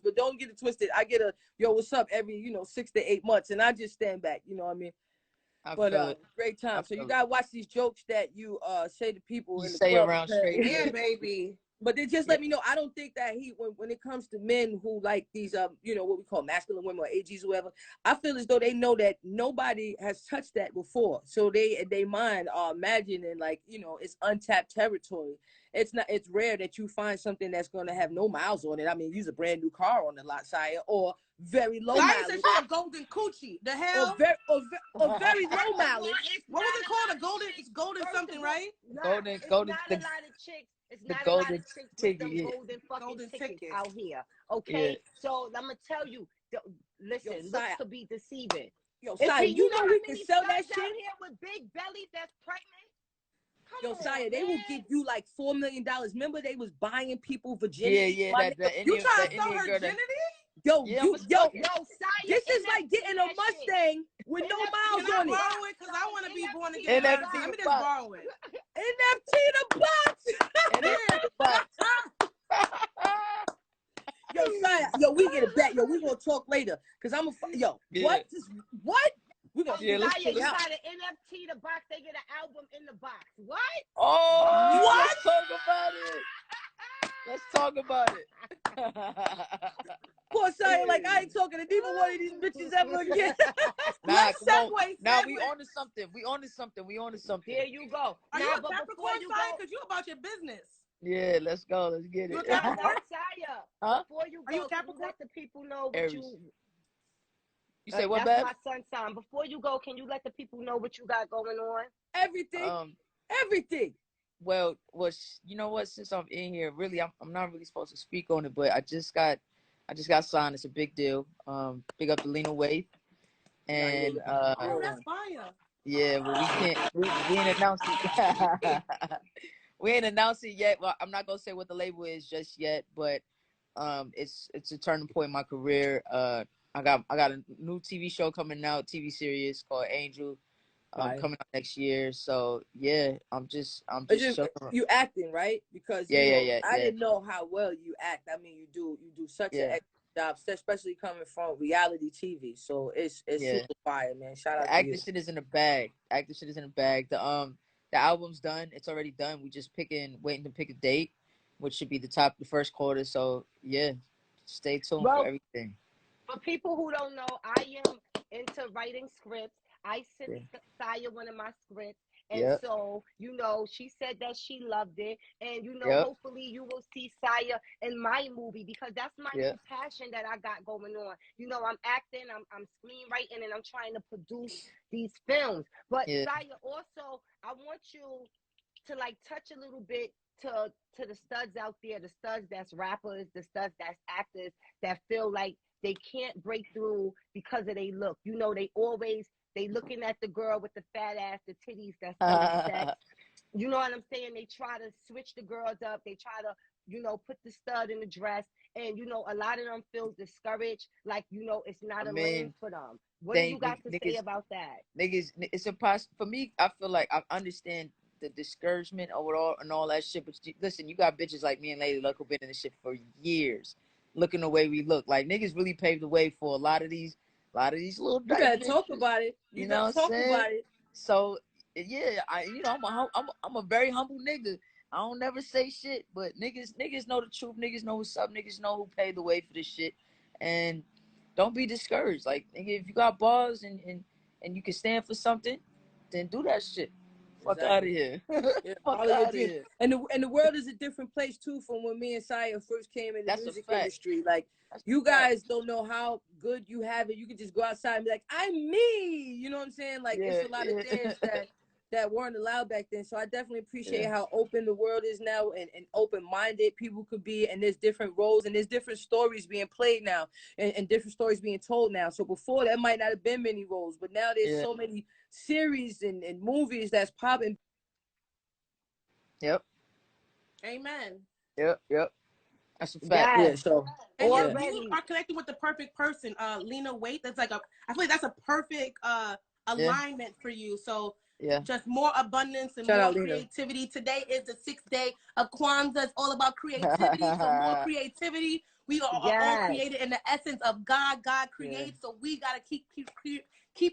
But don't get it twisted. I get a yo, what's up every 6 to 8 months, and I just stand back. You know what I mean. Great time. So you gotta watch these jokes that you say to people in the say club. Around straight. Yeah, baby. But they just let me know. I don't think that when it comes to men who like these, what we call masculine women or AGs or whatever, I feel as though they know that nobody has touched that before. So they mind are imagining like, it's untapped territory. It's rare that you find something that's going to have no miles on it. I mean, use a brand new car on the lot, Sire, or very low mileage. Said she a golden coochie. The hell? Or very low mileage. What was it called? It's golden something, right? Golden. It's not a lot of chicks. It's not a lot of chicks with them golden tickets out here. Okay, so I'm gonna tell you. Listen, looks could be deceiving. Yo, Sire, you know we can sell that shit out here with big bellies that's pregnant. Yo, Sire, they will give you like $4 million. Remember, they was buying people virginity. You trying to sell her virginity? Yo, Sire, this is like getting a Mustang with no miles on it. Borrow it because I want to be born again. Let me just borrow it. NFT the box. Yo, we get it back. Yo, we gonna talk later because I'm what? We gonna you got an NFT the box. They get an album in the box. What? Oh, what? Let's talk about it. Let's talk about it. Poor Saya, like I ain't talking to neither one of these bitches ever again. Nah, Let's come on. segue. Now we on to something. We on to something. There you go. Are you a Capricorn sign? Because you about your business. Yeah, let's go. Let's get it. You a Capricorn? Saya, huh? before you go, are you a Capricorn? let the people know what Aries. You say what, that's Bev? my sun sign. Before you go, can you let the people know what you got going on? Everything. Everything. Well, you know what? Since I'm in here, really, I'm not really supposed to speak on it, but I just got signed. It's a big deal. Big up to Lena Waithe, and oh, that's fire. Yeah, but we ain't announced it. We ain't announced it yet. Well, I'm not gonna say what the label is just yet, but it's a turning point in my career. I got a new TV show coming out, TV series called Angel, coming out next year. So yeah, I'm just you acting, right? Because yeah. I didn't know how well you act. I mean, you do such an excellent job, especially coming from reality TV. So it's super fire, man. Shout out to you. Acting shit is in the bag. The album's done. It's already done. We just waiting to pick a date, which should be the first quarter. So yeah, stay tuned for everything. For people who don't know, I am into writing scripts. I sent Saya one of my scripts. And so, she said that she loved it. And, hopefully you will see Saya in my movie, because that's my new passion that I got going on. I'm acting, I'm screenwriting, and I'm trying to produce these films. But Saya, also, I want you to touch a little bit to the studs out there, the studs that's rappers, the studs that's actors that feel like they can't break through because of their look. They looking at the girl with the fat ass, the titties that's sex. You know what I'm saying? They try to switch the girls up. They try to, put the stud in the dress. And, a lot of them feel discouraged. Like, it's not a lane for them. What do you got to say about that? Niggas, it's impossible. For me, I feel like I understand the discouragement overall and all that shit. But listen, you got bitches like me and Lady Luck who've been in this shit for years, looking the way we look. Like, niggas really paved the way for a lot of these little. You gotta talk about it. You know what I'm saying? About it. So yeah, I'm a very humble nigga. I don't never say shit, but niggas know the truth. Niggas know what's up. Niggas know who paved the way for this shit, and don't be discouraged. Like, nigga, if you got bars and you can stand for something, then do that shit. Fuck out of here. Fuck out of here. And the world is a different place too from when me and Saya first came in the music industry. Like, you guys don't know how good you have it. You can just go outside and be like, I'm me. You know what I'm saying? Like, it's a lot of things that weren't allowed back then. So I definitely appreciate how open the world is now and open-minded people could be. And there's different roles and there's different stories being played now and different stories being told now. So before, there might not have been many roles, but now there's so many series and movies that's popping. Yep. Amen. Yep. That's a fact. Yeah, so and you are connecting with the perfect person, Lena Waithe. That's I feel like that's a perfect alignment for you. So just more abundance and more creativity. Today is the 6th day of Kwanzaa. It's all about creativity. So more creativity. We are all created in the essence of God. God creates. So we gotta keep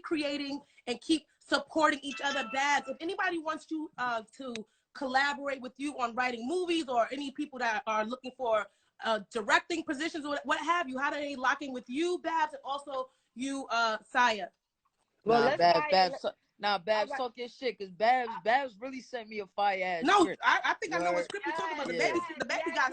creating and keep supporting each other. Babs, if anybody wants you to collaborate with you on writing movies, or any people that are looking for directing positions or what have you, how do they lock in with you, Babs, and also you, Saya? Well, Babs, talk your shit, because Babs really sent me a fire ass script. I think I know what script you're talking about. The baby got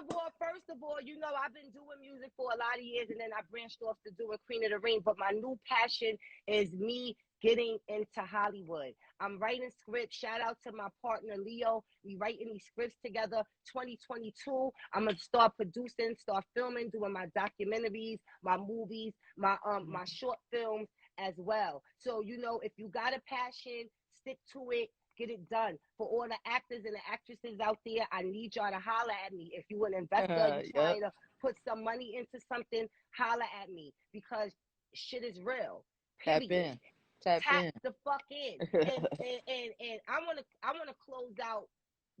Well, first of all, I've been doing music for a lot of years, and then I branched off to doing Queen of the Ring. But my new passion is me getting into Hollywood. I'm writing scripts. Shout out to my partner, Leo. We writing these scripts together. 2022, I'm going to start producing, start filming, doing my documentaries, my movies, my short films as well. So, if you got a passion, stick to it, get it done. For all the actors and the actresses out there, I need y'all to holler at me. If you're an investor, you're trying to put some money into something, holler at me, because shit is real. Period. Tap the fuck in. And I wanna close out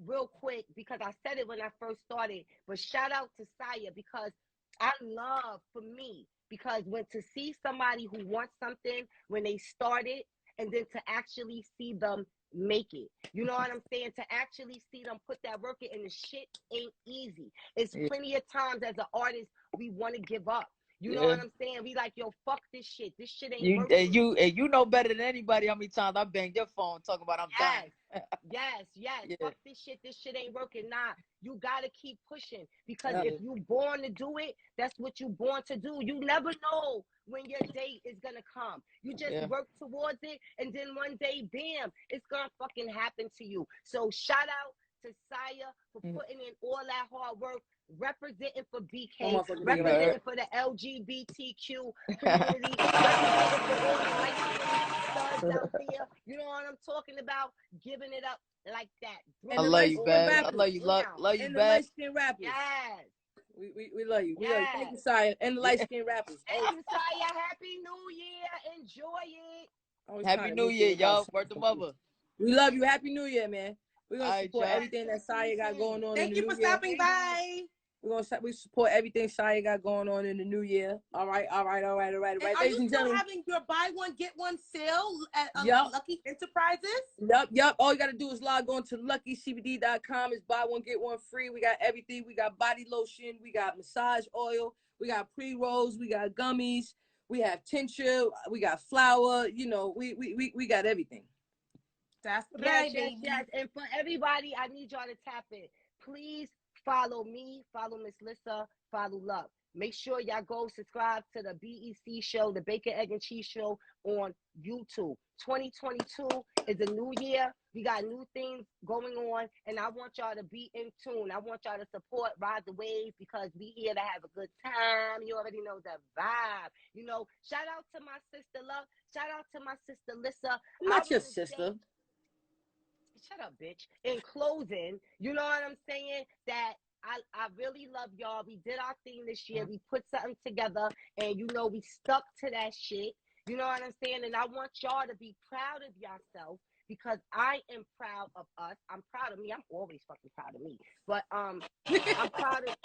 real quick, because I said it when I first started, but shout out to Saya, because I love, for me, because when to see somebody who wants something when they started, and then to actually see them make it. You know what I'm saying? To actually see them put that work in, and the shit ain't easy. It's plenty of times as an artist we want to give up. You know what I'm saying? We like, yo, fuck this shit. This shit ain't working. You know better than anybody how many times I banged your phone talking about I'm dying. Yes. Fuck this shit. This shit ain't working. Nah, you gotta keep pushing, because if you born to do it, that's what you born to do. You never know when your day is gonna come. You just work towards it, and then one day, bam, it's gonna fucking happen to you. So shout out to Saya for putting in all that hard work, representing for BK, representing for the LGBTQ community, representing for all the light-skinned studs out there. You know what I'm talking about? Giving it up like that. I love you, Bab. I love you, love you, and Bab. the light-skinned rappers. Yes. We love you. We love you. Thank you, Saya. And the light-skinned rappers. Thank you, Saya. Happy New Year. Enjoy it. Happy New Year, y'all. Birth the mother. We love you. Happy New Year, man. We're going to support everything that Saya got going on in the new year. Thank you for stopping by. We support everything Saya got going on in the new year. All right. And are you still having your buy one, get one sale at Lucky Enterprises? Yep. All you got to do is log on to LuckyCBD.com. It's buy one, get one free. We got everything. We got body lotion. We got massage oil. We got pre-rolls. We got gummies. We have tincture. We got flour. You know, we got everything. That's right, yes. And for everybody, I need y'all to tap in. Please follow me, follow Miss Lissa, follow Love. Make sure y'all go subscribe to the BEC Show, the Bacon, Egg, and Cheese Show on YouTube. 2022 is a new year. We got new things going on, and I want y'all to be in tune. I want y'all to support Ride the Wave, because we here to have a good time. You already know the vibe. You know, shout out to my sister Love. Shout out to my sister Lissa. Not your sister. Shut up, bitch. In closing, you know what I'm saying? That I really love y'all. We did our thing this year. We put something together, and you know, we stuck to that shit. You know what I'm saying? And I want y'all to be proud of yourself, because I am proud of us. I'm proud of me. I'm always fucking proud of me. But I'm proud of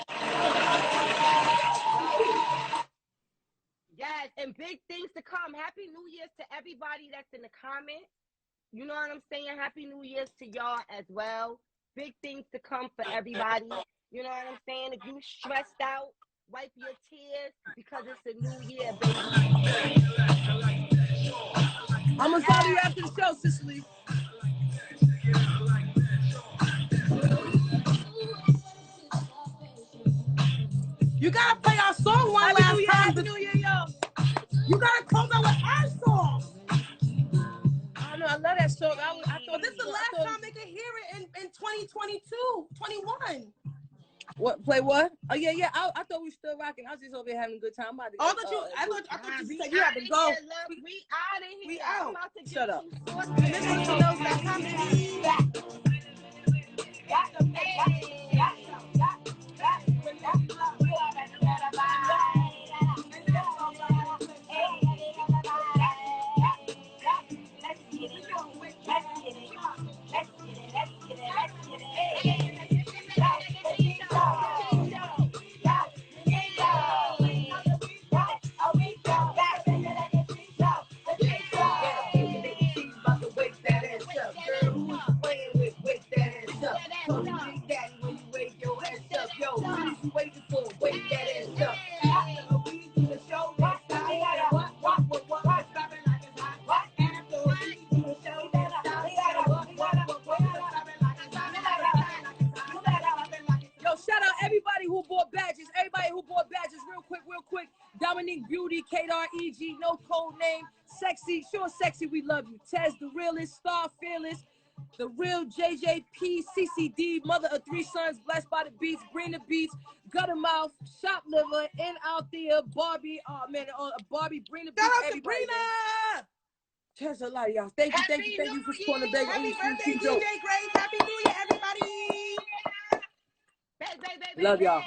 yes, and big things to come. Happy New Year's to everybody that's in the comments. You know what I'm saying? Happy New Year's to y'all as well. Big things to come for everybody. You know what I'm saying? If you stressed out, wipe your tears, because it's a new year, baby. I'm going to follow you after the show, Cicely. You got to play our song one last time. Happy New Year, y'all. You got to close out with our song. I know, I love that song. I thought this is the last time they could hear it in 2022, 21. What? Play what? Oh yeah. I thought we were still rocking. I was just over here having a good time. I thought you said you had to go. We out of here. We out. I'm about to Shut up. Beauty, no code name, sexy, sure sexy, we love you. Tez, the realest, star fearless, the real JJP, CCD, mother of 3 sons, blessed by the beats, bring the beats, gutter mouth, shop liver, in out there, Barbie, Barbie, bring the beats, everybody. Tez, a lot of y'all. Thank you for supporting the Bacon. Happy birthday, DJ Grace. Happy New Year, everybody. Love y'all.